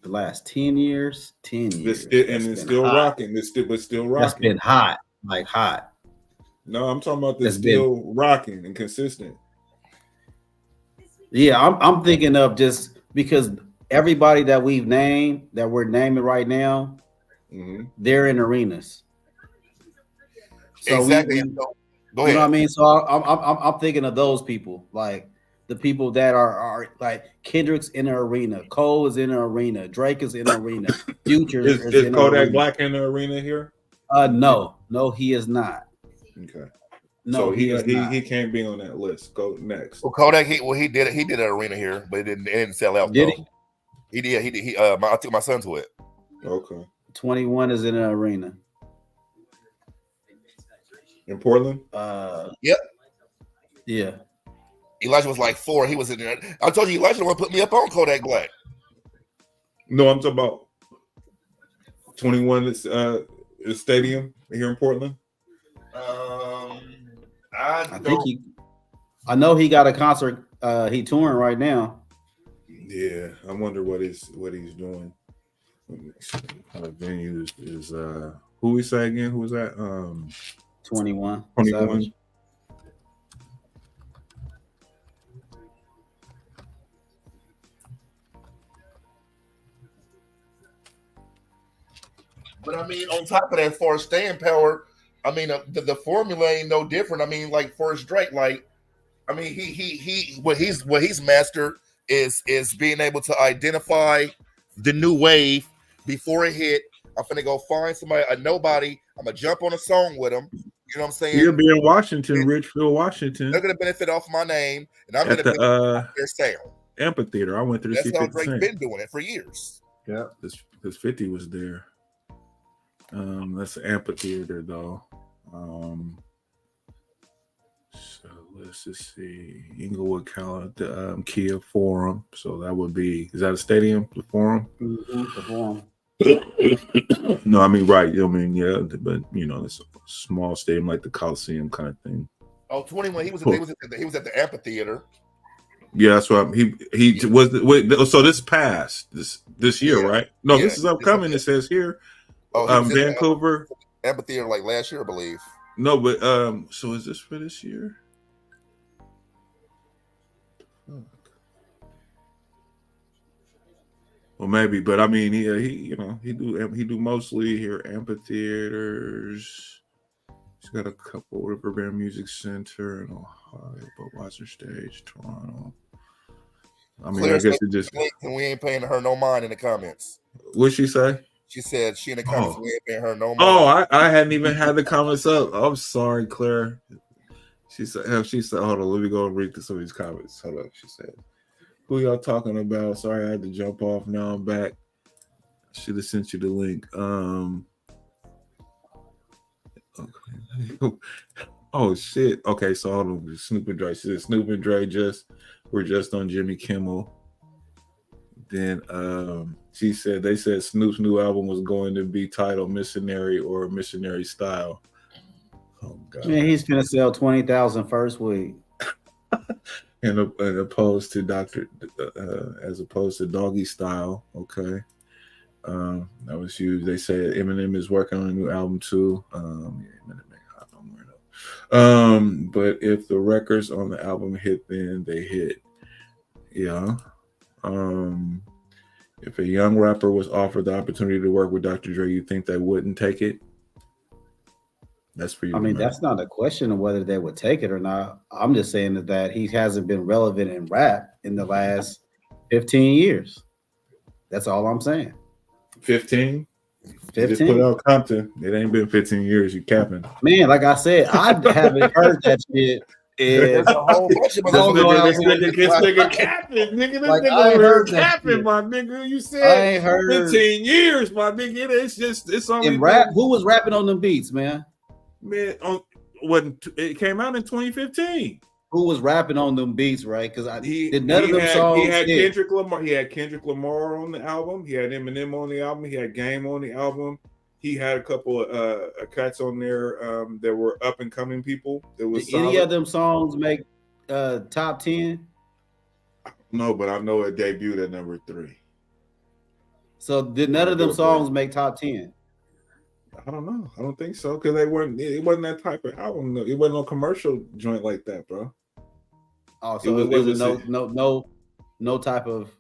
the last 10 years, 10 years. It's still rocking. It's still rocking. That's been hot, like hot. No, I'm talking about this still rocking and consistent. Yeah, I'm thinking of just because everybody that we've named, that we're naming right now, they're in arenas. So exactly. Go ahead. You know what I mean? So I'm thinking of those people, like the people that are like Kendrick's in the arena, Cole is in the arena, Drake is in the arena, Future is Kodak Black in the arena here? No, he is not. Okay. No, so he is not. He can't be on that list. Go next. Well, Kodak, he did an arena here, but it didn't sell out. Did he? He did. I took my son to it. Okay. 21 is in an arena. In Portland? Yep. Yeah. Elijah was like 4. He was in there. I told you Elijah want to put me up on Kodak Black. No, I'm talking about 21 is stadium here in Portland. I know he got a concert. He touring right now. Yeah, I wonder what he's doing. Venue is who we say again? Who was that? 21. 21. But I mean, on top of that, for staying power, I mean, the formula ain't no different. I mean, like for Drake, like, I mean, what he's mastered is being able to identify the new wave before it hit. I'm finna go find somebody, a nobody. I'm gonna jump on a song with them. You know what I'm saying? You'll be in Washington, Richfield, Washington. They're gonna benefit off my name, and I'm gonna benefit off their sound. Amphitheater. I went through. That's how Drake's been doing it for years. Yeah, because 50 was there. That's the amphitheater though. So let's just see. Inglewood, the Kia Forum. So that would be. Is that a stadium? The Forum. The Forum. No, I mean right. I mean yeah, but you know it's a small stadium like the Coliseum kind of thing. Oh, 21. He was at the amphitheater. Yeah, that's what he was. Wait, so this passed this year, right? No, this is upcoming. It says here. Oh, Vancouver amphitheater like last year, I believe. No, but so is this for this year? Well, maybe, but I mean, he do mostly here amphitheaters. He's got a couple Riverbend Music Center in Ohio, Budweiser Stage, Toronto. I mean, I guess it just we ain't paying her no mind in the comments. What'd she say? She said she in the comments we ain't paying her no mind. Oh, I hadn't even had the comments up. I'm sorry, Claire. She said, hold on, let me go and read some of these comments. Hold up, she said. Who y'all talking about? Sorry, I had to jump off. Now I'm back. Should have sent you the link. Okay. Oh shit. Okay, so hold on. Snoop and Dre. She said Snoop and Dre were just on Jimmy Kimmel. Then she said they said Snoop's new album was going to be titled Missionary or Missionary Style. Oh god. Man, he's gonna sell 20,000 first week. And opposed to as opposed to Doggy Style. Okay. That was huge. They said Eminem is working on a new album too. But if the records on the album hit, then they hit. Yeah. If a young rapper was offered the opportunity to work with Dr. Dre, you think they wouldn't take it? That's for you. I mean, man. that's not a question of whether they would take it or not. I'm just saying that he hasn't been relevant in rap in the last 15 years. That's all I'm saying. 15. 15. Just put out Compton. It ain't been 15 years. You capping. Man, like I said, I haven't heard that shit. There's a whole bunch of This motherfuckers. nigga capping, nigga. This Like, nigga I ain't over here heard that capping, shit. my nigga. You I said ain't heard 15 years, my nigga. It's only in rap. Who was rapping on them beats, man? Man, it came out in 2015. Who was rapping on them beats, right? Because None of them songs. He had Kendrick Lamar. He had Kendrick Lamar on the album. He had Eminem on the album. He had Game on the album. He had a couple of cats on there that were up and coming people. It was Did any of them songs make top 10? No, but I know it debuted at number 3. So did none of them songs make top 10? I don't know. I don't think so because it wasn't that type of album. It wasn't no commercial joint like that, bro. Oh, so it wasn't no type of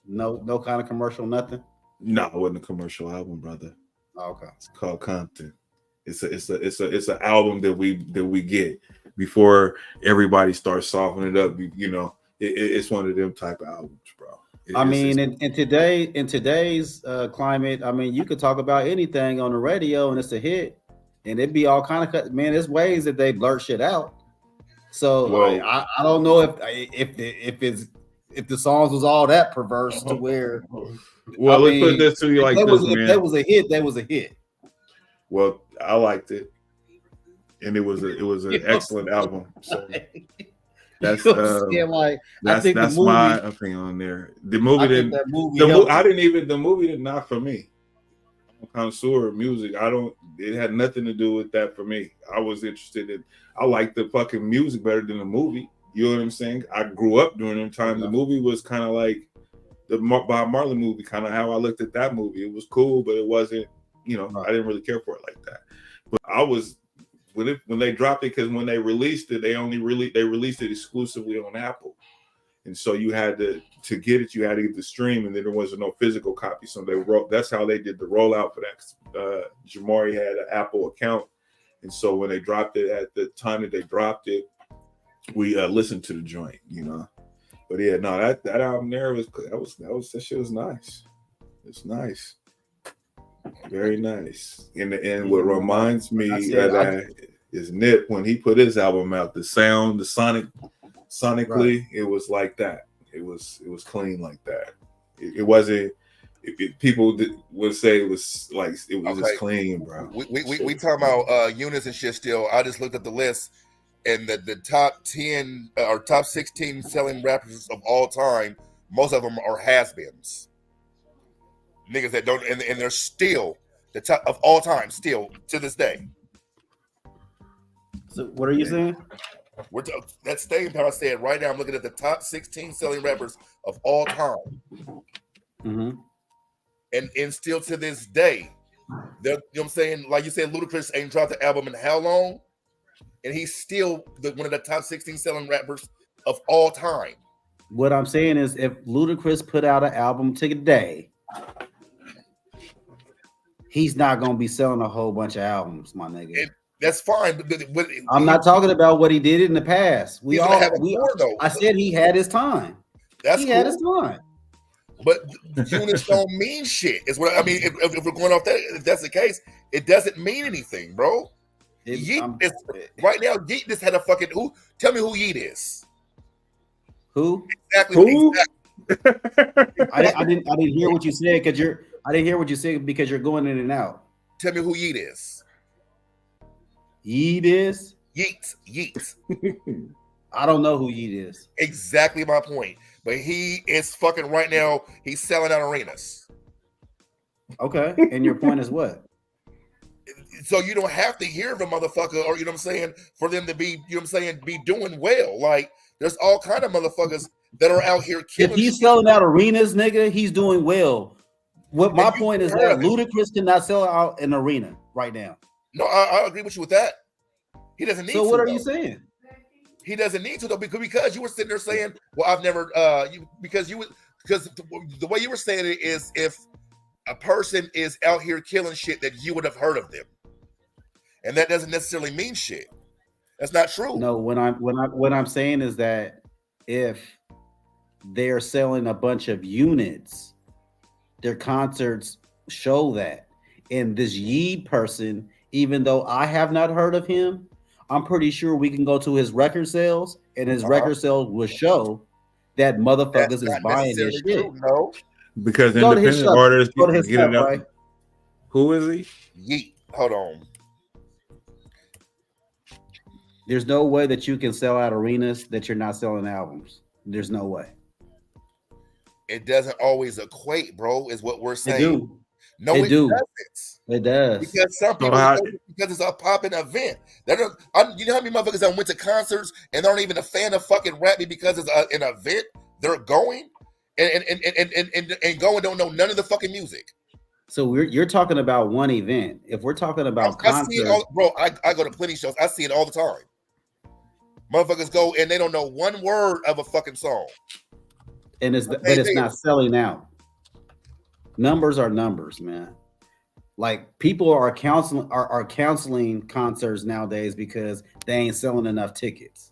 no kind of commercial, nothing. No, it wasn't a commercial album, brother. Oh, okay, it's called Compton. It's an album that we get before everybody starts softening it up. You know, it's one of them type of albums, bro. In today's climate, I mean, you could talk about anything on the radio and it's a hit, and it'd be all kind of man. There's ways that they blurt shit out. So I don't know if the songs was all that perverse to where. Well, let's put this to you like this, man. If that was a hit, that was a hit. Well, I liked it, and it was an excellent album. So that's that's my opinion on there. The movie didn't. The movie did not for me. I'm a connoisseur of music. It had nothing to do with that for me. I was interested in. I liked the fucking music better than the movie. You know what I'm saying? I grew up during them time. The movie was kind of like the Bob Marley movie, kind of how I looked at that movie. It was cool, but it wasn't. You know, I didn't really care for it like that. But I was when they dropped it, because when they released it, they released it exclusively on Apple, and so you had to get it, you had to get the stream, and then there wasn't no physical copy. So that's how they did the rollout for that. Jamari had an Apple account, and so when they dropped it, at the time that they dropped it, we listened to the joint, you know. But yeah, no, that album there that shit was nice. It's nice. Very nice. And what reminds me of that is Nip, when he put his album out, the sound, the sonically, right. It was like that. It was clean like that. It wasn't. People would say it was like it was just clean, bro. We talking about units and shit. Still, I just looked at the list, and the top 10 or top 16 selling rappers of all time, most of them are has-beens. Niggas that don't, and they're still the top of all time, still to this day. So what are you saying? That staying power. I said right now, I'm looking at the top 16 selling rappers of all time, and still to this day, you know what I'm saying. Like you said, Ludacris ain't dropped the album in how long, and he's still one of the top 16 selling rappers of all time. What I'm saying is, if Ludacris put out an album today, he's not going to be selling a whole bunch of albums, my nigga. That's fine. But I'm not talking about what he did in the past. I said he had his time. He had his time. But units don't mean shit. Is what I mean. If we're going off that, if that's the case, it doesn't mean anything, bro. Right now, Yeet just had a fucking who? Tell me who Yeet is. Who? Exactly. Who? I didn't hear what you said because you're going in and out. Tell me who Yeet is. Yeet is? Yeet. I don't know who Yeet is. Exactly my point. But he is fucking right now, he's selling out arenas. Okay. And your point is what? So you don't have to hear the motherfucker, or you know what I'm saying, for them to be, you know what I'm saying, be doing well. Like there's all kind of motherfuckers that are out here killing. If he's selling out arenas, nigga, he's doing well. What my point is that Ludacris cannot sell out an arena right now. No, I agree with you with that. He doesn't need to. So what are you saying? He doesn't need to though, because you were sitting there saying, "Well, I've never." Because the way you were saying it is, if a person is out here killing shit, that you would have heard of them. and that doesn't necessarily mean shit. That's not true. No, what I'm saying is that if they're selling a bunch of units, their concerts show that. And this Yee person, even though I have not heard of him, I'm pretty sure we can go to his record sales, and his record sales will show that motherfuckers is buying his shit. True, no, because Go to his independent stuff. artists Go to his get stuff, it out. right? Who is he? Yeet. Hold on. There's no way that you can sell out arenas that you're not selling albums. There's no way. It doesn't always equate, bro, is what we're saying. They do. No, They it do. doesn't. It does. Because some people, because it's a popping event. You know how many motherfuckers that went to concerts and aren't even a fan of fucking rap because it's an event? They're going and going don't know none of the fucking music. So you're talking about one event. If we're talking about concerts, I see it all, bro. I go to plenty shows. I see it all the time. Motherfuckers go and they don't know one word of a fucking song. And it's not selling out. Numbers are numbers, man. Like people are canceling concerts nowadays because they ain't selling enough tickets.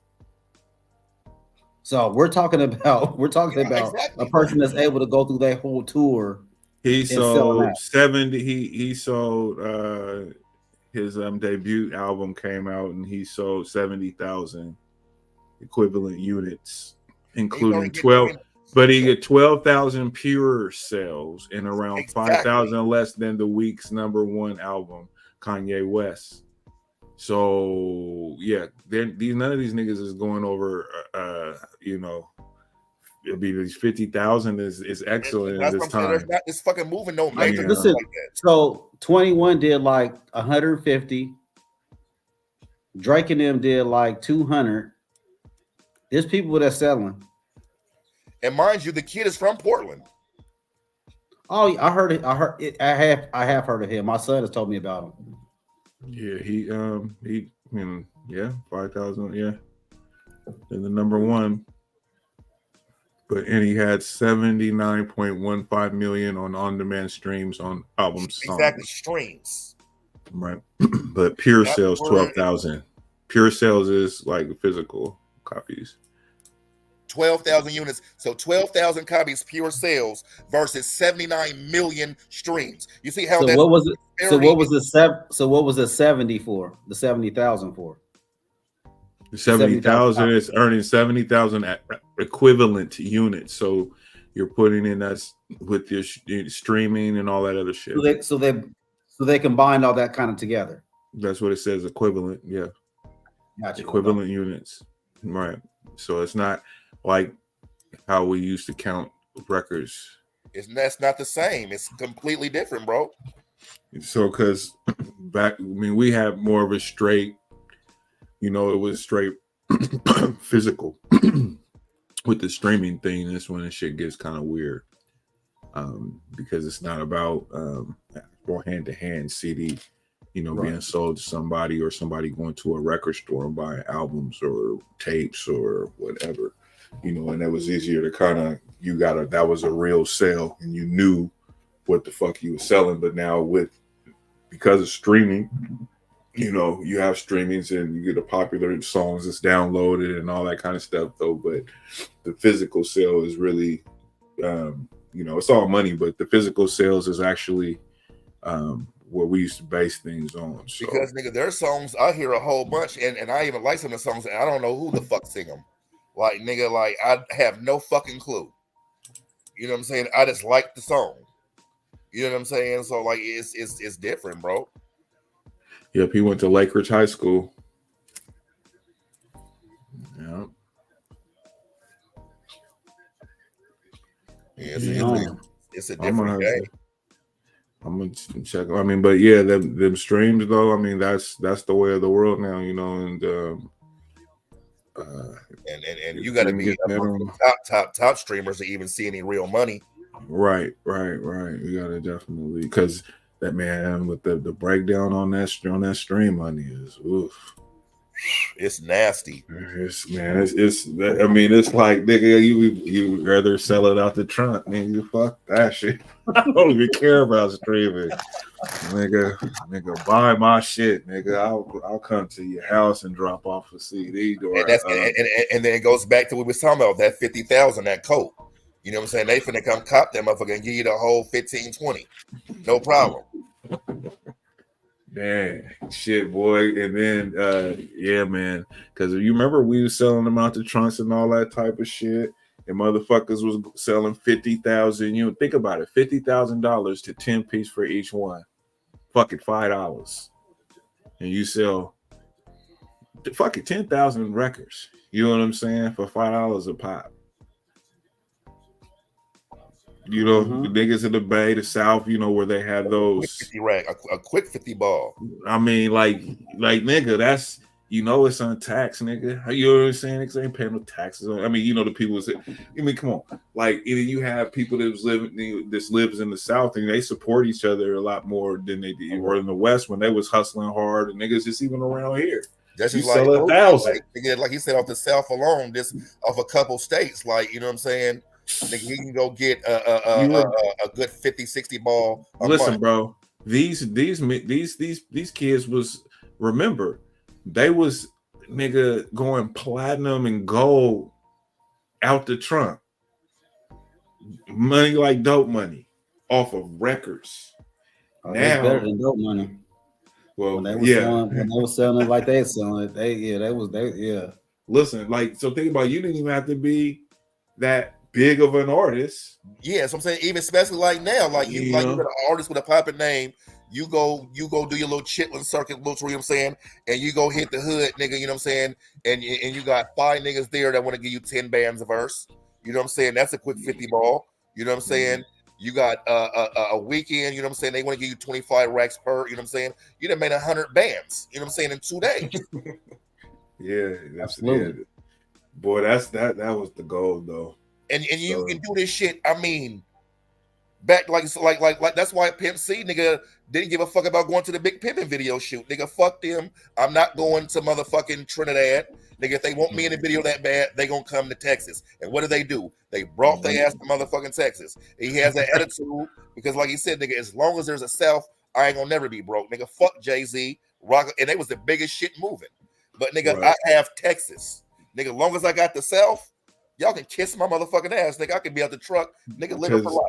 So we're talking about a person that's able to go through that whole tour. He sold 70. He sold his debut album came out and he sold 70,000 equivalent units, including 12. But he get 12,000 pure sales and around 5,000 less than the week's #1 album, Kanye West. So yeah, none of these niggas is going over. It'll be these 50,000 is excellent at this time. It's fucking moving no major. Listen, like that. So 21 did like 150. Drake and them did like 200. There's people that's selling. And mind you, the kid is from Portland. Oh, I heard it. I have heard of him. My son has told me about him. Yeah, he 5,000. Yeah, and the #1. And he had 79.15 million on-demand streams on album songs. Exactly, streams. Right, but pure sales 12,000. Pure sales is like physical copies. 12,000 units, so 12,000 copies pure sales versus 79 million streams. You see how what was it? So what was the 70 for? The 70,000 for? The 70,000 is earning 70,000 equivalent units. So you're putting in that with your streaming and all that other shit. So they combined all that kind of together. That's what it says, equivalent. Yeah, gotcha. Equivalent units. Right. So it's not like how we used to count records. That's not the same. It's completely different, bro. So because we had more of a straight, it was straight physical. With the streaming thing, that's when the shit gets kind of weird. Because it's not about or hand-to-hand CD, being sold to somebody or somebody going to a record store and buying albums or tapes or whatever. And that was easier to kind of, that was a real sale and you knew what the fuck you were selling. But now because of streaming, you have streamings and you get the popular songs that's downloaded and all that kind of stuff though. But the physical sale is really, it's all money, but the physical sales is actually what we used to base things on. So. Because nigga, there's songs I hear a whole bunch and I even like some of the songs and I don't know who the fuck sing them. Like nigga, like I have no fucking clue. You know what I'm saying? I just like the song. You know what I'm saying? So like it's different, bro. Yep, he went to Lake Ridge High School. Yeah. It's a different game. I'm gonna check. But yeah, them streams though. That's the way of the world now, and you got to be top streamers to even see any real money. Right. You got to definitely, because that man with the breakdown on that stream money is oof. It's nasty. It's I mean, it's like, nigga, you rather sell it out the trunk, nigga. Fuck that shit. I don't even care about streaming, nigga. Buy my shit, nigga. I'll come to your house and drop off a CD. And then it goes back to what we was talking about, that 50,000, that coat. You know what I'm saying? They finna come cop that motherfucker and give you the whole 15, 20. No problem. Damn, shit, boy. And then, yeah, man. Because you remember we was selling them out the trunks and all that type of shit. And motherfuckers was selling 50,000. You know, think about it, $50,000 to 10 piece for each one. Fuck it, $5. And you sell, fuck it, 10,000 records. You know what I'm saying? For $5 a pop. You know, the niggas in the Bay, the South, you know, where they had those 50 rack, a quick 50 ball. I mean, like nigga, that's, you know, it's untaxed, nigga. You know what I'm saying? Niggas ain't paying no taxes on. I mean, you know, the people say, I mean, come on, like, you have people that lives in the South, and they support each other a lot more than they did, or in the West when they was hustling hard, and niggas just even around here. That's you just sell like 1,000. Like he said, off the South alone, just off a couple states, like, you know what I'm saying? Nigga, you can go get a good 50, 60 ball. Listen, month. bro, these kids was, remember, they was, nigga, going platinum and gold out the trunk. Money like dope money off of records. Now, that's better than dope money. Well, when they was selling it like they selling it, Listen, like, so think about it, you didn't even have to be that big of an artist. Yeah, so I'm saying, even especially like now, like you got an artist with a popping name, you go do your little chitlin circuit, little, you know what I'm saying, and you go hit the hood, nigga, you know what I'm saying, and you got 5 niggas there that want to give you 10 bands a verse, you know what I'm saying, that's a quick 50 ball, you know what I'm saying, you got a weekend, you know what I'm saying, they want to give you 25 racks per, you know what I'm saying, you done made 100 bands, you know what I'm saying, in 2 days. Yeah, absolutely. Boy, that was the goal, though. And you can do this shit. I mean, back like that's why Pimp C, nigga, didn't give a fuck about going to the Big Pimpin' video shoot. Nigga, fuck them. I'm not going to motherfucking Trinidad. Nigga, if they want me in the video that bad, they gonna come to Texas. And what do? They brought their ass to motherfucking Texas. He has that attitude because, like he said, nigga, as long as there's a South, I ain't gonna never be broke. Nigga, fuck Jay-Z, Rock, and they was the biggest shit moving. But nigga, I have Texas. Nigga, long as I got the South, y'all can kiss my motherfucking ass, nigga. I can be out the truck, nigga, living for life.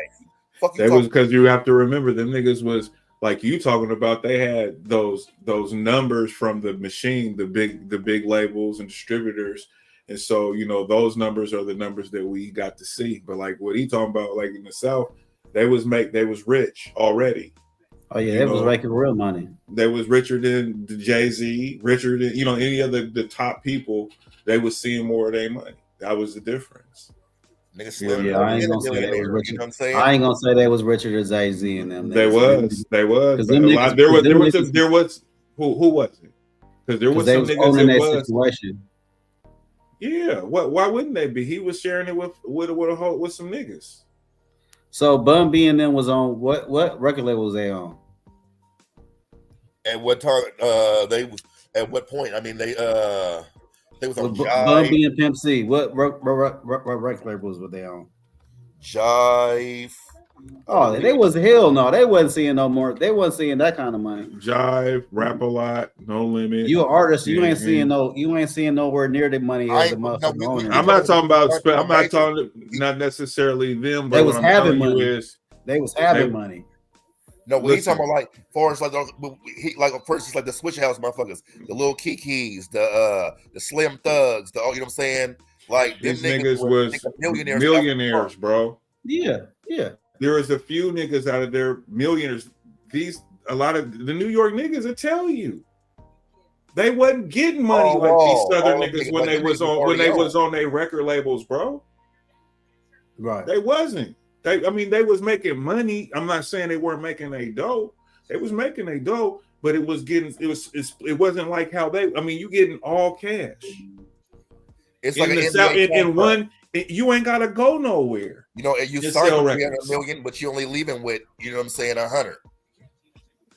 Fuck you. That was because you have to remember, them niggas was like you talking about. They had those numbers from the machine, the big labels and distributors, and so you know those numbers are the numbers that we got to see. But like what he talking about, like in the South, they was rich already. Oh yeah, they was making real money. They was richer than the Jay-Z, richer than any other the top people. They was seeing more of their money. That was the difference. Nigga, I ain't gonna say they was richer. You know what I'm saying? I ain't gonna say they was richer than Jay-Z and them. They was. There was who was it? Because there was some niggas that was. Situation. Yeah, why wouldn't they be? He was sharing it with some niggas. So Bun B and them was on what record label was they on? At what time? They was at what point? I mean, they was on Jive. Bun B and Pimp C. What record labels were they on? Jive. Oh, they was hell no. They wasn't seeing no more. They wasn't seeing that kind of money. Jive, Rap a Lot, No Limit. You an artist. You ain't seeing no. You ain't seeing nowhere near the money as the motherfucker. I'm not talking about. I'm not talking. Not necessarily them. But they was having money. They was having money. No, when he's talking about like, for us, like first it's like the Switch House motherfuckers, the little Kikis, the Slim Thugs, you know what I'm saying? Like these niggas was millionaires, bro. Yeah. There was a few niggas out of there millionaires. A lot of the New York niggas will tell you they wasn't getting money like these Southern niggas when they was on their record labels, bro. Right. They wasn't. They was making money. I'm not saying they weren't making a dough. They was making a dough, but it wasn't like how they. I mean, you getting all cash. It's in like the South, in one. You ain't gotta go nowhere. You know, you start with $1 million, but you only leaving with, you know what I'm saying, 100.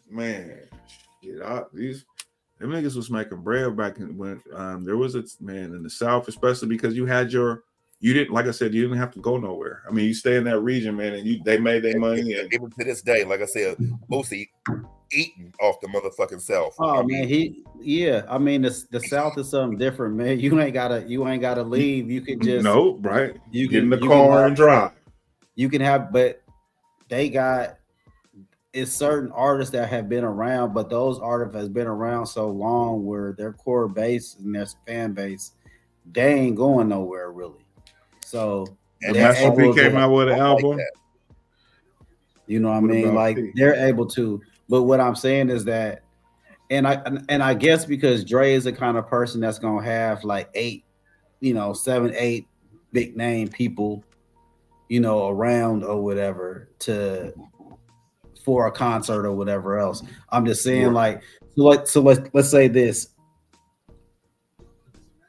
Man, shit, them niggas was making bread back when there was a man in the South, especially because you didn't, like I said, you didn't have to go nowhere. I mean, you stay in that region, man, and they made their money. And even to this day, like I said, Boosie eating off the motherfucking South. Oh man, I mean the South is something different, man. You ain't gotta leave. You can just right. You get in can the car and drive. You can have, but it's certain artists that have been around, but those artists has been around so long where their core base and their fan base, they ain't going nowhere really. So and Master P came out with an album. You know what I mean? Like they're able to. But what I'm saying is that, and I guess because Dre is the kind of person that's gonna have like 7, 8 big name people, around or whatever for a concert or whatever else. I'm just saying, let's say this: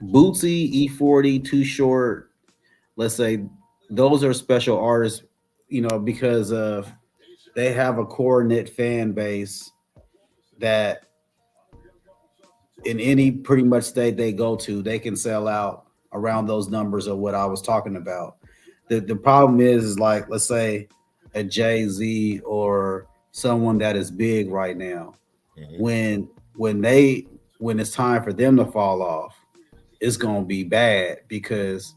Bootsy, E40, Too Short. Let's say those are special artists, because of they have a core knit fan base that in any pretty much state they go to, they can sell out around those numbers of what I was talking about. The problem is like, let's say a Jay-Z or someone that is big right now, when it's time for them to fall off, it's gonna be bad because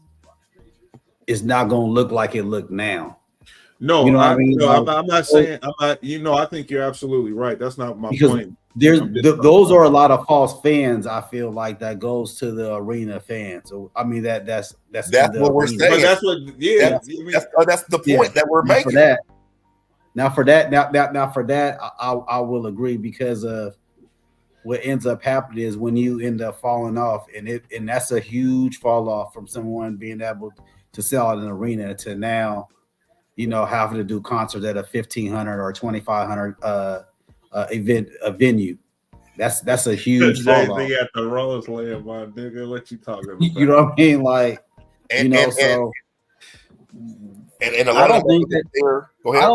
it's not gonna look like it looked now. No, I'm not saying I'm not. I think you're absolutely right. That's not my point. Those are a lot of false fans. I feel like that goes to the arena fans. So I mean that's what we're saying. But that's what, that's the point that we're making. For that, I will agree because of what ends up happening is when you end up falling off, and that's a huge fall off from someone being able to sell out an arena to now, having to do concerts at a 1,500 or 2,500 venue. That's a huge fall off. At the Rose Land, my nigga, what you talking about? You know what I mean? Like, and a lot of think that there. Go ahead.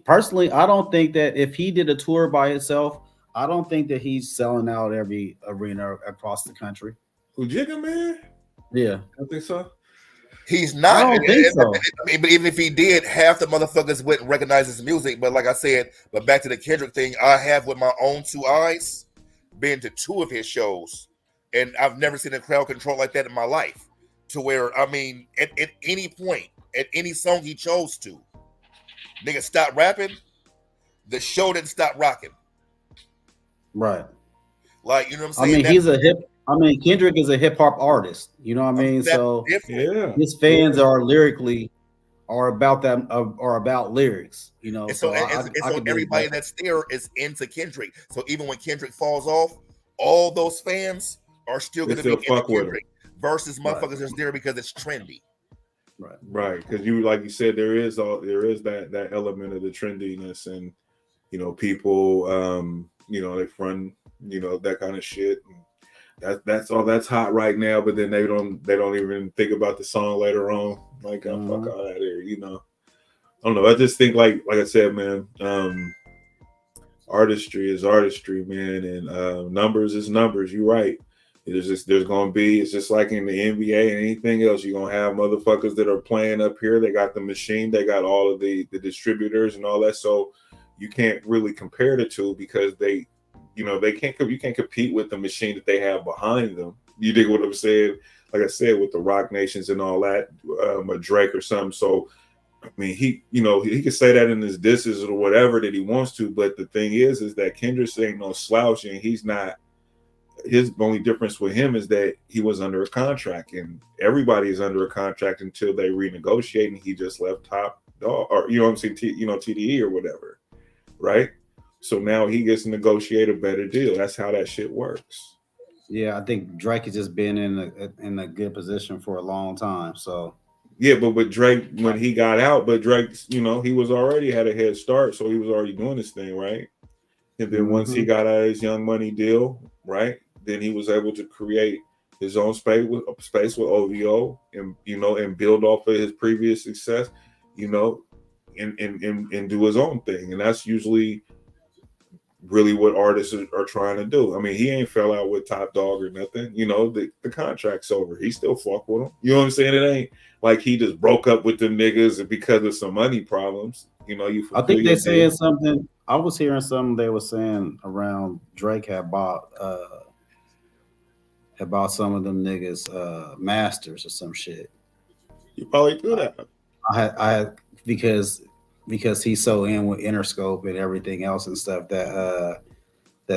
Personally, I don't think that if he did a tour by himself, I don't think that he's selling out every arena across the country. Who, Jigga Man? Yeah, I think so. He's not. I don't think so. But even if he did, half the motherfuckers wouldn't recognize his music. But like I said, back to the Kendrick thing, I have with my own 2 eyes been to 2 of his shows, and I've never seen a crowd control like that in my life. To where, I mean, at any point, at any song he chose to, nigga stop rapping, the show didn't stop rocking. Right. Like, you know what I'm saying? Kendrick is a hip hop artist. You know what I mean? So his fans are about that, are about lyrics. So everybody that's there is into Kendrick. So even when Kendrick falls off, all those fans are still going to be into Kendrick. Versus motherfuckers that's there because it's trendy. Right. Because like you said, there is that element of the trendiness, and people they front that kind of shit. And that's all that's hot right now, but then they don't even think about the song later on. Like, fuck out of here, I don't know. I just think like I said, man, artistry is artistry, man, and numbers is numbers. You're right. It's just like in the NBA and anything else, you're gonna have motherfuckers that are playing up here. They got the machine, they got all of the distributors and all that. So you can't really compare the two because you can't compete with the machine that they have behind them. You dig what I'm saying? Like I said, with the Rock Nations and all that, a Drake or something. So I mean, he can say that in his disses or whatever that he wants to, but the thing is that Kendrick ain't no slouch, and he's not. His only difference with him is that he was under a contract, and everybody is under a contract until they renegotiate, and he just left Top Dog, or TDE or whatever, right? So now he gets to negotiate a better deal. That's how that shit works. Yeah, I think Drake has just been in a good position for a long time. So yeah, but with Drake, when he got out, but Drake, he was already had a head start, so he was already doing this thing, right? And then once he got out of his Young Money deal, right, then he was able to create his own space with OVO, and and build off of his previous success, and do his own thing. And that's usually really what artists are trying to do. I mean, he ain't fell out with Top Dog or nothing. You know, the contract's over. He still fuck with him. You know what I'm saying? It ain't like he just broke up with them niggas because of some money problems. You know, I think they saying something. I was hearing something they were saying around Drake had bought some of them niggas masters or some shit. You probably do that. I had because he's so in with Interscope and everything else and stuff that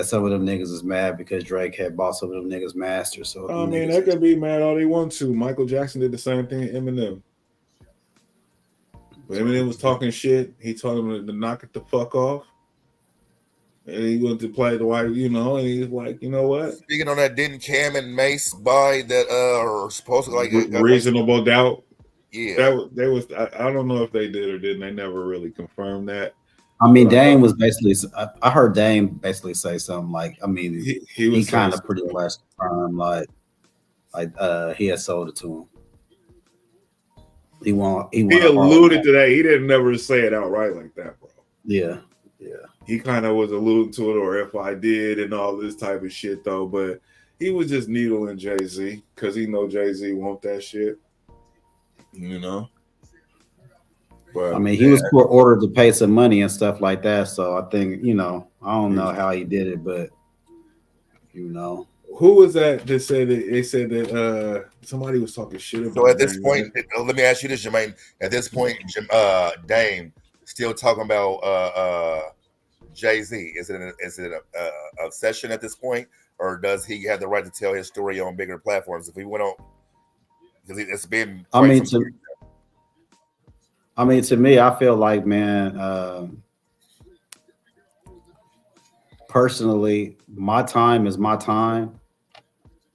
some of them niggas is mad because Drake had bought some of them niggas masters. So I mean, they could be mad all they want to. Michael Jackson did the same thing to Eminem. When Eminem was talking shit, he told him to knock it the fuck off. And he went to play the white, you know, and he's like, you know what? Speaking on that, didn't Cam and Mace buy that or supposed to like reasonable doubt? Yeah. They was I don't know if they did or didn't. They never really confirmed that. I mean, Dame was basically. I heard Dame basically say something like, I mean, he kind of pretty much confirmed like he had sold it to him. He alluded to that. He didn't never say it outright like that, bro. Yeah. He kind of was alluding to it, or if I did, and all this type of shit, though. But he was just needling Jay-Z because he know Jay-Z want that shit. You know. But I mean, he was ordered to pay some money and stuff like that. So I think, you know, I don't know how he did it, but you know. Who was that said that they said that somebody was talking shit about? So at this point, let me ask you this, Jermaine. At this point, Dame still talking about Jay-Z. Is it an obsession at this point, or does he have the right to tell his story on bigger platforms? If he went on, because it's been. I mean, to me, I feel like, man, personally, my time is my time.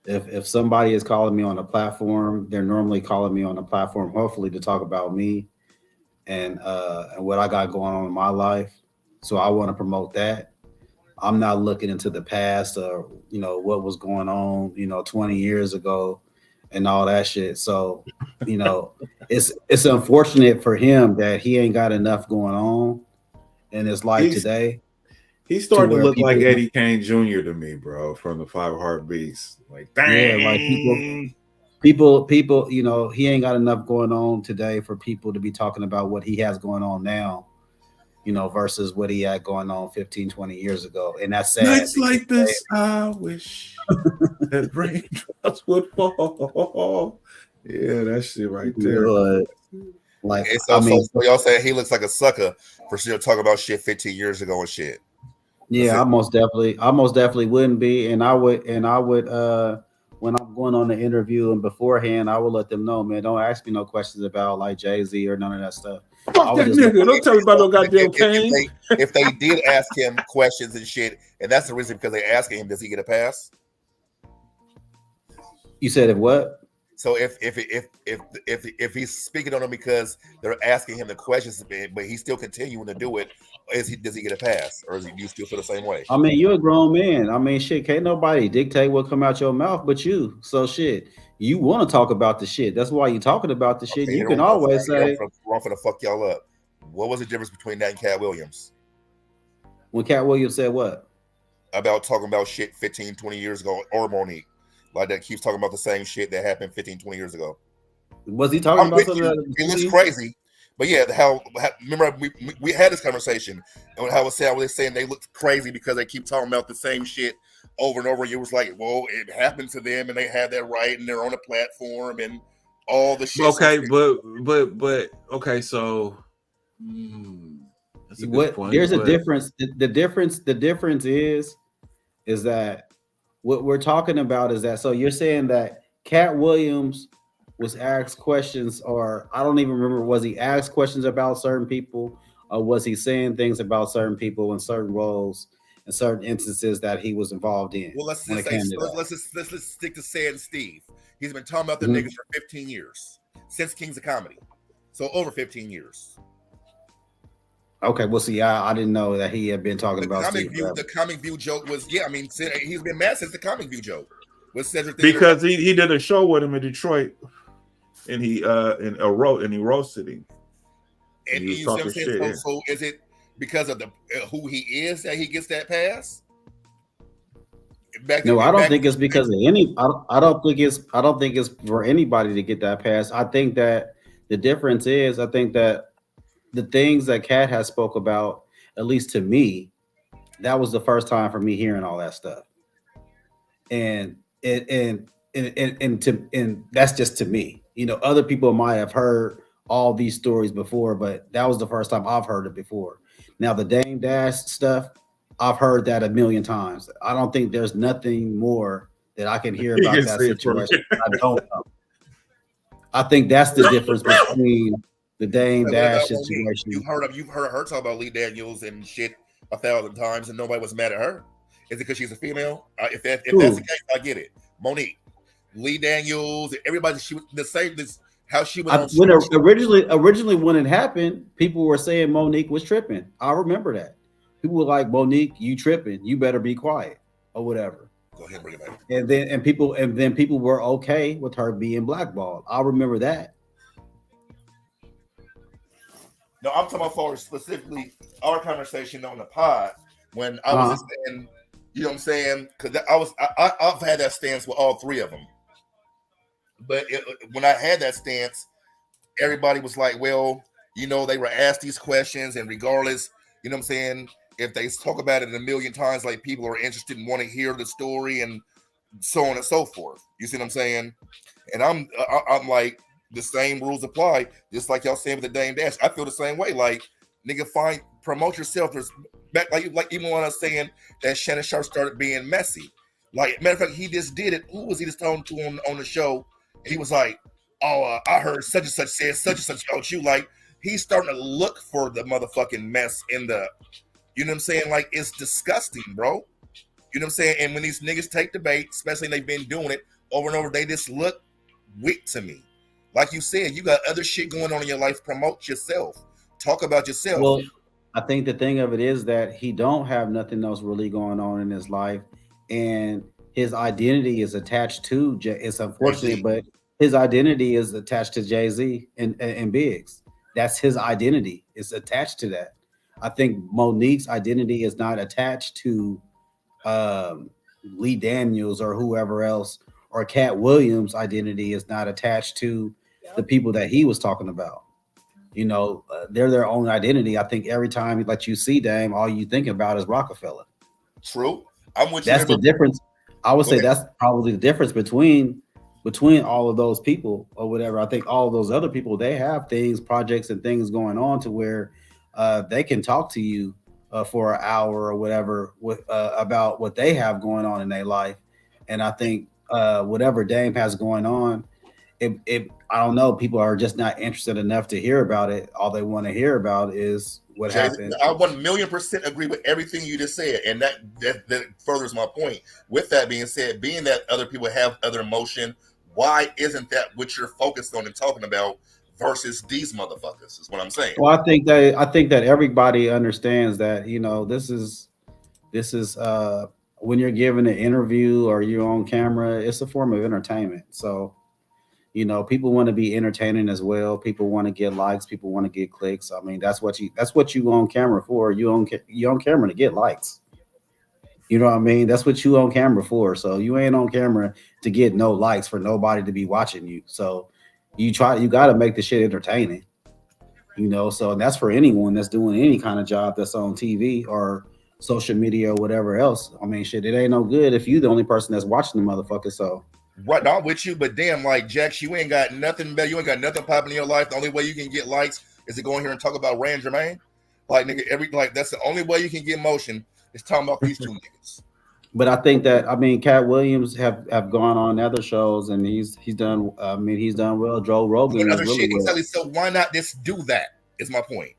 If somebody is calling me on a platform, they're normally calling me on a platform, hopefully to talk about me and what I got going on in my life. So I want to promote that. I'm not looking into the past or, you know, what was going on, you know, 20 years ago and all that shit. So, you know, it's unfortunate for him that he ain't got enough going on in his life today. He's starting to look like Eddie Kane Jr. to me, bro, from the Five Heartbeats. Like, dang. Yeah, like people, you know, he ain't got enough going on today for people to be talking about what he has going on now, you know, versus what he had going on 15, 20 years ago. And that's sad. Nights like this, I wish that raindrops would fall. Yeah, that shit right there. Like, it's also, so y'all say he looks like a sucker for still talking about shit 15 years ago and shit. Yeah, I most definitely wouldn't be, and I would when I'm going on the interview and beforehand, I will let them know, man, don't ask me no questions about like Jay-Z or none of that stuff. Fuck that nigga. Don't tell me about no goddamn Kane. If they did ask him questions and shit, and that's the reason because they asking him, does he get a pass? You said if what? So if he's speaking on them because they're asking him the questions, but he's still continuing to do it, does he get a pass, or do you still feel the same way? I mean, you're a grown man. I mean, shit, can't nobody dictate what come out your mouth but you. So shit, you want to talk about the shit. That's why you're talking about the shit. You can always say, "I'm gonna fuck y'all up." What was the difference between that and Cat Williams? When Cat Williams said what? About talking about shit 15, 20 years ago, or Monique. Like that keeps talking about the same shit that happened 15, 20 years ago. Was he talking about something? It looks crazy. But yeah, how remember we had this conversation and how they're saying they look crazy because they keep talking about the same shit over and over. It was like, well, it happened to them and they had that right and they're on a platform and all the shit. Okay, but okay, so that's a good point. There's a difference. The difference is that what we're talking about is that, so you're saying that Cat Williams was asked questions, or I don't even remember, was he asked questions about certain people, or was he saying things about certain people in certain roles and certain instances that he was involved in? Well, let's just stick to saying Steve. He's been talking about the niggas for 15 years, since Kings of Comedy. So over 15 years. Okay, well, see, I didn't know that he had been talking about Steve. The Comic View joke was, yeah, I mean, he's been mad since the Comic View joke. With Cedric because he did a show with him in Detroit, and he roasted him. And he was talking shit. So is it because of the who he is that he gets that pass? No, I don't think it's because of any. I don't think it's for anybody to get that pass. I think that the difference is, I think that the things that Kat has spoke about, at least to me, that was the first time for me hearing all that stuff, and that's just to me. You know, other people might have heard all these stories before, but that was the first time I've heard it before. Now the Dame Dash stuff, I've heard that a million times. I don't think there's nothing more that I can hear about that situation. I don't know. I think that's the difference between the Dame Dash situation. You've heard her talk about Lee Daniels and shit 1,000 times, and nobody was mad at her. Is it because she's a female? If that's the case, I get it. Monique, Lee Daniels, everybody, she was the same. This how she was. Originally when it happened, people were saying Monique was tripping. I remember that. People were like, Monique, you tripping? You better be quiet or whatever. Go ahead, bring it back. And then people were okay with her being blackballed. I remember that. No, I'm talking about for specifically our conversation on the pod when I was saying, you know what I'm saying? Because I've had that stance with all three of them. But when I had that stance, everybody was like, well, you know, they were asked these questions, and regardless, you know what I'm saying, if they talk about it a million times, like people are interested and want to hear the story and so on and so forth. You see what I'm saying? And I'm like, the same rules apply, just like y'all saying with the Dame Dash. I feel the same way. Like, nigga, promote yourself. There's like even when I was saying that Shannon Sharp started being messy. Like, matter of fact, he just did it. Who was he just talking to on the show? He was like, oh, I heard such and such said such and such about you. Like, he's starting to look for the motherfucking mess in the, you know what I'm saying? Like, it's disgusting, bro. You know what I'm saying? And when these niggas take the bait, especially they've been doing it over and over, they just look weak to me. Like you said, you got other shit going on in your life. Promote yourself. Talk about yourself. Well, I think the thing of it is that he don't have nothing else really going on in his life, and his identity is attached to. It's unfortunate, but his identity is attached to Jay-Z and Biggs. That's his identity. It's attached to that. I think Monique's identity is not attached to Lee Daniels or whoever else, or Cat Williams' identity is not attached to the people that he was talking about. You know, they're their own identity. I think every time that you see Dame, all you think about is Rockefeller. True. I'm with you. That's the difference. I would say that's probably the difference between all of those people or whatever. I think all of those other people, they have projects and things going on to where they can talk to you for an hour or whatever about what they have going on in their life. And I think whatever Dame has going on, I don't know, people are just not interested enough to hear about it. All they want to hear about is what happened. I 1,000,000% agree with everything you just said, and that furthers my point. With that being said, being that other people have other emotion, why isn't that what you're focused on and talking about versus these motherfuckers? Is what I'm saying. Well, I think that everybody understands that, you know, this is when you're giving an interview or you're on camera, it's a form of entertainment. So, you know, people want to be entertaining as well. People want to get likes. People want to get clicks. I mean, that's what you on camera for. You on camera to get likes. You know what I mean? That's what you on camera for. So you ain't on camera to get no likes, for nobody to be watching you. So you got to make the shit entertaining. You know, so that's for anyone that's doing any kind of job that's on TV or social media or whatever else. I mean, shit, it ain't no good if you the only person that's watching the motherfucker. So. What, not with you, but damn, like, Jax, you ain't got nothing better. You ain't got nothing popping in your life. The only way you can get likes is to go in here and talk about Rand Jermaine. Like, nigga, that's the only way you can get motion is talking about these two niggas. But I think that, I mean, Cat Williams have gone on other shows and he's done. I mean, he's done well. Joe Rogan is really well. Exactly. So why not just do that? Is my point.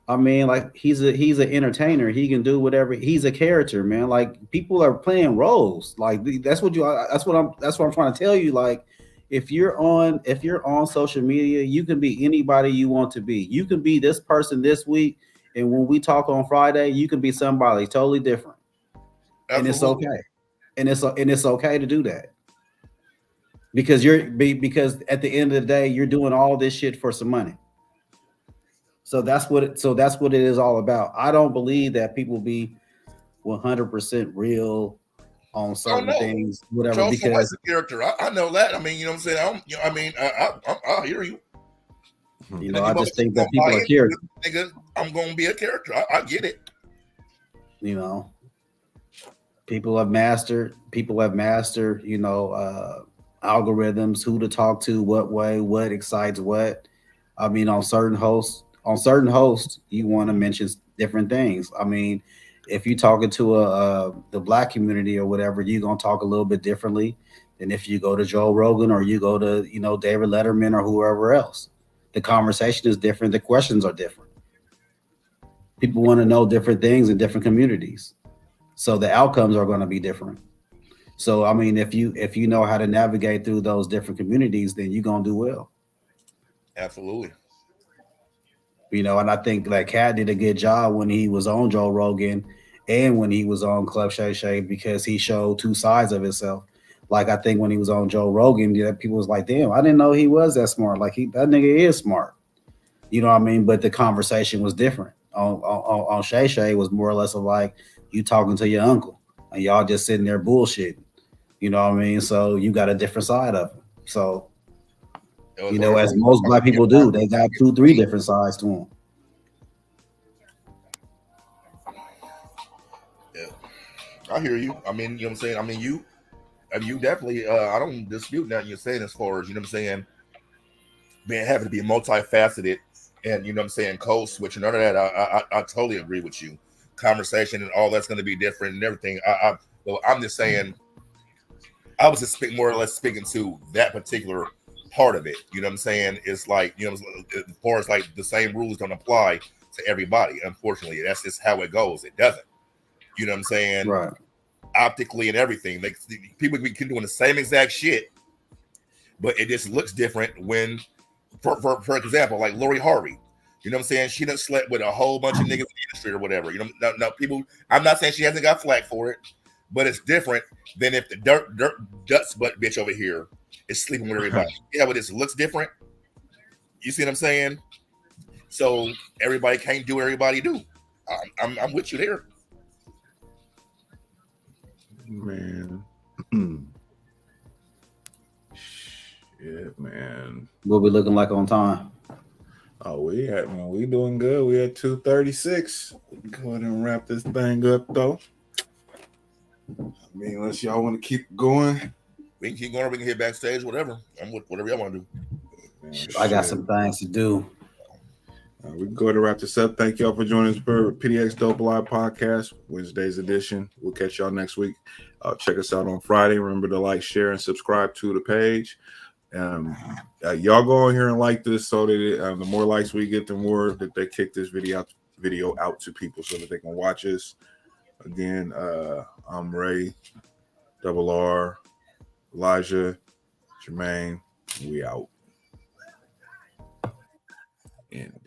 I mean, like, he's an entertainer. He can do whatever. He's a character, man. Like, people are playing roles. Like, that's what I'm trying to tell you. Like, if you're on social media, you can be anybody you want to be. You can be this person this week, and when we talk on Friday, you can be somebody totally different. Absolutely. And it's okay. And it's okay to do that. Because at the end of the day, you're doing all this shit for some money. So that's what it is all about. I don't believe that people be 100% real on certain things, whatever. Charles Because a character, I know that. I mean, you know what I'm saying. I hear you. I just think that people are characters. Nigga, I'm gonna be a character. I get it. People have mastered. Algorithms, who to talk to, what way, what excites what. I mean, on certain hosts, you want to mention different things. I mean, if you're talking to the black community or whatever, you're gonna talk a little bit differently than if you go to Joe Rogan or you go to David Letterman or whoever else. The conversation is different. The questions are different. People want to know different things in different communities, so the outcomes are going to be different. So, I mean, if you know how to navigate through those different communities, then you're going to do well. Absolutely. And I think like Cat did a good job when he was on Joe Rogan and when he was on Club Shay Shay, because he showed two sides of himself. Like, I think when he was on Joe Rogan, people was like, damn, I didn't know he was that smart. Like, that nigga is smart. You know what I mean? But the conversation was different. On Shay Shay was more or less of like you talking to your uncle and y'all just sitting there bullshitting. You know what I mean? So you got a different side of him. So, as most black people do, they got 2-3 different sides to them. Yeah, I hear you. I mean, you know what I'm saying? I mean, you definitely, I don't dispute that you're saying as far as, you know what I'm saying, having to be multifaceted and, you know what I'm saying, code switch and none of that. I totally agree with you. Conversation and all that's going to be different and everything. I'm just saying, I was just more or less speaking to that particular part of it. You know what I'm saying? It's like, as far as like the same rules don't apply to everybody. Unfortunately, that's just how it goes. It doesn't. You know what I'm saying? Right. Optically and everything. Like, people can doing the same exact shit, but it just looks different when, for example, like Lori Harvey. You know what I'm saying? She done slept with a whole bunch of niggas in the industry or whatever. Now people, I'm not saying she hasn't got flack for it, but it's different than if the dust butt bitch over here is sleeping with everybody. Yeah, but it looks different. You see what I'm saying? So everybody can't do what everybody do. I'm with you there. Man. Shit, man. What we looking like on time? Oh, we doing good. We at 2:36. Go ahead and wrap this thing up, though. I mean, unless y'all want to keep going. We can keep going. We can hit backstage, whatever. I'm with whatever y'all want to do. Man, I got some things to do. We can go ahead and wrap this up. Thank y'all for joining us for PDXDOPE Live Podcast, Wednesday's edition. We'll catch y'all next week. Check us out on Friday. Remember to like, share, and subscribe to the page. Y'all go on here and like this so that the more likes we get, the more that they kick this video out to people so that they can watch us. Again, I'm Ray, Double R, Elijah, Jermaine. We out. And